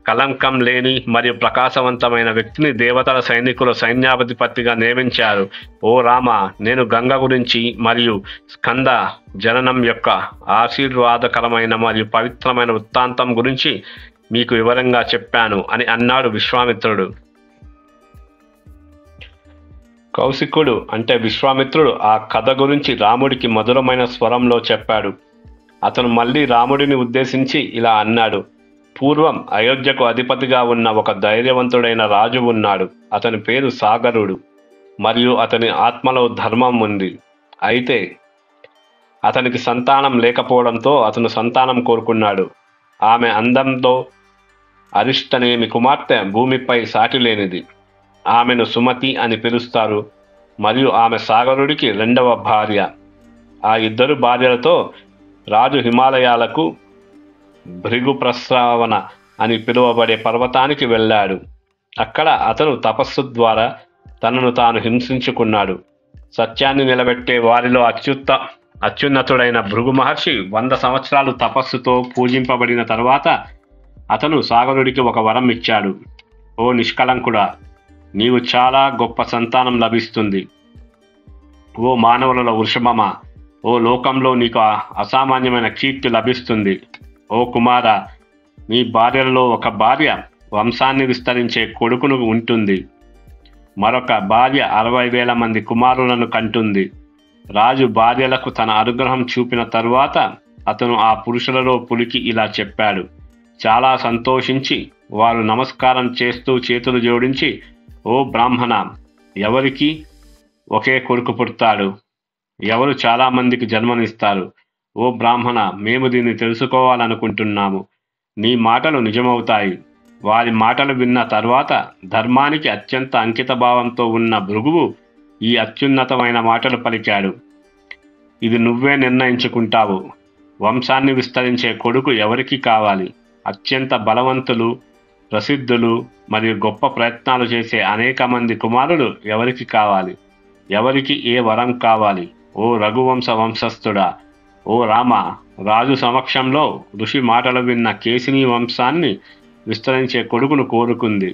కలంకం లేని మరియు ప్రకాశవంతమైన వ్యక్తిని దేవతల సైనికులు సైన్యాధిపతిగా నియమించారు. ఓ రామ, నేను గంగ గురించి మరియు స్కంద జననం యొక్క ఆశీర్వాదకరమైన మరియు పవిత్రమైన వృత్తాంతం గురించి మీకు వివరంగా చెప్పాను అని అన్నాడు విశ్వామిత్రుడు. కౌశికుడు అంటే విశ్వామిత్రుడు ఆ కథ గురించి రాముడికి మధురమైన స్వరంలో చెప్పాడు. అతను మళ్ళీ రాముడిని ఉద్దేశించి ఇలా అన్నాడు. పూర్వం అయోధ్యకు అధిపతిగా ఉన్న ఒక ధైర్యవంతుడైన రాజు ఉన్నాడు. అతని పేరు సాగరుడు మరియు అతని ఆత్మలో ధర్మం ఉంది. అయితే అతనికి సంతానం లేకపోవడంతో అతను సంతానం కోరుకున్నాడు. ఆమె అందంతో అరిష్టనేమి కుమార్తె భూమిపై సాటి లేనిది. ఆమెను సుమతి అని పిలుస్తారు మరియు ఆమె సాగరుడికి 2వ భార్య. ఆ 2 భార్యలతో రాజు హిమాలయాలకు భృగు ప్రస్రావన అని పిలువబడే పర్వతానికి వెళ్ళాడు. అక్కడ అతను తపస్సు ద్వారా తనను తాను హింసించుకున్నాడు. సత్యాన్ని నిలబెట్టే వారిలో అత్యున్నతుడైన భృగు మహర్షి 100 సంవత్సరాలు తపస్సుతో పూజింపబడిన తరువాత అతను సాగరుడికి ఒక వరం ఇచ్చాడు. ఓ నిష్కలంకుడా, నీవు చాలా గొప్ప సంతానం లభిస్తుంది. ఓ మానవులలో వృషభమా, ఓ లోకంలో నీకు అసామాన్యమైన కీర్తి లభిస్తుంది. ఓ కుమార, నీ భార్యలలో ఒక భార్య వంశాన్ని విస్తరించే కొడుకును ఉంటుంది. మరొక భార్య 60,000 మంది కుమారులను కంటుంది. రాజు భార్యలకు తన అనుగ్రహం చూపిన తరువాత అతను ఆ పురుషులలో పులికి ఇలా చెప్పాడు. చాలా సంతోషించి వారు నమస్కారం చేస్తూ చేతులు జోడించి, ఓ బ్రాహ్మణ, ఎవరికి ఒకే కొడుకు పుడతాడు? ఎవరు చాలామందికి జన్మనిస్తారు? ఓ బ్రాహ్మణ, మేము దీన్ని తెలుసుకోవాలనుకుంటున్నాము. నీ మాటలు నిజమవుతాయి. వారి మాటలు విన్న తర్వాత ధర్మానికి అత్యంత అంకితభావంతో ఉన్న భృగువు ఈ అత్యున్నతమైన మాటలు పలికాడు. ఇది నువ్వే నిర్ణయించుకుంటావు. వంశాన్ని విస్తరించే కొడుకు ఎవరికి కావాలి? అత్యంత బలవంతులు, ప్రసిద్ధులు మరియు గొప్ప ప్రయత్నాలు చేసే అనేక మంది కుమారులు ఎవరికి కావాలి? ఎవరికి ఏ వరం కావాలి? ఓ రఘువంశ వంశస్థుడా, ఓ రామ, రాజు సమక్షంలో ఋషి మాటలు విన్న కేసిని వంశాన్ని విస్తరించే కొడుకును కోరుకుంది.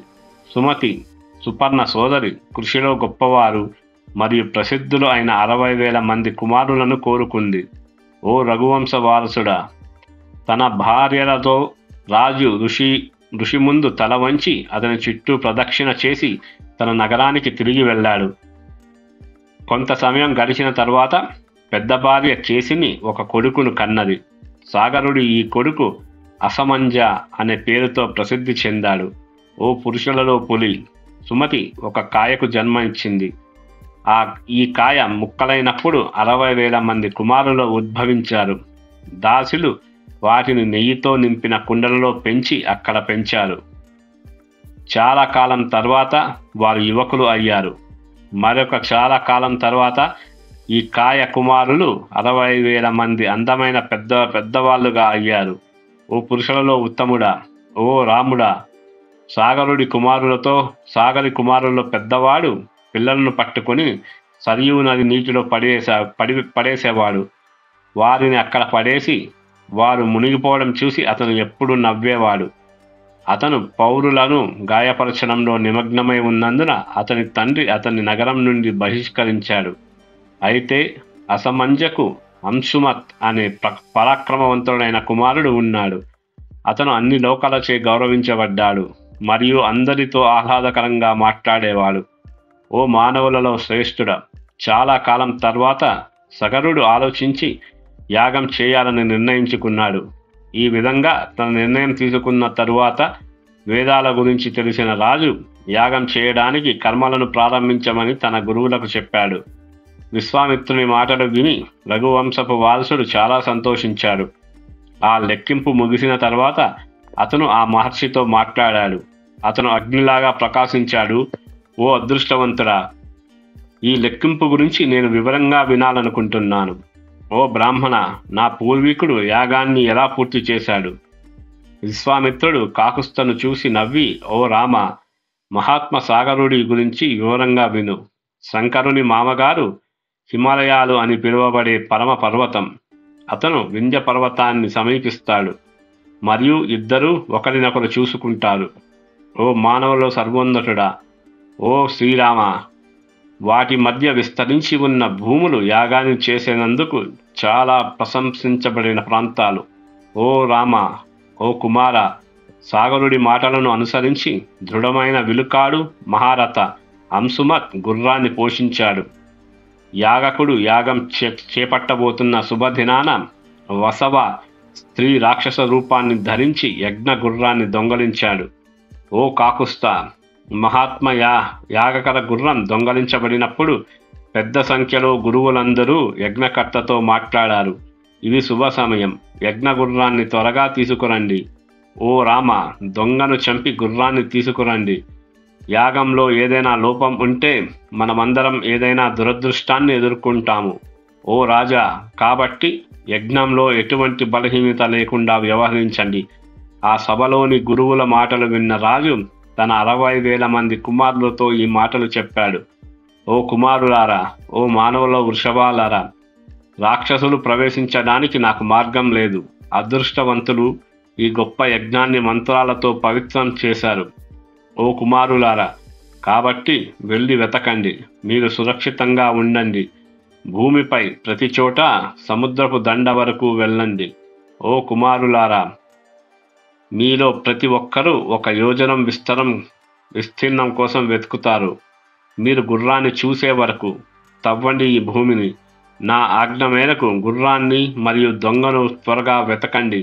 సుమతి, సుపర్ణ సోదరి, కృషిలో గొప్పవారు మరియు ప్రసిద్ధులు అయిన 60,000 మంది కుమారులను కోరుకుంది. ఓ రఘువంశ వారసుడా, తన భార్యలతో రాజు ఋషి ముందు తల వంచి అతని చుట్టూ ప్రదక్షిణ చేసి తన నగరానికి తిరిగి వెళ్ళాడు. కొంత సమయం గడిచిన తర్వాత పెద్ద భార్య కేసిని ఒక కొడుకును కన్నది. సాగరుడు ఈ కొడుకు అసమంజ అనే పేరుతో ప్రసిద్ధి చెందాడు. ఓ పురుషులలో పులి, సుమతి ఒక కాయకు జన్మ ఇచ్చింది. ఈ కాయ ముక్కలైనప్పుడు 60,000 మంది కుమారులు ఉద్భవించారు. దాసులు వాటిని నెయ్యితో నింపిన కుండలలో పెంచి అక్కడ పెంచారు. చాలా కాలం తర్వాత వారు యువకులు అయ్యారు. మరొక చాలా కాలం తర్వాత ఈ కాయ కుమారులు 60,000 మంది అందమైన పెద్దవాళ్ళుగా అయ్యారు. ఓ పురుషులలో ఉత్తముడా, ఓ రాముడా, సాగరి కుమారులలో పెద్దవాడు పిల్లలను పట్టుకొని సరియు నది నీటిలో పడేసేవాడు. వారిని అక్కడ పడేసి వారు మునిగిపోవడం చూసి అతను ఎప్పుడు నవ్వేవాడు. అతను పౌరులను గాయపరచడంలో నిమగ్నమై ఉన్నందున అతని తండ్రి అతన్ని నగరం నుండి బహిష్కరించాడు. అయితే అసమంజకు అంశుమత్ అనే పరాక్రమవంతుడైన కుమారుడు ఉన్నాడు. అతను అన్ని లోకాలచే గౌరవించబడ్డాడు మరియు అందరితో ఆహ్లాదకరంగా మాట్లాడేవాడు. ఓ మానవులలో శ్రేష్ఠుడా, చాలా కాలం తర్వాత సగరుడు ఆలోచించి యాగం చేయాలని నిర్ణయించుకున్నాడు. ఈ విధంగా తన నిర్ణయం తీసుకున్న తరువాత వేదాల గురించి తెలిసిన రాజు యాగం చేయడానికి కర్మలను ప్రారంభించమని తన గురువులకు చెప్పాడు. విశ్వామిత్రుని మాటలు విని రఘువంశపు వారసుడు చాలా సంతోషించాడు. ఆ లెక్కింపు ముగిసిన తర్వాత అతను ఆ మహర్షితో మాట్లాడాడు. అతను అగ్నిలాగా ప్రకాశించాడు. ఓ అదృష్టవంతుడా, ఈ లెక్కింపు గురించి నేను వివరంగా వినాలనుకుంటున్నాను. ఓ బ్రాహ్మణ, నా పూర్వీకుడు యాగాన్ని ఎలా పూర్తి చేశాడు? విశ్వామిత్రుడు కాకుస్థను చూసి నవ్వి, ఓ రామ, మహాత్మ సాగరుడి గురించి వివరంగా విను. శంకరుని మామగారు హిమాలయాలు అని పిలువబడే పరమ పర్వతం. అతను వింధ్య పర్వతాన్ని సమీపిస్తాడు మరియు ఇద్దరూ ఒకరినొకరు చూసుకుంటారు. ఓ మానవులో సర్వోన్నతుడా, ఓ శ్రీరామ, వాటి మధ్య విస్తరించి ఉన్న భూములు యాగాన్ని చేసేందుకు చాలా ప్రశంసించబడిన ప్రాంతాలు. ఓ రామ, ఓ కుమార, సాగరుడి మాటలను అనుసరించి దృఢమైన విలుకాడు మహారథ అంశుమత్ గుర్రాన్ని పోషించాడు. యాగకుడు యాగం చేపట్టబోతున్న శుభదినాన వసవ స్త్రీ రాక్షస రూపాన్ని ధరించి యజ్ఞ గుర్రాన్ని దొంగలించాడు. ఓ కాకుస్థ, మహాత్మ యాగకర గుర్రం దొంగలించబడినప్పుడు పెద్ద సంఖ్యలో గురువులందరూ యజ్ఞకర్తతో మాట్లాడారు. ఇది శుభ సమయం, యజ్ఞ గుర్రాన్ని త్వరగా తీసుకురండి. ఓ రామ, దొంగను చంపి గుర్రాన్ని తీసుకురండి. యాగంలో ఏదైనా లోపం ఉంటే మనమందరం ఏదైనా దురదృష్టాన్ని ఎదుర్కొంటాము. ఓ రాజా, కాబట్టి యజ్ఞంలో ఎటువంటి బలహీనత లేకుండా వ్యవహరించండి. ఆ సభలోని గురువుల మాటలు విన్న రాజు తన 60,000 మంది కుమారులతో ఈ మాటలు చెప్పాడు. ఓ కుమారులారా, ఓ మానవుల వృషభాలారా, రాక్షసులు ప్రవేశించడానికి నాకు మార్గం లేదు. అదృష్టవంతులు ఈ గొప్ప యజ్ఞాన్ని మంత్రాలతో పవిత్రం చేశారు. ఓ కుమారులారా, కాబట్టి వెళ్ళి వెతకండి. మీరు సురక్షితంగా ఉండండి. భూమిపై ప్రతి చోట సముద్రపు దండ వరకు వెళ్ళండి. ఓ కుమారులారా, మీలో ప్రతి ఒక్కరూ 1 యోజనం విస్తీర్ణం కోసం వెతుకుతారు. మీరు గుర్రాన్ని చూసే వరకు తవ్వండి ఈ భూమిని. నా ఆజ్ఞ మేరకు గుర్రాన్ని మరియు దొంగను త్వరగా వెతకండి.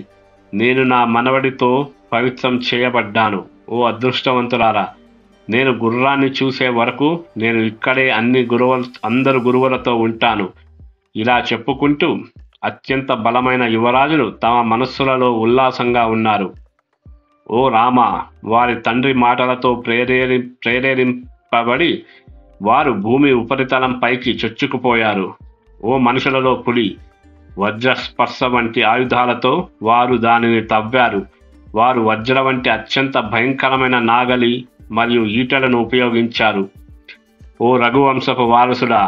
నేను నా మనవడితో పవిత్రం చేయబడ్డాను. ఓ అదృష్టవంతులారా, నేను గుర్రాన్ని చూసే వరకు నేను ఇక్కడే అందరు గురువులతో ఉంటాను. ఇలా చెప్పుకుంటూ అత్యంత బలమైన యువరాజులు తమ మనస్సులలో ఉల్లాసంగా ఉన్నారు. ఓ రామ, వారి తండ్రి మాటలతో ప్రేరేరింపబడి వారు భూమి ఉపరితలం పైకి చొచ్చుకుపోయారు. ఓ మనుషులలో పులి, వజ్రస్పర్శ వంటి ఆయుధాలతో వారు దానిని తవ్వారు. వారు వజ్ర వంటి అత్యంత భయంకరమైన నాగలి మరియు ఈటలను ఉపయోగించారు. ఓ రఘువంశపు వారసుడా,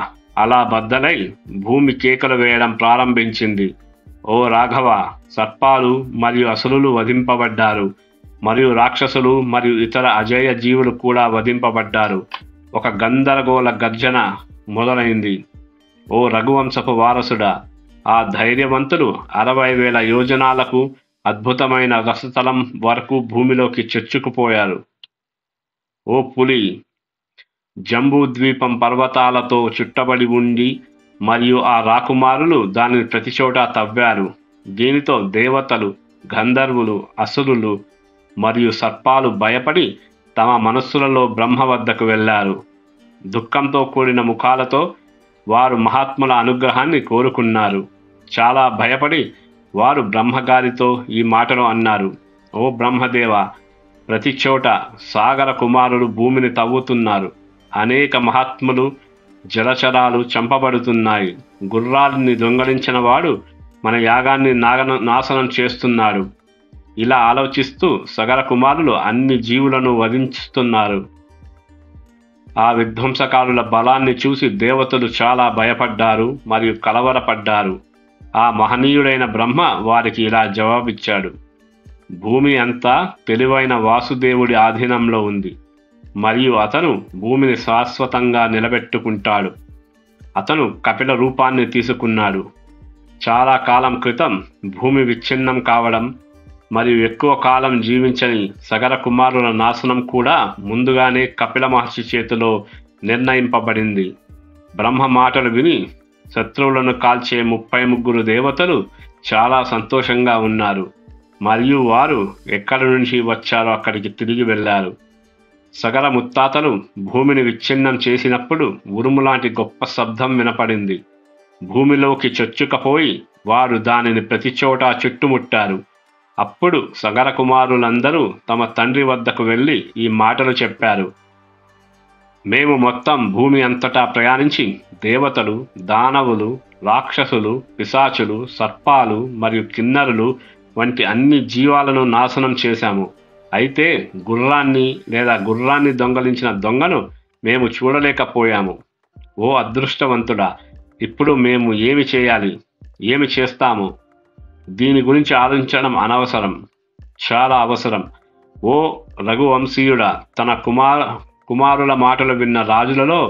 అలా బద్దలై భూమి కేకలు వేయడం ప్రారంభించింది. ఓ రాఘవ, సర్పాలు మరియు అసురులు వధింపబడ్డారు మరియు రాక్షసులు మరియు ఇతర అజేయ జీవులు కూడా వధింపబడ్డారు. ఒక గందరగోళ గర్జన మొదలైంది. ఓ రఘువంశపు వారసుడా, ఆ ధైర్యవంతులు 60,000 యోజనాలకు అద్భుతమైన రసతలం వరకు భూమిలోకి చొచ్చుకుపోయారు. ఓ పులి, జంబూద్వీపం పర్వతాలతో చుట్టబడి ఉండి మరియు ఆ రాకుమారులు దానిని ప్రతి చోట తవ్వారు. దీనితో దేవతలు, గంధర్వులు, అసురులు మరియు సర్పాలు భయపడి తమ మనస్సులలో బ్రహ్మ వద్దకు వెళ్ళారు. దుఃఖంతో కూడిన ముఖాలతో వారు మహాత్ముల అనుగ్రహాన్ని కోరుకున్నారు. చాలా భయపడి వారు బ్రహ్మగారితో ఈ మాటలు అన్నారు. ఓ బ్రహ్మదేవ, ప్రతి చోట సాగర కుమారులు భూమిని తవ్వుతున్నారు. అనేక మహాత్ములు, జలచరాలు చంపబడుతున్నాయి. గుర్రాన్ని దొంగలించిన వాడు మన యాగాన్ని నాశనం చేస్తున్నాడు. ఇలా ఆలోచిస్తూ సగర కుమారులు అన్ని జీవులను వధించుతున్నారు. ఆ విధ్వంసకారుల బలాన్ని చూసి దేవతలు చాలా భయపడ్డారు మరియు కలవరపడ్డారు. ఆ మహనీయుడైన బ్రహ్మ వారికి ఇలా జవాబిచ్చాడు. భూమి అంతా తెలివైన వాసుదేవుడి ఆధీనంలో ఉంది మరియు అతను భూమిని శాశ్వతంగా నిలబెట్టుకుంటాడు. అతను కపిల రూపాన్ని తీసుకున్నాడు. చాలా కాలం క్రితం భూమి విచ్ఛిన్నం కావడం మరియు ఎక్కువ కాలం జీవించని సగర కుమారుల నాశనం కూడా ముందుగానే కపిల మహర్షి చేతిలో నిర్ణయింపబడింది. బ్రహ్మ మాటలు విని శత్రువులను కాల్చే 33 దేవతలు చాలా సంతోషంగా ఉన్నారు మరియు వారు ఎక్కడి నుంచి వచ్చారో అక్కడికి తిరిగి వెళ్ళారు. సగర ముత్తాతలు భూమిని విచ్ఛిన్నం చేసినప్పుడు ఉరుములాంటి గొప్ప శబ్దం వినపడింది. భూమిలోకి చొచ్చుకపోయి వారు దానిని ప్రతి చోటా చుట్టుముట్టారు. అప్పుడు సగర కుమారులందరూ తమ తండ్రి వద్దకు వెళ్ళి ఈ మాటలు చెప్పారు. మేము మొత్తం భూమి అంతటా ప్రయాణించి దేవతలు, దానవులు, రాక్షసులు, పిశాచులు, సర్పాలు మరియు కిన్నరులు వంటి అన్ని జీవాలను నాశనం చేశాము. అయితే గుర్రాన్ని దొంగలించిన దొంగను మేము చూడలేకపోయాము. ఓ అదృష్టవంతుడా, ఇప్పుడు మేము ఏమి చేయాలి? ఏమి చేస్తాము? దీని గురించి ఆలోచించడం అనవసరం, చాలా అవసరం. ఓ రఘువంశీయుడా, తన కుమారుల మాటలు విన్న రాజులలో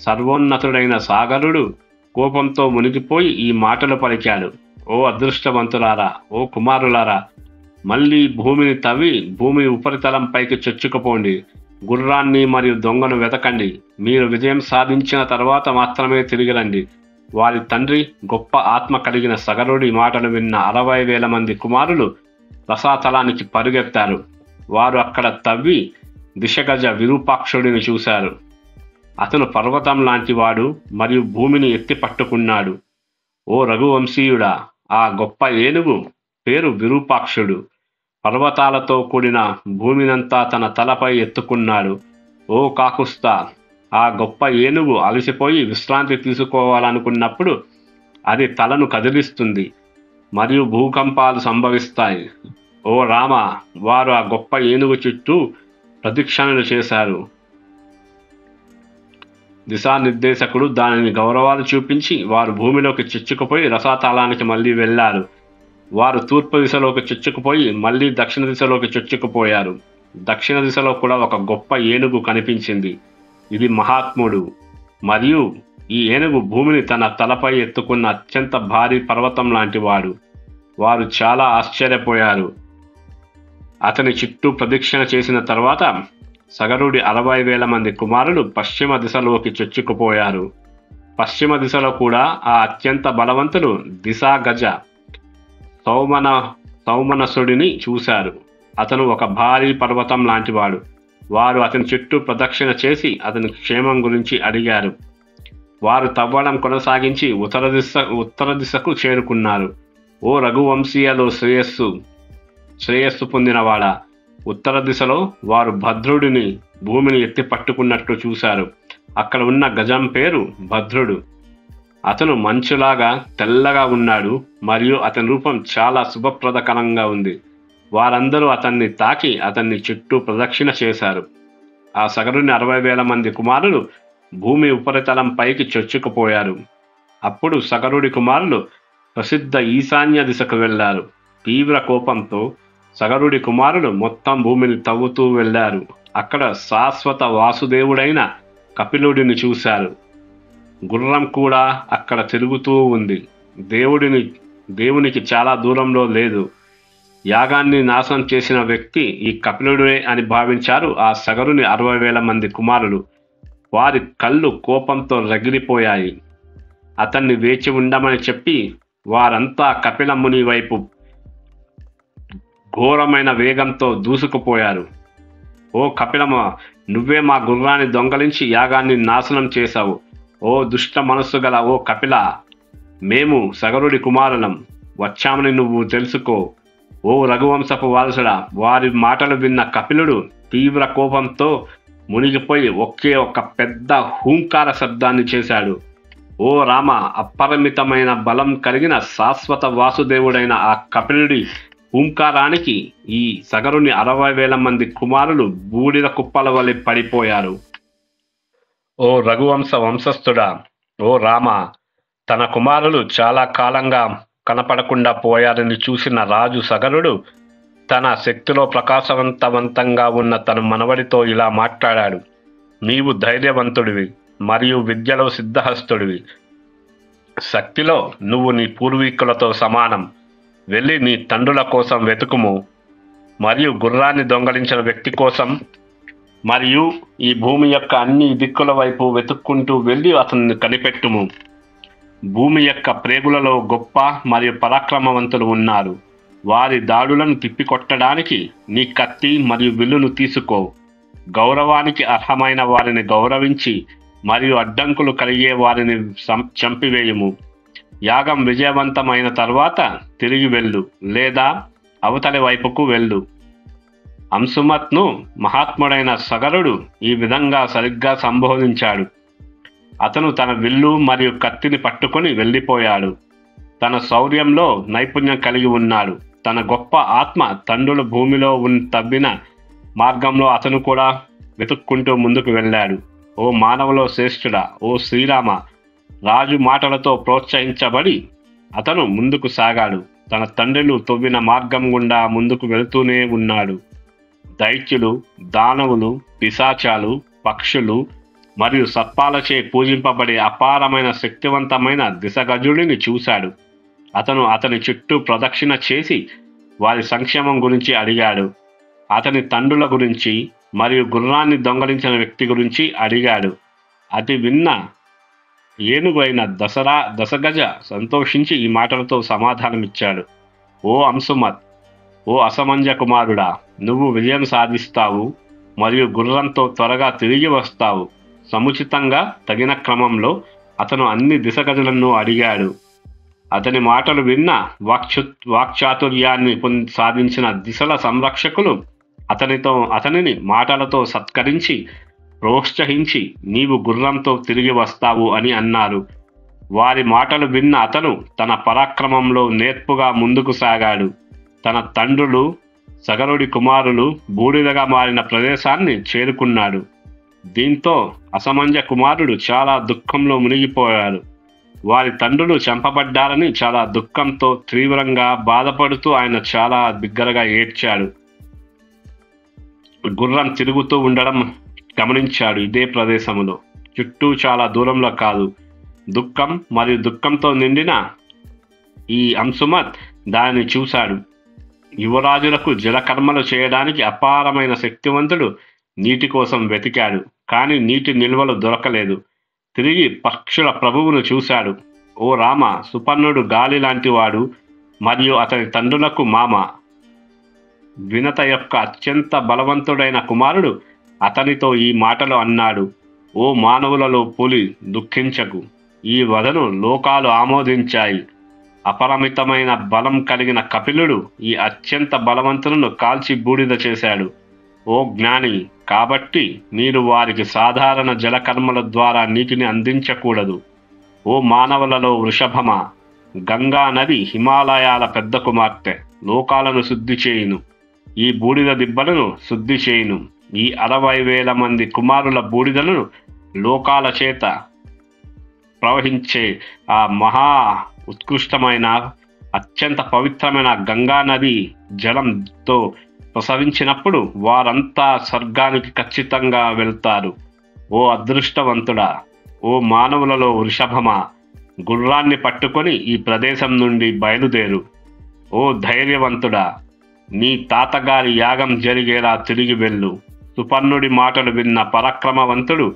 సర్వోన్నతుడైన సాగరుడు కోపంతో మునిగిపోయి ఈ మాటలు పలికాడు. ఓ అదృష్టవంతులారా, ఓ కుమారులారా, మళ్ళీ భూమిని తవ్వి భూమి ఉపరితలంపైకి చొచ్చుకుపోండి. గుర్రాన్ని మరియు దొంగను వెతకండి. మీరు విజయం సాధించిన తర్వాత మాత్రమే తిరిగి రండి. వారి తండ్రి గొప్ప ఆత్మ కలిగిన సగరుడి మాటలు విన్న 60,000 మంది కుమారులు రసాతలానికి పరుగెత్తారు. వారు అక్కడ తవ్వి దిశగజ విరూపాక్షుడిని చూశారు. అతను పర్వతం లాంటివాడు మరియు భూమిని ఎత్తి పట్టుకున్నాడు. ఓ రఘువంశీయుడా, ఆ గొప్ప ఏనుగు పేరు విరూపాక్షుడు. పర్వతాలతో కూడిన భూమినంతా తన తలపై ఎత్తుకున్నాడు. ఓ కాకుస్తా, ఆ గొప్ప ఏనుగు అలసిపోయి విశ్రాంతి తీసుకోవాలనుకున్నప్పుడు అది తలను కదిలిస్తుంది మరియు భూకంపాలు సంభవిస్తాయి. ఓ రామ, వారు ఆ గొప్ప ఏనుగు చుట్టూ ప్రదక్షిణలు చేశారు. దిశానిర్దేశకుడు దానిని గౌరవాలు చూపించి వారు భూమిలోకి చొచ్చుకుపోయి రసాతలానికి మళ్ళీ వెళ్ళారు. వారు తూర్పు దిశలోకి చొచ్చుకుపోయి మళ్ళీ దక్షిణ దిశలోకి చొచ్చుకుపోయారు. దక్షిణ దిశలో కూడా ఒక గొప్ప ఏనుగు కనిపించింది. ఇది మహాత్ముడు మరియు ఈ ఏనుగు భూమిని తన తలపై ఎత్తుకున్న అత్యంత భారీ పర్వతం లాంటివాడు. వారు చాలా ఆశ్చర్యపోయారు. అతని చుట్టూ ప్రదక్షిణ చేసిన తర్వాత సగరుడి 60,000 మంది కుమారులు పశ్చిమ దిశలోకి చొచ్చుకుపోయారు. పశ్చిమ దిశలో కూడా ఆ అత్యంత బలవంతుడు దిశాగజ సౌమనసుడిని చూశారు. అతను ఒక భారీ పర్వతం లాంటివాడు. వారు అతని చుట్టూ ప్రదక్షిణ చేసి అతని క్షేమం గురించి అడిగారు. వారు తవ్వడం కొనసాగించి ఉత్తర దిశకు చేరుకున్నారు. ఓ రఘువంశీయులు శ్రేయస్సు పొందినవాడా, ఉత్తర దిశలో వారు భద్రుడిని భూమిని ఎత్తి పట్టుకున్నట్లు చూశారు. అక్కడ ఉన్న గజం పేరు భద్రుడు. అతను మంచులాగా తెల్లగా ఉన్నాడు మరియు అతని రూపం చాలా శుభప్రదకరంగా ఉంది. వారందరూ అతన్ని తాకి అతన్ని చుట్టూ ప్రదక్షిణ చేశారు. ఆ సగరుని 60,000 మంది కుమారులు భూమి ఉపరితలం పైకి చొచ్చుకుపోయారు. అప్పుడు సగరుడి కుమారులు ప్రసిద్ధ ఈశాన్య దిశకు వెళ్లారు. తీవ్ర కోపంతో సగరుడి కుమారులు మొత్తం భూమిని తవ్వుతూ వెళ్లారు. అక్కడ శాశ్వత వాసుదేవుడైన కపిలుడిని చూశారు. గుర్రం కూడా అక్కడ తిరుగుతూ ఉంది. దేవునికి చాలా దూరంలో లేదు. యాగాన్ని నాశనం చేసిన వ్యక్తి ఈ కపిలుడే అని భావించారు ఆ సగరుని 60,000 మంది కుమారులు. వారి కళ్ళు కోపంతో రగిలిపోయాయి. అతన్ని వేచి ఉండమని చెప్పి వారంతా కపిల ముని వైపు ఘోరమైన వేగంతో దూసుకుపోయారు. ఓ కపిలమ, నువ్వే మా గుర్రాన్ని దొంగలించి యాగాన్ని నాశనం చేశావు. ఓ దుష్ట మనస్సు గల ఓ కపిల, మేము సగరుడి కుమారులం వచ్చామని నువ్వు తెలుసుకో. ఓ రఘువంశపు వారసుడా. వారి మాటలు విన్న కపిలుడు తీవ్ర కోపంతో మునిగిపోయి ఒకే ఒక పెద్ద హూంకార శబ్దాన్ని చేశాడు. ఓ రామ, అపరిమితమైన బలం కలిగిన శాశ్వత వాసుదేవుడైన ఆ కపిలుడి హూంకారానికి ఈ సగరుని 60,000 మంది కుమారులు బూడిద కుప్పల వలె పడిపోయారు. ఓ రఘువంశ వంశస్థుడా, ఓ రామ, తన కుమారులు చాలా కాలంగా కనపడకుండా పోయారని చూసిన రాజు సగరుడు తన శక్తిలో ప్రకాశవంతంగా ఉన్న తన మనవడితో ఇలా మాట్లాడాడు. నీవు ధైర్యవంతుడివి మరియు విద్యలో సిద్ధహస్తుడివి. శక్తిలో నువ్వు నీ పూర్వీకులతో సమానం. వెళ్ళి నీ తండ్రుల కోసం వెతుకుము మరియు గుర్రాన్ని దొంగలించిన వ్యక్తి కోసం మరియు ఈ భూమి యొక్క అన్ని దిక్కుల వైపు వెతుక్కుంటూ వెళ్ళి అతన్ని కనిపెట్టుము. భూమి యొక్క ప్రేగులలో గొప్ప మరియు పరాక్రమవంతులు ఉన్నారు. వారి దాడులను తిప్పికొట్టడానికి నీ కత్తి మరియు విల్లును తీసుకో. గౌరవానికి అర్హమైన వారిని గౌరవించి మరియు అడ్డంకులు కలిగే వారిని చంపివేయుము. యాగం విజయవంతమైన తర్వాత తిరిగి వెళ్ళు లేదా అవతలి వైపుకు వెళ్ళు. అంశుమత్ను మహాత్ముడైన సగరుడు ఈ విధంగా సరిగ్గా సంబోధించాడు. అతను తన విల్లు మరియు కత్తిని పట్టుకొని వెళ్ళిపోయాడు. తన శౌర్యంలో నైపుణ్యం కలిగి ఉన్నాడు. తన గొప్ప ఆత్మ తండ్రుల భూమిలో తవ్విన మార్గంలో అతను కూడా వెతుక్కుంటూ ముందుకు వెళ్ళాడు. ఓ మానవులో శ్రేష్ఠుడా, ఓ శ్రీరామ! రాజు మాటలతో ప్రోత్సహించబడి అతను ముందుకు సాగాడు. తన తండ్రులు తవ్విన మార్గం గుండా ముందుకు వెళుతూనే ఉన్నాడు. దైత్యులు, దానవులు, పిశాచాలు, పక్షులు మరియు సర్పాలచే పూజింపబడే అపారమైన శక్తివంతమైన దిశగజుడిని చూశాడు. అతను అతని చుట్టూ ప్రదక్షిణ చేసి వారి సంక్షేమం గురించి అడిగాడు. అతని తండ్రుల గురించి మరియు గుర్రాన్ని దొంగలించిన వ్యక్తి గురించి అడిగాడు. అది విన్న ఏనుగైన దశగజ సంతోషించి ఈ మాటలతో సమాధానమిచ్చాడు. ఓ అంశుమత్, ఓ అసమంజ కుమారుడా, నువ్వు విజయం సాధిస్తావు మరియు గుర్రంతో త్వరగా తిరిగి వస్తావు. సముచితంగా తగిన క్రమంలో అతను అన్ని దిశగజలను అడిగాడు. అతని మాటలు విన్న వాక్చాతుర్యాన్ని సాధించిన దిశల సంరక్షకులు అతనిని మాటలతో సత్కరించి ప్రోత్సహించి నీవు గుర్రంతో తిరిగి వస్తావు అని అన్నారు. వారి మాటలు విన్న అతను తన పరాక్రమంలో నేర్పుగా ముందుకు సాగాడు. తన తండ్రులు సగరుడి కుమారులు బూడిదగా మారిన ప్రదేశాన్ని చేరుకున్నాడు. దీంతో అసమంజ కుమారుడు చాలా దుఃఖంలో మునిగిపోయాడు. వారి తండ్రులు చంపబడ్డారని చాలా దుఃఖంతో తీవ్రంగా బాధపడుతూ ఆయన చాలా బిగ్గరగా ఏడ్చాడు. గుర్రం తిరుగుతూ ఉండడం గమనించాడు. ఇదే ప్రదేశంలో చుట్టూ చాలా దూరంలో కాదు. దుఃఖం మరియు దుఃఖంతో నిండిన ఈ అంశుమత్ దానిని చూశాడు. యువరాజులకు జలకర్మలు చేయడానికి అపారమైన శక్తివంతుడు నీటి కోసం వెతికాడు, కానీ నీటి నిల్వలు దొరకలేదు. తిరిగి పక్షుల ప్రభువును చూశాడు. ఓ రామ, సుపర్ణుడు గాలి లాంటివాడు మరియు అతని తండ్రులకు మామ. వినత యొక్క అత్యంత బలవంతుడైన కుమారుడు అతనితో ఈ మాటలు అన్నాడు. ఓ మానవులలో పులి, దుఃఖించకు. ఈ వధను లోకాలు ఆమోదించాయి. అపరిమితమైన బలం కలిగిన కపిలుడు ఈ అత్యంత బలవంతులను కాల్చి బూడిద చేశాడు. ఓ జ్ఞాని, కాబట్టి మీరు వారికి సాధారణ జలకర్మల ద్వారా నీటిని అందించకూడదు. ఓ మానవులలో వృషభమా, గంగా నది హిమాలయాల పెద్ద కుమార్తె లోకాలను శుద్ధి చేయును. ఈ బూడిద దిబ్బలను శుద్ధి చేయును. ఈ 60,000 మంది కుమారుల బూడిదలను లోకాల చేత ప్రవహించే ఆ మహా ఉత్కృష్టమైన అత్యంత పవిత్రమైన గంగా నది జలంతో ప్రసవించినప్పుడు వారంతా స్వర్గానికి ఖచ్చితంగా వెళ్తారు. ఓ అదృష్టవంతుడా, ఓ మానవులలో వృషభమా, గుర్రాన్ని పట్టుకొని ఈ ప్రదేశం నుండి బయలుదేరు. ఓ ధైర్యవంతుడా, నీ తాతగారి యాగం జరిగేలా తిరిగి వెళ్ళు. సుపర్ణుడి మాటలు విన్న పరాక్రమవంతుడు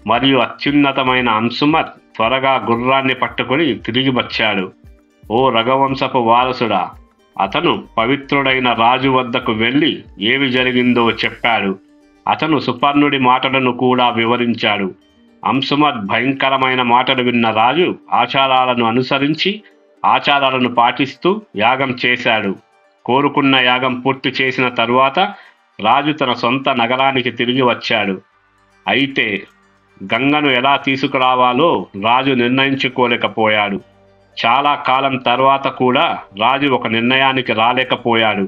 మరియు అత్యున్నతమైన అంశుమత్ త్వరగా గుర్రాన్ని పట్టుకొని తిరిగి వచ్చాడు. ఓ రఘువంశపు వారసుడా, అతను పవిత్రుడైన రాజు వద్దకు వెళ్ళి ఏమి జరిగిందో చెప్పాడు. అతను సుపర్ణుడి మాటలను కూడా వివరించాడు. అంశుమత్ భయంకరమైన మాటలు విన్న రాజు ఆచారాలను అనుసరించి ఆచారాలను పాటిస్తూ యాగం చేశాడు. కోరుకున్న యాగం పూర్తి చేసిన తరువాత రాజు తన సొంత నగరానికి తిరిగి వచ్చాడు. అయితే గంగను ఎలా తీసుకురావాలో రాజు నిర్ణయించుకోలేకపోయాడు. చాలా కాలం తర్వాత కూడా రాజు ఒక నిర్ణయానికి రాలేకపోయాడు.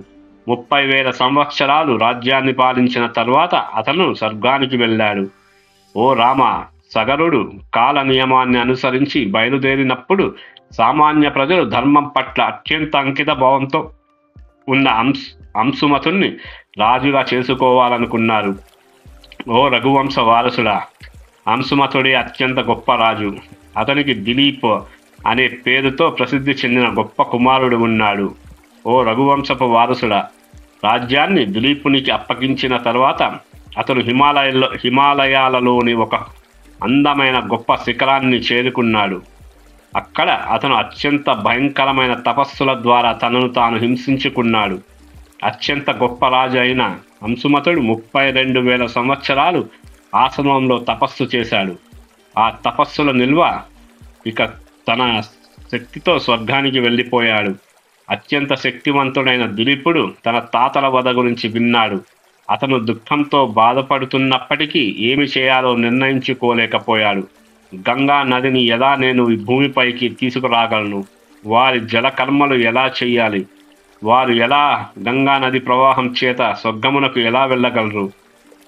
30,000 సంవత్సరాలు రాజ్యాన్ని పాలించిన తరువాత అతను స్వర్గానికి వెళ్ళాడు. ఓ రామ, సగరుడు కాల నియమాన్ని అనుసరించి బయలుదేరినప్పుడు సామాన్య ప్రజలు ధర్మం పట్ల అత్యంత అంకిత భావంతో ఉన్న అంశుమతుణ్ణి రాజుగా చేసుకోవాలనుకున్నారు. ఓ రఘువంశ వారసుడా, అంశుమతుడే అత్యంత గొప్ప రాజు. అతనికి దిలీప్ అనే పేరుతో ప్రసిద్ధి చెందిన గొప్ప కుమారుడు ఉన్నాడు. ఓ రఘువంశపు వారసుడా, రాజ్యాన్ని దిలీపునికి అప్పగించిన తర్వాత అతను హిమాలయాలలోని ఒక అందమైన గొప్ప శిఖరాన్ని చేరుకున్నాడు. అక్కడ అతను అత్యంత భయంకరమైన తపస్సుల ద్వారా తనను తాను హింసించుకున్నాడు. అత్యంత గొప్ప రాజు అయిన అంశుమతుడు 32,000 సంవత్సరాలు ఆశ్రమంలో తపస్సు చేశాడు. ఆ తపస్సుల నిల్వ ఇక తన శక్తితో స్వర్గానికి వెళ్ళిపోయాడు. అత్యంత శక్తివంతుడైన దిలీపుడు తన తాతల వధ గురించి విన్నాడు. అతను దుఃఖంతో బాధపడుతున్నప్పటికీ ఏమి చేయాలో నిర్ణయించుకోలేకపోయాడు. గంగా నదిని ఎలా నేను ఈ భూమిపైకి తీసుకురాగలను? వారి జలకర్మలు ఎలా చెయ్యాలి? వారు ఎలా గంగా నది ప్రవాహం చేత స్వర్గమునకు ఎలా వెళ్ళగలరు?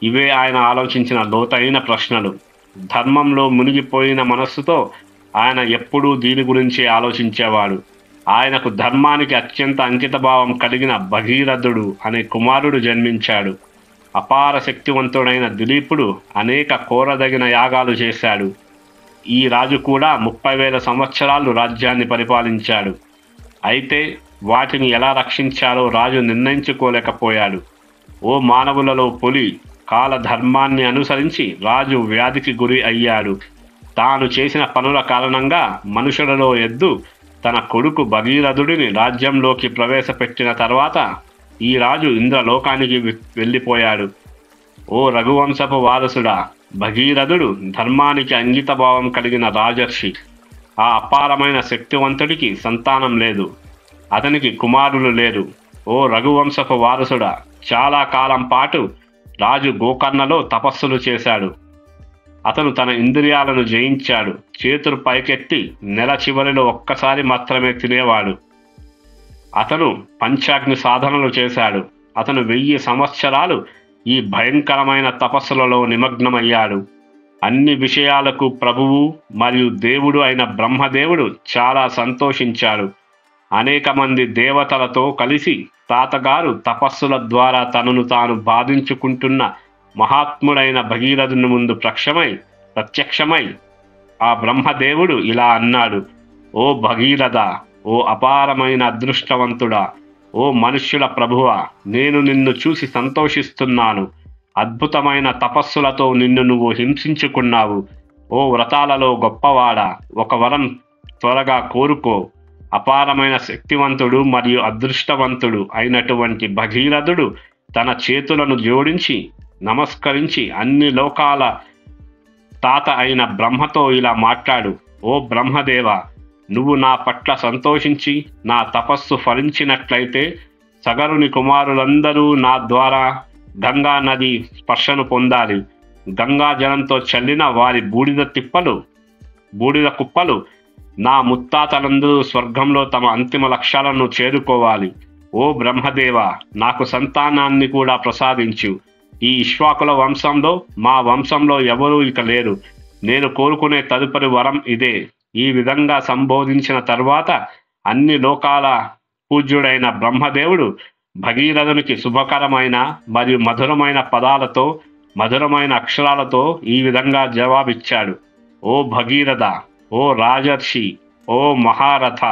ఇవే ఆయన ఆలోచించిన లోతైన ప్రశ్నలు. ధర్మంలో మునిగిపోయిన మనస్సుతో ఆయన ఎప్పుడూ దీని గురించి ఆలోచించేవాడు. ఆయనకు ధర్మానికి అత్యంత అంకితభావం కలిగిన భగీరథుడు అనే కుమారుడు జన్మించాడు. అపార శక్తివంతుడైన దిలీపుడు అనేక కోరదగిన యాగాలు చేశాడు. ఈ రాజు కూడా 30,000 సంవత్సరాలు రాజ్యాన్ని పరిపాలించాడు. అయితే వాటిని ఎలా రక్షించాలో రాజు నిర్ణయించుకోలేకపోయాడు. ఓ మానవులలో పులి కాలధర్మాన్ని అనుసరించి రాజు వ్యాధికి గురి అయ్యాడు. తాను చేసిన పనుల కారణంగా మనుషులలో ఎద్దు తన కొడుకు భగీరథుడిని రాజ్యంలోకి ప్రవేశపెట్టిన తర్వాత ఈ రాజు ఇంద్రలోకానికి వెళ్ళిపోయాడు. ఓ రఘువంశపు వారసుడా, భగీరథుడు ధర్మానికి అంకితభావం కలిగిన రాజర్షి. ఆ అపారమైన శక్తివంతుడికి సంతానం లేదు. అతనికి కుమారులు లేరు. ఓ రఘువంశపు వారసుడా, చాలా కాలం పాటు రాజు గోకర్ణలో తపస్సులు చేశాడు. అతను తన ఇంద్రియాలను జయించాడు. చేతులు పైకెత్తి నెల చివరిలో ఒక్కసారి మాత్రమే తినేవాడు. అతను పంచాగ్ని సాధనలు చేశాడు. అతను 1000 సంవత్సరాలు ఈ భయంకరమైన తపస్సులలో నిమగ్నమయ్యాడు. అన్ని విషయాలకు ప్రభువు మరియు దేవుడు అయిన బ్రహ్మదేవుడు చాలా సంతోషించాడు. అనేక మంది దేవతలతో కలిసి తాతగారు తపస్సుల ద్వారా తనను తాను బాధించుకుంటున్న మహాత్ముడైన భగీరథుని ముందు ప్రత్యక్షమై ఆ బ్రహ్మదేవుడు ఇలా అన్నాడు: ఓ భగీరథ, ఓ అపారమైన అదృష్టవంతుడా, ఓ మనుష్యుల ప్రభువా, నేను నిన్ను చూసి సంతోషిస్తున్నాను. అద్భుతమైన తపస్సులతో నిన్ను నువ్వు హింసించుకున్నావు. ఓ వ్రతాలలో గొప్పవాడా, ఒక వరం త్వరగా కోరుకో. అపారమైన శక్తివంతుడు మరియు అదృష్టవంతుడు అయినటువంటి భగీరథుడు తన చేతులను జోడించి నమస్కరించి అన్ని లోకాల తాత అయిన బ్రహ్మతో ఇలా మాట్లాడు: ఓ బ్రహ్మదేవ, నువ్వు నా పట్ల సంతోషించి నా తపస్సు ఫలించినట్లయితే సగరుని కుమారులందరూ నా ద్వారా గంగా నది స్పర్శను పొందాలి. గంగా జలంతో చల్లిన వారి బూడిద కుప్పలు నా ముత్తాతలందరూ స్వర్గంలో తమ అంతిమ లక్ష్యాలను చేరుకోవాలి. ఓ బ్రహ్మదేవ, నాకు సంతానాన్ని కూడా ప్రసాదించు. ఈ ఇక్ష్వాకుల వంశంలో మా వంశంలో ఎవరూ ఇక లేరు. నేను కోరుకునే తదుపరి వరం ఇదే. ఈ విధంగా సంబోధించిన తర్వాత అన్ని లోకాల పూజ్యుడైన బ్రహ్మదేవుడు భగీరథునికి శుభకరమైన మరియు మధురమైన పదాలతో, మధురమైన అక్షరాలతో ఈ విధంగా జవాబిచ్చాడు: ఓ భగీరథ, ఓ రాజర్షి, ఓ మహారథ,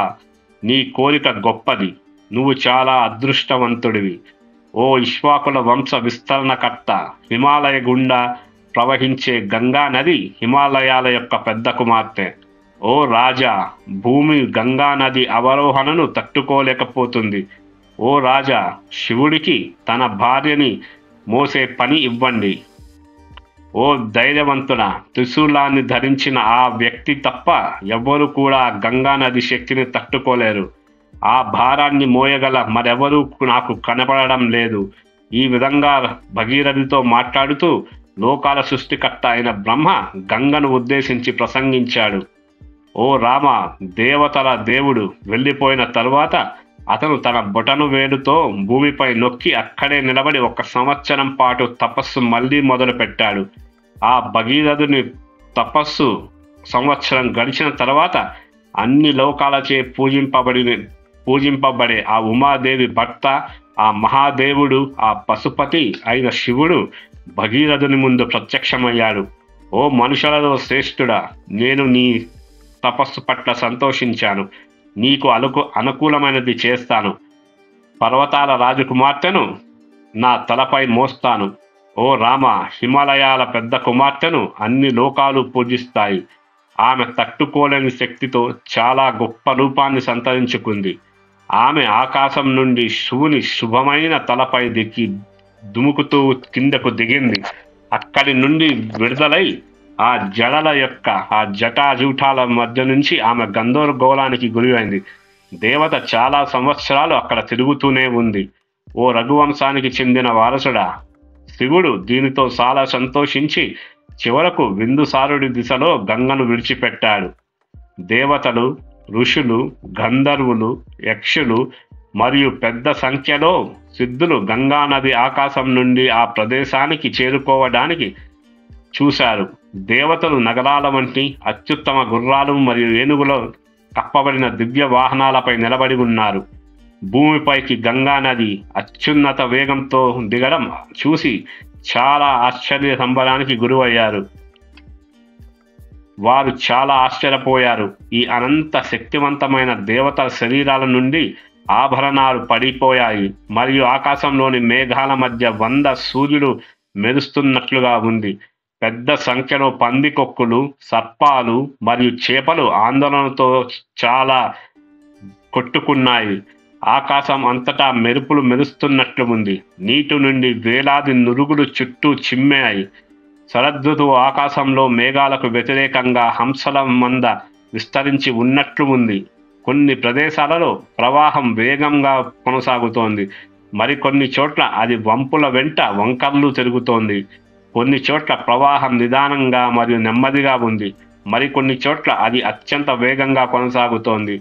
నీ కోరిక గొప్పది. నువ్వు చాలా అదృష్టవంతుడివి. ఓ ఇక్ష్వాకుల వంశ విస్తరణకర్త, హిమాలయ గుండా ప్రవహించే గంగా నది హిమాలయాల యొక్క పెద్ద కుమార్తె. ఓ రాజా, భూమి గంగా నది అవరోహణను తట్టుకోలేకపోతుంది. ఓ రాజా, శివుడికి తన భార్యని మోసే పని ఇవ్వండి. ఓ ధైర్యవంతున, త్రిశూలాన్ని ధరించిన ఆ వ్యక్తి తప్ప ఎవ్వరూ కూడా గంగా నది శక్తిని తట్టుకోలేరు. ఆ భారాన్ని మోయగల మరెవరూ నాకు కనపడడం లేదు. ఈ విధంగా భగీరథుడితో మాట్లాడుతూ లోకాల సృష్టికర్త అయిన బ్రహ్మ గంగను ఉద్దేశించి ప్రసంగించాడు: ఓ రామ, దేవతల దేవుడు వెళ్ళిపోయిన తరువాత అతను తన బొటను వేలుతో భూమిపై నొక్కి అక్కడే నిలబడి 1 సంవత్సరం పాటు తపస్సు మళ్ళీ మొదలుపెట్టాడు. ఆ భగీరథుని తపస్సు సంవత్సరం గడిచిన తర్వాత అన్ని లోకాలచే పూజింపబడే ఆ ఉమాదేవి భర్త, ఆ మహాదేవుడు, ఆ పశుపతి అయిన శివుడు భగీరథుని ముందు ప్రత్యక్షమయ్యాడు. ఓ మనుషులలో శ్రేష్ఠుడా, నేను నీ తపస్సు పట్ల సంతోషించాను. నీకు అనుకూలమైనది చేస్తాను. పర్వతాల రాజకుమార్తెను నా తలపై మోస్తాను. ఓ రామ, హిమాలయాల పెద్ద కుమార్తెను అన్ని లోకాలు పూజిస్తాయి. ఆమె తట్టుకోలేని శక్తితో చాలా గొప్ప రూపాన్ని సంతరించుకుంది. ఆమె ఆకాశం నుండి శివుని శుభమైన తలపై దుముకుతూ కిందకు దిగింది. అక్కడి నుండి విడుదలై ఆ జడల యొక్క ఆ జటాజూటాల మధ్య నుంచి ఆమె గందరగోళానికి గురైంది. దేవత చాలా సంవత్సరాలు అక్కడ తిరుగుతూనే ఉంది. ఓ రఘువంశానికి చెందిన వారసుడా, శివుడు దీనితో చాలా సంతోషించి చివరకు బిందుసారుడి దిశలో గంగను విడిచిపెట్టాడు. దేవతలు, ఋషులు, గంధర్వులు, యక్షులు మరియు పెద్ద సంఖ్యలో సిద్ధులు గంగానది ఆకాశం నుండి ఆ ప్రదేశానికి చేరుకోవడానికి చూశారు. దేవతలు నగరాల వంటి అత్యుత్తమ గుర్రాలు మరియు ఏనుగులో కప్పబడిన దివ్య వాహనాలపై నిలబడి ఉన్నారు. భూమిపైకి గంగానది అత్యున్నత వేగంతో దిగడం చూసి చాలా ఆశ్చర్య సంబరానికి గురయ్యారు. వారు చాలా ఆశ్చర్యపోయారు. ఈ అనంత శక్తివంతమైన దేవతల శరీరాల నుండి ఆభరణాలు పడిపోయాయి మరియు ఆకాశంలోని మేఘాల మధ్య 100 సూర్యుడు మెరుస్తున్నట్లుగా ఉంది. పెద్ద సంఖ్యలో పందికొక్కులు, సర్పాలు మరియు చేపలు ఆందోళనతో చాలా కొట్టుకున్నాయి. ఆకాశం అంతటా మెరుపులు మెరుస్తున్నట్లు ఉంది. నీటి నుండి వేలాది నురుగులు చుట్టూ చిమ్మాయి. శరదృతువు ఆకాశంలో మేఘాలకు వ్యతిరేకంగా హంసల మంద విస్తరించి ఉన్నట్లు ఉంది. కొన్ని ప్రదేశాలలో ప్రవాహం వేగంగా కొనసాగుతోంది. మరికొన్ని చోట్ల అది వంపుల వెంట వంకర్లు తిరుగుతోంది. కొన్ని చోట్ల ప్రవాహం నిదానంగా మరియు నెమ్మదిగా ఉంది. మరికొన్ని చోట్ల అది అత్యంత వేగంగా కొనసాగుతోంది.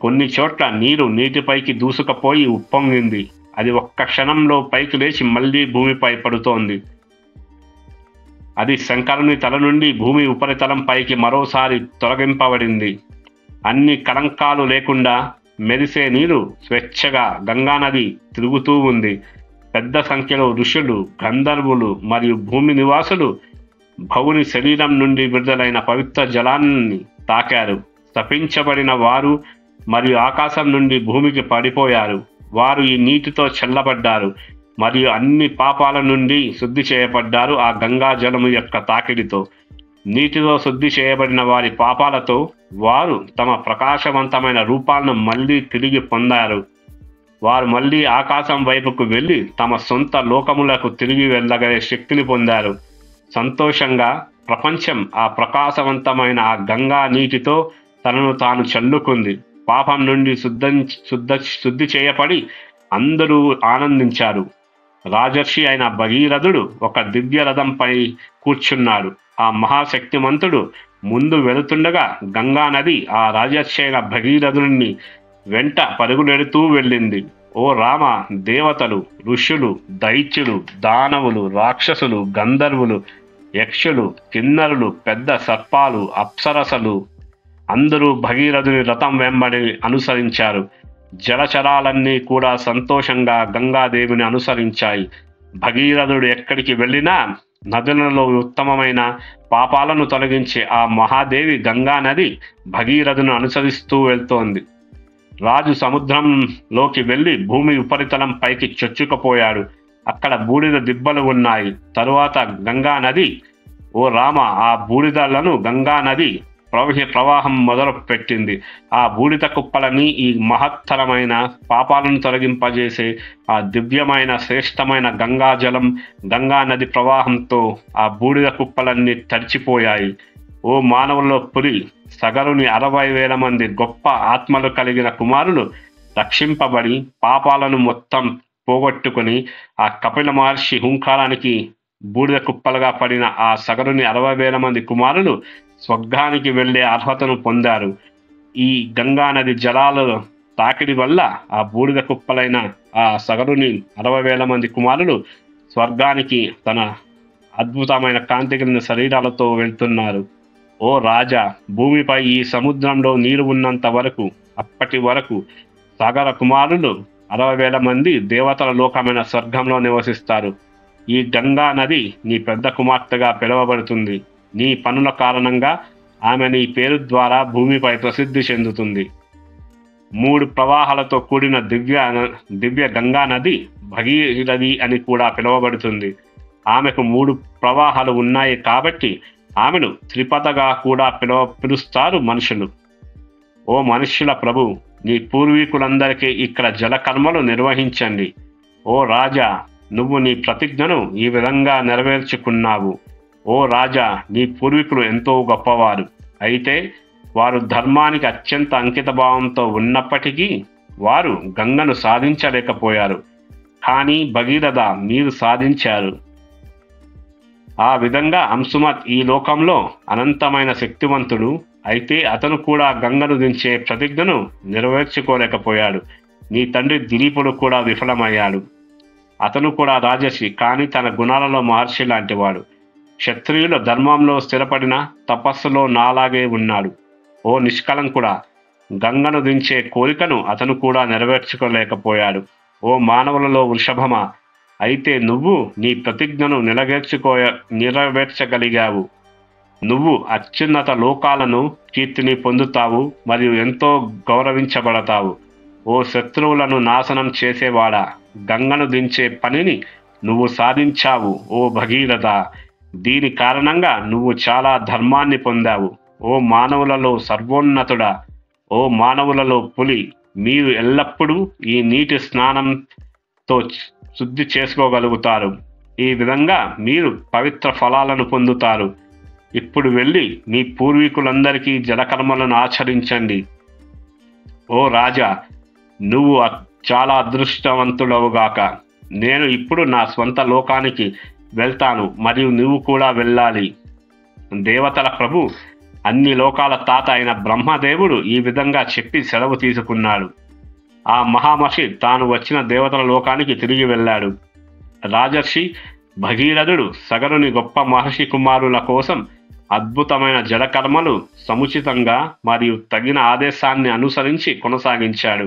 కొన్ని చోట్ల నీరు నీటిపైకి దూసుకుపోయి ఉప్పొంగింది. అది ఒక్క క్షణంలో పైకి లేచి మళ్ళీ భూమిపై పడుతోంది. అది శంకరుని తల నుండి భూమి ఉపరితలం పైకి మరోసారి తొలగింపబడింది. అన్ని కళంకాలు లేకుండా మెరిసే నీరు స్వేచ్ఛగా గంగానది తిరుగుతూ ఉంది. పెద్ద సంఖ్యలో ఋషులు, గంధర్వులు మరియు భూమి నివాసులు భవుని శరీరం నుండి విడుదలైన పవిత్ర జలాన్ని తాకారు. శపించబడిన వారు మరియు ఆకాశం నుండి భూమికి పడిపోయారు. వారు ఈ నీటితో చల్లబడ్డారు మరియు అన్ని పాపాల నుండి శుద్ధి చేయబడ్డారు. ఆ గంగా జలము యొక్క తాకిడితో నీటితో శుద్ధి చేయబడిన వారి పాపాలతో వారు తమ ప్రకాశవంతమైన రూపాలను మళ్ళీ తిరిగి పొందారు. వారు మళ్ళీ ఆకాశం వైపుకు వెళ్ళి తమ సొంత లోకములకు తిరిగి వెళ్ళగలే శక్తిని పొందారు. సంతోషంగా ప్రపంచం ఆ ప్రకాశవంతమైన ఆ గంగా నీటితో తనను తాను చల్లుకుంది. పాపం నుండి శుద్ధి చేయబడి అందరూ ఆనందించారు. రాజర్షి అయిన భగీరథుడు ఒక దివ్య రథంపై కూర్చున్నాడు. ఆ మహాశక్తిమంతుడు ముందు వెళుతుండగా గంగా నది ఆ రాజర్షి అయిన భగీరథుని వెంట పరుగులెడుతూ వెళ్ళింది. ఓ రామ, దేవతలు, ఋషులు, దైత్యులు, దానవులు, రాక్షసులు, గంధర్వులు, యక్షులు, కిన్నరులు, పెద్ద సర్పాలు, అప్సరసలు అందరూ భగీరథుని రథం వెంబడి అనుసరించారు. జలచరాలన్నీ కూడా సంతోషంగా గంగాదేవిని అనుసరించాయి. భగీరథుడు ఎక్కడికి వెళ్ళినా నదులలో ఉత్తమమైన పాపాలను తొలగించే ఆ మహాదేవి గంగా నది భగీరథును అనుసరిస్తూ వెళ్తోంది. రాజు సముద్రంలోకి వెళ్ళి భూమి ఉపరితలం పైకి చొచ్చుకుపోయాడు. అక్కడ బూడిద దిబ్బలు ఉన్నాయి. తరువాత గంగా నది, ఓ రామ, ఆ బూడిదలను గంగా నది ప్రవాహం మొదలు పెట్టింది. ఆ బూడిద కుప్పలని ఈ మహత్తరమైన పాపాలను తొలగింపజేసే ఆ దివ్యమైన శ్రేష్టమైన గంగాజలం గంగా నది ప్రవాహంతో ఆ బూడిద కుప్పలన్నీ తడిచిపోయాయి. ఓ మానవుల్లో పురి, సగరుని 60,000 మంది గొప్ప ఆత్మలు కలిగిన కుమారులు రక్షింపబడి పాపాలను మొత్తం పోగొట్టుకుని ఆ కపిల మహర్షి హుంకారానికి బూడిద కుప్పలుగా పడిన ఆ సగరుని 60,000 మంది కుమారులు స్వర్గానికి వెళ్లే అర్హతను పొందారు. ఈ గంగా నది జలాల తాకిడి వల్ల ఆ బూడిద కుప్పలైన ఆ సగరుని 60,000 మంది కుమారులు స్వర్గానికి తన అద్భుతమైన కాంతి కలిగిన శరీరాలతో వెళ్తున్నారు. ఓ రాజా, భూమిపై ఈ సముద్రంలో నీరు ఉన్నంత వరకు, అప్పటి వరకు సాగర కుమారులు 60,000 మంది దేవతల లోకమైన స్వర్గంలో నివసిస్తారు. ఈ గంగా నది నీ పెద్ద కుమార్తెగా పిలువబడుతుంది. నీ పనుల కారణంగా ఆమె నీ పేరు ద్వారా భూమిపై ప్రసిద్ధి చెందుతుంది. 3 ప్రవాహాలతో కూడిన దివ్య గంగా నది భగీరథి అని కూడా పిలువబడుతుంది. ఆమెకు 3 ప్రవాహాలు ఉన్నాయి కాబట్టి ఆమెను త్రిపదగా కూడా పిలుస్తారు మనుషులు. ఓ మనుష్యుల ప్రభు, నీ పూర్వీకులందరికీ ఇక్కడ జలకర్మలు నిర్వహించండి. ఓ రాజా, నువ్వు నీ ప్రతిజ్ఞను ఈ విధంగా నెరవేర్చుకున్నావు. ఓ రాజా, నీ పూర్వీకులు ఎంతో గొప్పవారు. అయితే వారు ధర్మానికి అత్యంత అంకితభావంతో ఉన్నప్పటికీ వారు గంగను సాధించలేకపోయారు. కానీ భగీరథ, మీరు సాధించారు. ఆ విధంగా అంశుమత్ ఈ లోకంలో అనంతమైన శక్తివంతుడు. అయితే అతను కూడా గంగను దించే ప్రతిజ్ఞను నెరవేర్చుకోలేకపోయాడు. నీ తండ్రి దిలీపుడు కూడా విఫలమయ్యాడు. అతను కూడా రాజర్షి, కానీ తన గుణాలలో మహర్షి లాంటివాడు. క్షత్రియుల ధర్మంలో స్థిరపడిన తపస్సులో నాలాగే ఉన్నాడు. ఓ నిష్కలంకుడా, గంగను దించే కోరికను అతను కూడా నెరవేర్చుకోలేకపోయాడు. ఓ మానవులలో వృషభమా, అయితే నువ్వు నీ ప్రతిజ్ఞను నెరవేర్చగలిగావు. నువ్వు అత్యున్నత లోకాలను కీర్తిని పొందుతావు మరియు ఎంతో గౌరవించబడతావు. ఓ శత్రువులను నాశనం చేసేవాడా, గంగను దించే పనిని నువ్వు సాధించావు. ఓ భగీరథ, దీని కారణంగా నువ్వు చాలా ధర్మాన్ని పొందావు. ఓ మానవులలో సర్వోన్నతుడా, ఓ మానవులలో పులి, మీరు ఎల్లప్పుడూ ఈ నీటి స్నానంతో శుద్ధి చేసుకోగలుగుతారు. ఈ విధంగా మీరు పవిత్ర ఫలాలను పొందుతారు. ఇప్పుడు వెళ్ళి మీ పూర్వీకులందరికీ జలకర్మలను ఆచరించండి. ఓ రాజా, నువ్వు చాలా అదృష్టవంతుడవుగాక. నేను ఇప్పుడు నా స్వంత లోకానికి వెళ్తాను మరియు నువ్వు కూడా వెళ్ళాలి. దేవతల ప్రభు, అన్ని లోకాల తాత అయిన బ్రహ్మదేవుడు ఈ విధంగా చెప్పి సెలవు తీసుకున్నాడు. ఆ మహామహర్షి తాను వచ్చిన దేవతల లోకానికి తిరిగి వెళ్ళాడు. రాజర్షి భగీరథుడు సగరుని గొప్ప మహర్షి కుమారుల కోసం అద్భుతమైన జలకర్మలు సముచితంగా మరియు తగిన ఆదేశాన్ని అనుసరించి కొనసాగించాడు.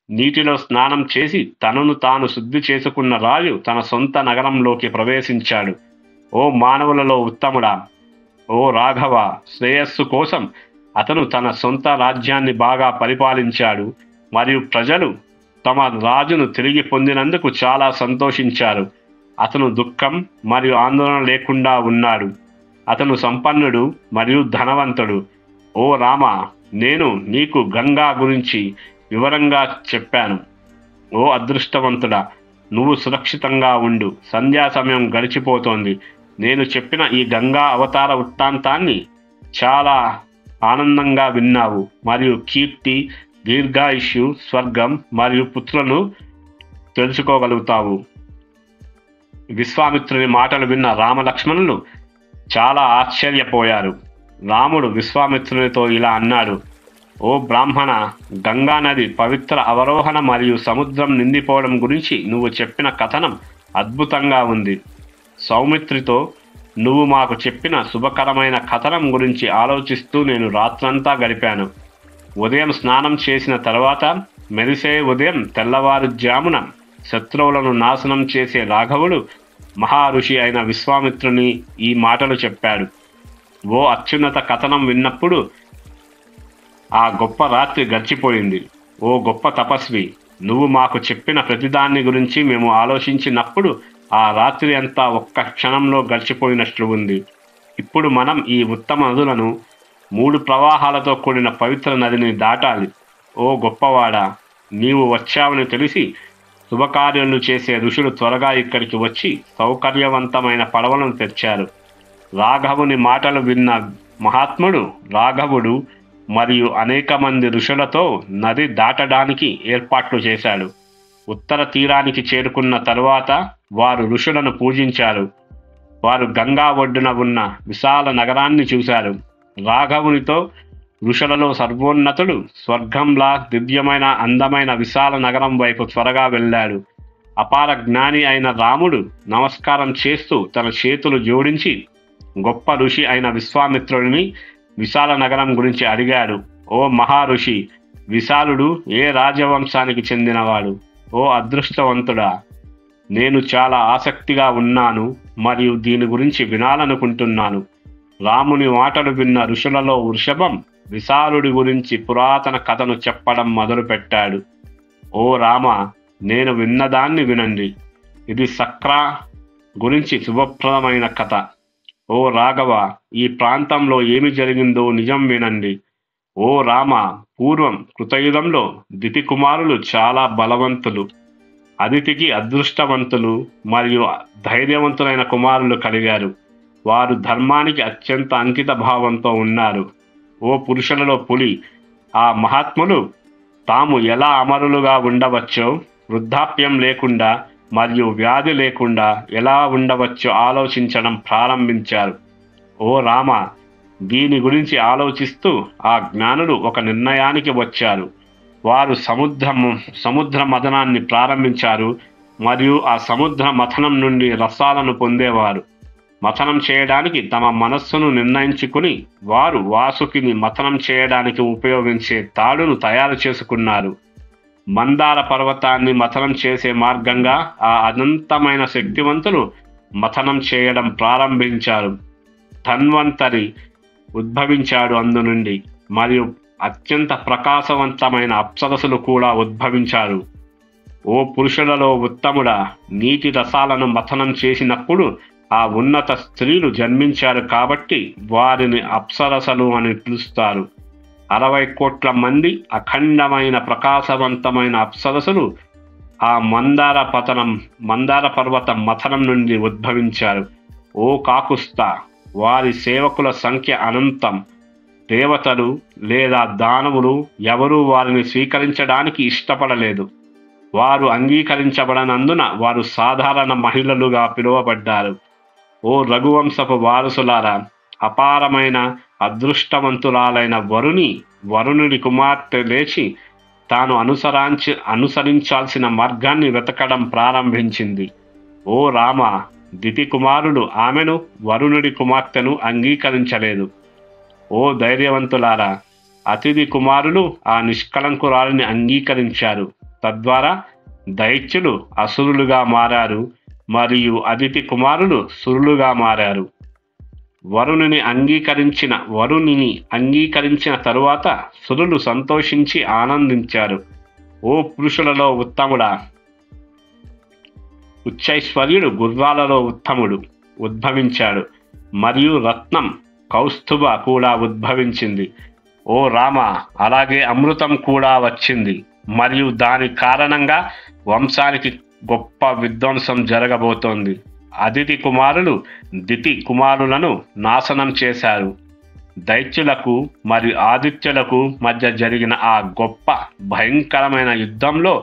నీటిలో స్నానం చేసి తనను తాను శుద్ధి చేసుకున్న రాజు తన సొంత నగరంలోకి ప్రవేశించాడు. ఓ మానవులలో ఉత్తముడా, ఓ రాఘవ, శ్రేయస్సు కోసం అతను తన సొంత రాజ్యాన్ని బాగా పరిపాలించాడు మరియు ప్రజలు తమ రాజును తిరిగి పొందినందుకు చాలా సంతోషించారు. అతను దుఃఖం మరియు ఆందోళన లేకుండా ఉన్నాడు. అతను సంపన్నుడు మరియు ధనవంతుడు. ఓ రామ, నేను నీకు గంగా గురించి వివరంగా చెప్పాను. ఓ అదృష్టవంతుడా, నువ్వు సురక్షితంగా ఉండు. సంధ్యా సమయం గడిచిపోతోంది. నేను చెప్పిన ఈ గంగా అవతార వృత్తాంతాన్ని చాలా ఆనందంగా విన్నావు మరియు కీర్తి, దీర్ఘాయుష్యు, స్వర్గం మరియు పుత్రులను తెలుసుకోగలుగుతావు. విశ్వామిత్రుని మాటలు విన్న రామలక్ష్మణులు చాలా ఆశ్చర్యపోయారు. రాముడు విశ్వామిత్రునితో ఇలా అన్నాడు: ఓ బ్రాహ్మణ, గంగా నది పవిత్ర అవరోహణ మరియు సముద్రం నిండిపోవడం గురించి నువ్వు చెప్పిన కథనం అద్భుతంగా ఉంది. సౌమిత్రితో నువ్వు మాకు చెప్పిన శుభకరమైన కథనం గురించి ఆలోచిస్తూ నేను రాత్రంతా గడిపాను. ఉదయం స్నానం చేసిన తర్వాత మెరిసే ఉదయం తెల్లవారుజామున శత్రువులను నాశనం చేసే రాఘవుడు మహారుషి అయిన విశ్వామిత్రుని ఈ మాటలు చెప్పాడు. ఓ అత్యున్నత కథనం విన్నప్పుడు ఆ గొప్ప రాత్రి గడిచిపోయింది. ఓ గొప్ప తపస్వి, నువ్వు మాకు చెప్పిన ప్రతిదాన్ని గురించి మేము ఆలోచించినప్పుడు ఆ రాత్రి అంతా ఒక్క క్షణంలో గడిచిపోయినట్లు ఉంది. ఇప్పుడు మనం ఈ ఉత్తమ నదులను 3 ప్రవాహాలతో కూడిన పవిత్ర నదిని దాటాలి. ఓ గొప్పవాడా, నీవు వచ్చావని తెలిసి శుభకార్యాలు చేసే ఋషులు త్వరగా ఇక్కడికి వచ్చి సౌకర్యవంతమైన పడవలను తెచ్చారు. రాఘవుని మాటలు విన్న మహాత్ముడు రాఘవుడు మరియు అనేక మంది ఋషులతో నది దాటడానికి ఏర్పాట్లు చేశాడు. ఉత్తర తీరానికి చేరుకున్న తరువాత వారు ఋషులను పూజించారు. వారు గంగా ఒడ్డున ఉన్న విశాల నగరాన్ని చూశారు. రాఘవునితో ఋషులలో సర్వోన్నతుడు స్వర్గంలా దివ్యమైన అందమైన విశాల నగరం వైపు త్వరగా వెళ్ళాడు. అపార జ్ఞాని అయిన రాముడు నమస్కారం చేస్తూ తన చేతులు జోడించి గొప్ప ఋషి అయిన విశ్వామిత్రుడిని విశాల నగరం గురించి అడిగాడు. ఓ మహారుషి, విశాలుడు ఏ రాజవంశానికి చెందినవాడు? ఓ అదృష్టవంతుడా! నేను చాలా ఆసక్తిగా ఉన్నాను మరియు దీని గురించి వినాలనుకుంటున్నాను. రాముని మాటలు విన్న ఋషులలో వృషభం విశాలుడి గురించి పురాతన కథను చెప్పడం మొదలుపెట్టాడు. ఓ రామ, నేను విన్నదాన్ని వినండి. ఇది సక్రా గురించి శుభప్రదమైన కథ. ఓ రాఘవ, ఈ ప్రాంతంలో ఏమి జరిగిందో నిజం వినండి. ఓ రామ, పూర్వం కృతయుగంలో దితి కుమారులు చాలా బలవంతులు. అదితికి అదృష్టవంతులు మరియు ధైర్యవంతులైన కుమారులు కలిగారు. వారు ధర్మానికి అత్యంత అంకిత భావంతో ఉన్నారు. ఓ పురుషులలో పులి, ఆ మహాత్ములు తాము ఎలా అమరులుగా ఉండవచ్చో, వృద్ధాప్యం లేకుండా మరియు వ్యాధి లేకుండా ఎలా ఉండవచ్చో ఆలోచించడం ప్రారంభించారు. ఓ రామ, దీని గురించి ఆలోచిస్తూ ఆ జ్ఞానులు ఒక నిర్ణయానికి వచ్చారు. వారు సముద్ర మథనాన్ని ప్రారంభించారు మరియు ఆ సముద్ర మథనం నుండి రసాలను పొందేవారు. మథనం చేయడానికి తమ మనస్సును నిర్ణయించుకుని వారు వాసుకిని మథనం చేయడానికి ఉపయోగించే తాడును తయారు చేసుకున్నారు. మందార పర్వతాన్ని మథనం చేసే మార్గంగా ఆ అనంతమైన శక్తివంతులు మథనం చేయడం ప్రారంభించారు. ధన్వంతరి ఉద్భవించాడు అందు నుండి మరియు అత్యంత ప్రకాశవంతమైన అప్సరసులు కూడా ఉద్భవించారు. ఓ పురుషులలో ఉత్తముడా, నీటి రసాలను మథనం చేసినప్పుడు ఆ ఉన్నత స్త్రీలు జన్మించారు కాబట్టి వారిని అప్సరసలు అని పిలుస్తారు. 60 కోట్ల మంది అఖండమైన ప్రకాశవంతమైన అప్సరసులు ఆ మందార పర్వత మథనం నుండి ఉద్భవించారు. ఓ కాకుస్థ, వారి సేవకుల సంఖ్య అనంతం. దేవతలు లేదా దానవులు ఎవరూ వారిని స్వీకరించడానికి ఇష్టపడలేదు. వారు అంగీకరించబడనందున వారు సాధారణ మహిళలుగా పిలువబడ్డారు. ఓ రఘువంశపు వారసులారా, అపారమైన అదృష్టవంతురాలైన వరుణుడి కుమార్తె లేచి తాను అనుసరించాల్సిన మార్గాన్ని వెతకడం ప్రారంభించింది. ఓ రామ, దితి కుమారులు ఆమెను, వరుణుడి కుమార్తెను అంగీకరించలేదు. ఓ ధైర్యవంతులారా, అతిథి కుమారులు ఆ నిష్కలంకురాలిని అంగీకరించారు. తద్వారా దైత్యులు అసురులుగా మారారు మరియు అదితి కుమారులు సురులుగా మారారు. వరుణిని అంగీకరించిన తరువాత సురులు సంతోషించి ఆనందించారు. ఓ పురుషులలో ఉత్తముడా, ఉచ్చైశ్వర్యుడు గుర్రాలలో ఉత్తముడు ఉద్భవించాడు మరియు రత్నం కౌస్తుభ కూడా ఉద్భవించింది. ఓ రామ, అలాగే అమృతం కూడా వచ్చింది మరియు దాని కారణంగా వంశానికి గొప్ప విధ్వంసం జరగబోతోంది. అదితి కుమారులు దితి కుమారులను నాశనం చేశారు. దైత్యులకు మరియు ఆదిత్యులకు మధ్య జరిగిన ఆ గొప్ప భయంకరమైన యుద్ధంలో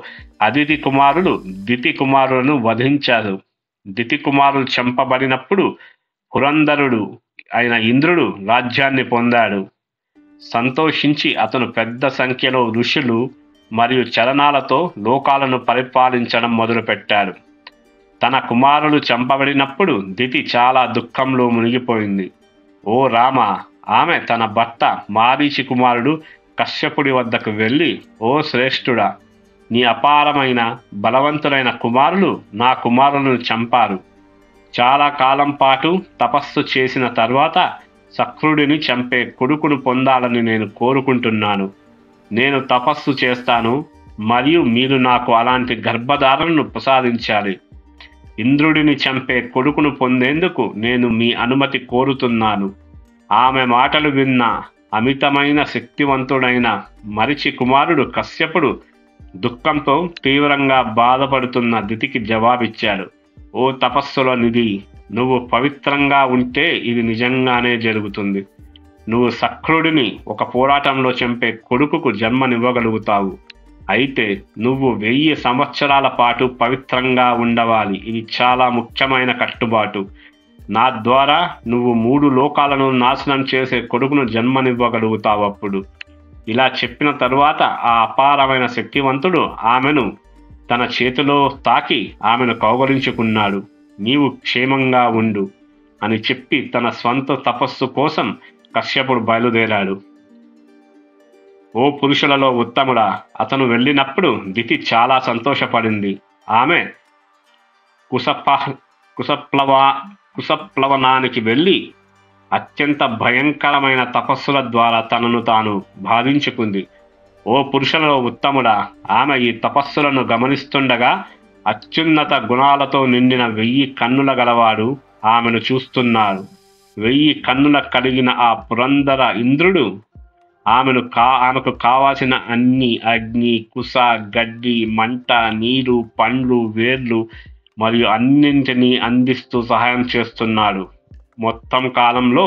అదితి కుమారులు దితి కుమారులను వధించారు. దితి కుమారులు చంపబడినప్పుడు పురంధరుడు అయిన ఇంద్రుడు రాజ్యాన్ని పొందాడు. సంతోషించి అతను పెద్ద సంఖ్యలో ఋషులు మరియు చరణాలతో లోకాలను పరిపాలించడం మొదలుపెట్టాడు. తన కుమారులు చంపబడినప్పుడు దితి చాలా దుఃఖంలో మునిగిపోయింది. ఓ రామ, ఆమె తన భర్త మారీచి కుమారుడు కశ్యపుడి వద్దకు వెళ్ళి, ఓ శ్రేష్ఠుడా, నీ అపారమైన బలవంతులైన కుమారులు నా కుమారులను చంపారు. చాలా కాలం పాటు తపస్సు చేసిన తర్వాత సక్రుడిని చంపే కొడుకును పొందాలని నేను కోరుకుంటున్నాను. నేను తపస్సు చేస్తాను మరియు మీరు నాకు అలాంటి గర్భధారణను ప్రసాదించాలి. ఇంద్రుడిని చంపే కొడుకును పొందేందుకు నేను మీ అనుమతి కోరుతున్నాను. ఆమె మాటలు విన్న అమితమైన శక్తివంతుడైన మరిచి కుమారుడు కశ్యపుడు దుఃఖంతో తీవ్రంగా బాధపడుతున్న దితికి జవాబిచ్చాడు. ఓ తపస్సుల నిధి, నువ్వు పవిత్రంగా ఉంటే ఇది నిజంగానే జరుగుతుంది. నువ్వు సక్రుడిని ఒక పోరాటంలో చంపే కొడుకుకు జన్మనివ్వగలుగుతావు. అయితే నువ్వు 1000 సంవత్సరాల పాటు పవిత్రంగా ఉండవాలి. ఇది చాలా ముఖ్యమైన కట్టుబాటు. నా ద్వారా నువ్వు 3 లోకాలను నాశనం చేసే కొడుకును జన్మనివ్వగలుగుతావు. అప్పుడు ఇలా చెప్పిన తరువాత ఆ అపారమైన శక్తివంతుడు ఆమెను తన చేతిలో తాకి ఆమెను కౌగలించుకున్నాడు. నీవు క్షేమంగా ఉండు అని చెప్పి తన స్వంత తపస్సు కోసం కశ్యపుడు బయలుదేరాడు. ఓ పురుషులలో ఉత్తముడా, అతను వెళ్ళినప్పుడు దితి చాలా సంతోషపడింది. ఆమె కుసప కుసప్లవ కుసప్లవనానికి వెళ్ళి అత్యంత భయంకరమైన తపస్సుల ద్వారా తనను తాను బాధించుకుంది. ఓ పురుషులలో ఉత్తముడా, ఆమె ఈ తపస్సులను గమనిస్తుండగా అత్యున్నత గుణాలతో నిండిన 1000 కన్నుల గలవాడు ఆమెను చూస్తున్నాడు. 1000 కన్నుల కలిగిన ఆ పురందర ఇంద్రుడు ఆమెకు కావాల్సిన అన్ని అగ్ని, కుశ, గడ్డి, మంట, నీరు, పండ్లు, వేర్లు మరియు అన్నింటినీ అందిస్తూ సహాయం చేస్తున్నాడు. మొత్తం కాలంలో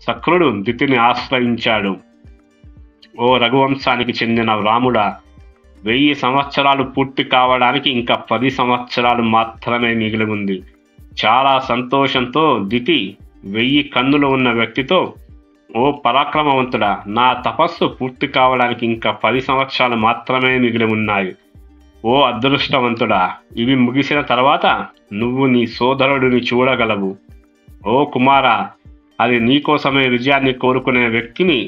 శక్రుడు దితిని ఆశ్రయించాడు. ఓ రఘువంశానికి చెందిన రాముడా, 1000 సంవత్సరాలు పూర్తి కావడానికి ఇంకా 10 సంవత్సరాలు మాత్రమే మిగిలి ఉంది. చాలా సంతోషంతో దితి 1000 కన్నులు ఉన్న వ్యక్తితో, ఓ పరాక్రమవంతుడా, నా తపస్సు పూర్తి కావడానికి ఇంకా 10 సంవత్సరాలు మాత్రమే మిగిలి ఉన్నాయి. ఓ అదృష్టవంతుడా, ఇవి ముగిసిన తర్వాత నువ్వు నీ సోదరుడిని చూడగలవు. ఓ కుమారా, అది నీకోసమే విజయాన్ని కోరుకునే వ్యక్తిని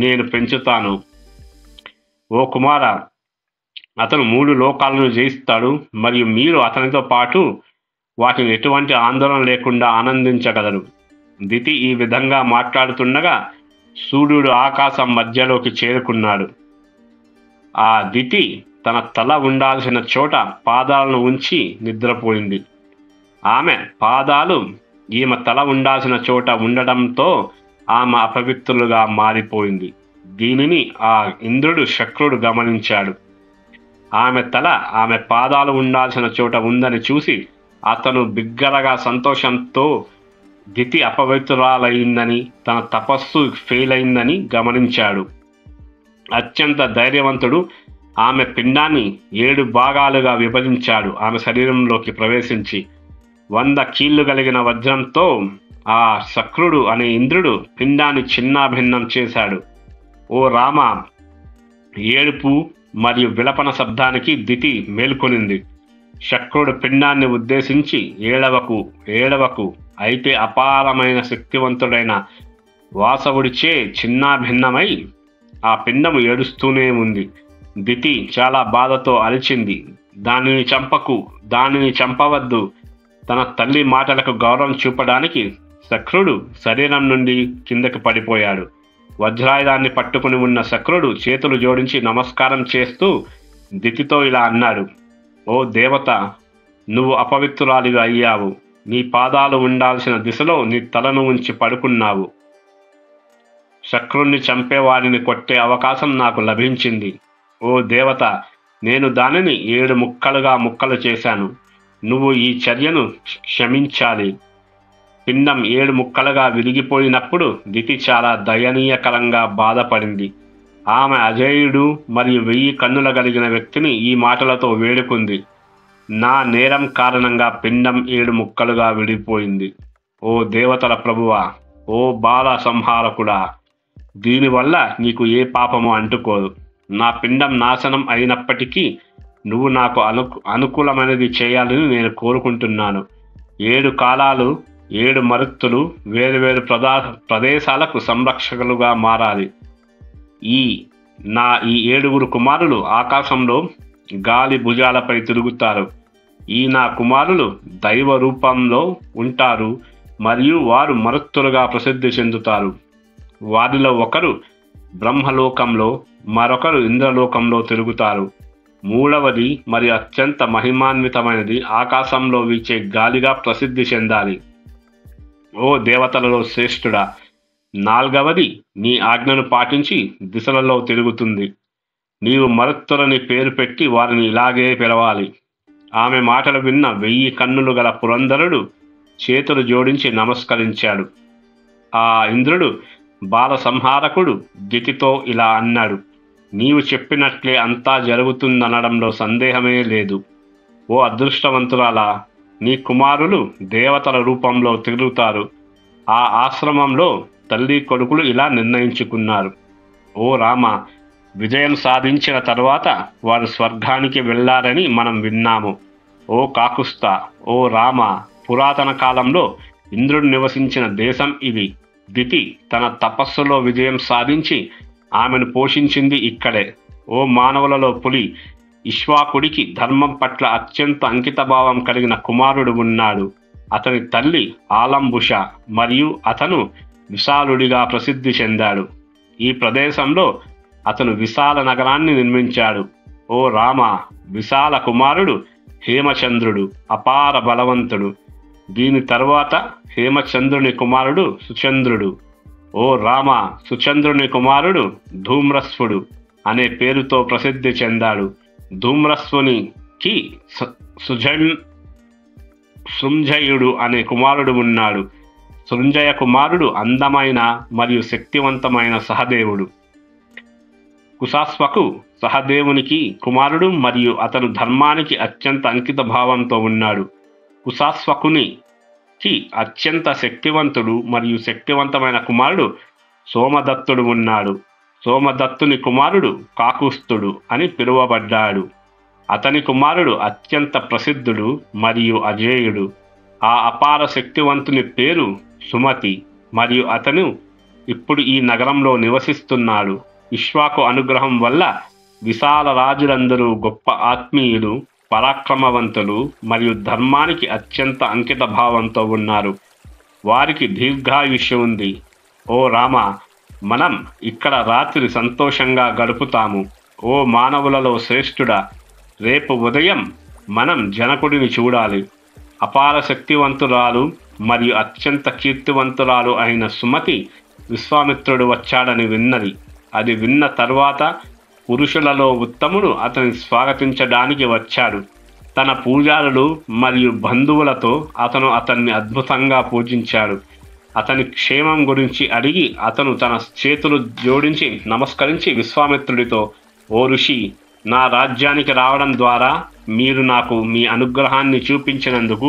నేను పెంచుతాను. ఓ కుమారా, అతను 3 లోకాలను జయిస్తాడు మరియు మీరు అతనితో పాటు వాటిని ఎటువంటి ఆందోళన లేకుండా ఆనందించగలరు. దితి ఈ విధంగా మాట్లాడుతుండగా సూర్యుడు ఆకాశం మధ్యలోకి చేరుకున్నాడు. ఆ దితి తన తల ఉండాల్సిన చోట పాదాలను ఉంచి నిద్రపోయింది. ఆమె పాదాలు ఈమె తల ఉండాల్సిన చోట ఉండడంతో ఆమె అపవిత్రులుగా మారిపోయింది. దీనిని ఆ ఇంద్రుడు శక్రుడు గమనించాడు. ఆమె తల ఆమె పాదాలు ఉండాల్సిన చోట ఉందని చూసి అతను బిగ్గరగా సంతోషంతో దితి అపవిత్రురాలయ్యిందని, తన తపస్సు ఫెయిల్ అయిందని గమనించాడు. అత్యంత ధైర్యవంతుడు ఆమె పిండాన్ని 7 భాగాలుగా విభజించాడు. ఆమె శరీరంలోకి ప్రవేశించి 100 కీళ్లు కలిగిన వజ్రంతో ఆ శక్రుడు అనే ఇంద్రుడు పిండాన్ని చిన్నాభిన్నం చేశాడు. ఓ రామ, ఏడుపు మరియు విలపన శబ్దానికి దితి మేల్కొనింది. శక్రుడు పిండాన్ని ఉద్దేశించి, ఏడవకు ఏడవకు, అయితే అపారమైన శక్తివంతుడైన వాసవుడిచే చిన్నాభిన్నమై ఆ పిండము ఏడుస్తూనే ఉంది. దితి చాలా బాధతో అరిచింది, దానిని చంపకు, దానిని చంపవద్దు. తన తల్లి మాటలకు గౌరవం చూపడానికి శక్రుడు శరీరం నుండి కిందకి పడిపోయాడు. వజ్రాయుధాన్ని పట్టుకుని ఉన్న శక్రుడు చేతులు జోడించి నమస్కారం చేస్తూ దితితో ఇలా అన్నాడు, ఓ దేవత, నువ్వు అపవిత్రురాలివి అయ్యావు. నీ పాదాలు ఉండాల్సిన దిశలో నీ తలను ఉంచి పడుకున్నావు. శక్రుణ్ణి చంపేవాడిని కొట్టే అవకాశం నాకు లభించింది. ఓ దేవత, నేను దానిని 7 ముక్కలు చేశాను. నువ్వు ఈ చర్యను క్షమించాలి. పిండం 7 ముక్కలుగా విరిగిపోయినప్పుడు దితి చాలా దయనీయకరంగా బాధపడింది. ఆమె అజేయుడు మరియు 1000 కన్నుల కలిగిన వ్యక్తిని ఈ మాటలతో వేడుకుంది. నా నేరం కారణంగా పిండం 7 ముక్కలుగా విడిపోయింది. ఓ దేవతల ప్రభువా, ఓ బాల సంహారకుడా, దీనివల్ల నీకు ఏ పాపము అంటుకోదు. నా పిండం నాశనం అయినప్పటికీ నువ్వు నాకు అనుకూలమైనది చేయాలని నేను కోరుకుంటున్నాను. 7 కాలాలు 7 మరుత్తులు వేరువేరు ప్రదేశాలకు సంరక్షకులుగా మారాలి. ఈ 7 కుమారులు ఆకాశంలో గాలి భుజాలపై తిరుగుతారు. నా కుమారులు దైవ రూపంలో ఉంటారు మరియు వారు మరుత్తులుగా ప్రసిద్ధి చెందుతారు. వారిలో ఒకరు బ్రహ్మలోకంలో, మరొకరు ఇంద్రలోకంలో తిరుగుతారు. 3వది మరియు అత్యంత మహిమాన్వితమైనది ఆకాశంలో వీచే గాలిగా ప్రసిద్ధి చెందాలి. ఓ దేవతలలో శ్రేష్ఠుడా, 4వది నీ ఆజ్ఞను పాటించి దిశలలో తిరుగుతుంది. నీవు మరుత్తులని పేరు పెట్టి వారిని ఇలాగే పిలవాలి. ఆమె మాటలు విన్న 1000 కన్నులు గల పురంధరుడు చేతులు జోడించి నమస్కరించాడు. ఆ ఇంద్రుడు బాల సంహారకుడు దితితో ఇలా అన్నాడు, నీవు చెప్పినట్లే అంతా జరుగుతుందనడంలో సందేహమే లేదు. ఓ అదృష్టవంతురాలా, నీ కుమారులు దేవతల రూపంలో తిరుగుతారు. ఆ ఆశ్రమంలో తల్లి కొడుకులు ఇలా నిర్ణయించుకున్నారు. ఓ రామ, విజయం సాధించిన తరువాత వారు స్వర్గానికి వెళ్ళారని మనం విన్నాము. ఓ కాకుస్త, ఓ రామ, పురాతన కాలంలో ఇంద్రుడు నివసించిన దేశం ఇది. దితి తన తపస్సులో విజయం సాధించి ఆమెను పోషించింది ఇక్కడే. ఓ మానవులలో పులి! ఇక్ష్వాకుడికి ధర్మం పట్ల అత్యంత అంకితభావం కలిగిన కుమారుడు ఉన్నాడు. అతని తల్లి ఆలంబుష మరియు అతను విశాలుడిగా ప్రసిద్ధి చెందాడు. ఈ ప్రదేశంలో అతను విశాల నగరాన్ని నిర్మించాడు. ఓ రామ! విశాల కుమారుడు హేమచంద్రుడు అపార బలవంతుడు. దీని తరువాత హేమచంద్రుని కుమారుడు సుచంద్రుడు. ఓ రామ! సుచంద్రుని కుమారుడు ధూమ్రస్వుడు అనే పేరుతో ప్రసిద్ధి చెందాడు. ధూమ్రస్వునికి సృంజయుడు అనే కుమారుడు ఉన్నాడు. సృంజయ కుమారుడు అందమైన మరియు శక్తివంతమైన సహదేవుడు. కుశాశ్వకు సహదేవునికి కుమారుడు మరియు అతను ధర్మానికి అత్యంత అంకిత భావంతో ఉన్నాడు. కుశాశ్వకునికి అత్యంత శక్తివంతుడు మరియు శక్తివంతమైన కుమారుడు సోమదత్తుడు ఉన్నాడు. సోమదత్తుని కుమారుడు కాకుస్థుడు అని పిలువబడ్డాడు. అతని కుమారుడు అత్యంత ప్రసిద్ధుడు మరియు అజేయుడు. ఆ అపార శక్తివంతుని పేరు సుమతి మరియు అతను ఇప్పుడు ఈ నగరంలో నివసిస్తున్నాడు. ఇక్ష్వాకు అనుగ్రహం వల్ల విశాల రాజులందరూ గొప్ప ఆత్మీయులు, పరాక్రమవంతులు మరియు ధర్మానికి అత్యంత అంకిత భావంతో ఉన్నారు. వారికి దీర్ఘాయుష్యం ఉంది. ఓ రామ! మనం ఇక్కడ రాత్రి సంతోషంగా గడుపుతాము. ఓ మానవులలో శ్రేష్ఠుడా! రేపు ఉదయం మనం జనకుడిని చూడాలి. అపార శక్తివంతురాలు మరియు అత్యంత కీర్తివంతురాలు అయిన సుమతి విశ్వామిత్రుడు వచ్చాడని విన్నది. అది విన్న తర్వాత పురుషులలో ఉత్తముడు అతని స్వాగతించడానికి వచ్చాడు. తన పూజారులు మరియు బంధువులతో అతన్ని అద్భుతంగా పూజించాడు. అతని క్షేమం గురించి అడిగి అతను తన చేతులు జోడించి నమస్కరించి విశ్వామిత్రుడితో, ఓ ఋషి, నా రాజ్యానికి రావడం ద్వారా మీరు నాకు మీ అనుగ్రహాన్ని చూపించినందుకు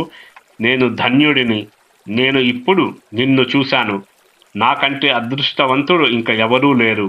నేను ధన్యుడిని. నేను ఇప్పుడు నిన్ను చూశాను. నాకంటే అదృష్టవంతుడు ఇంక ఎవరూ లేరు.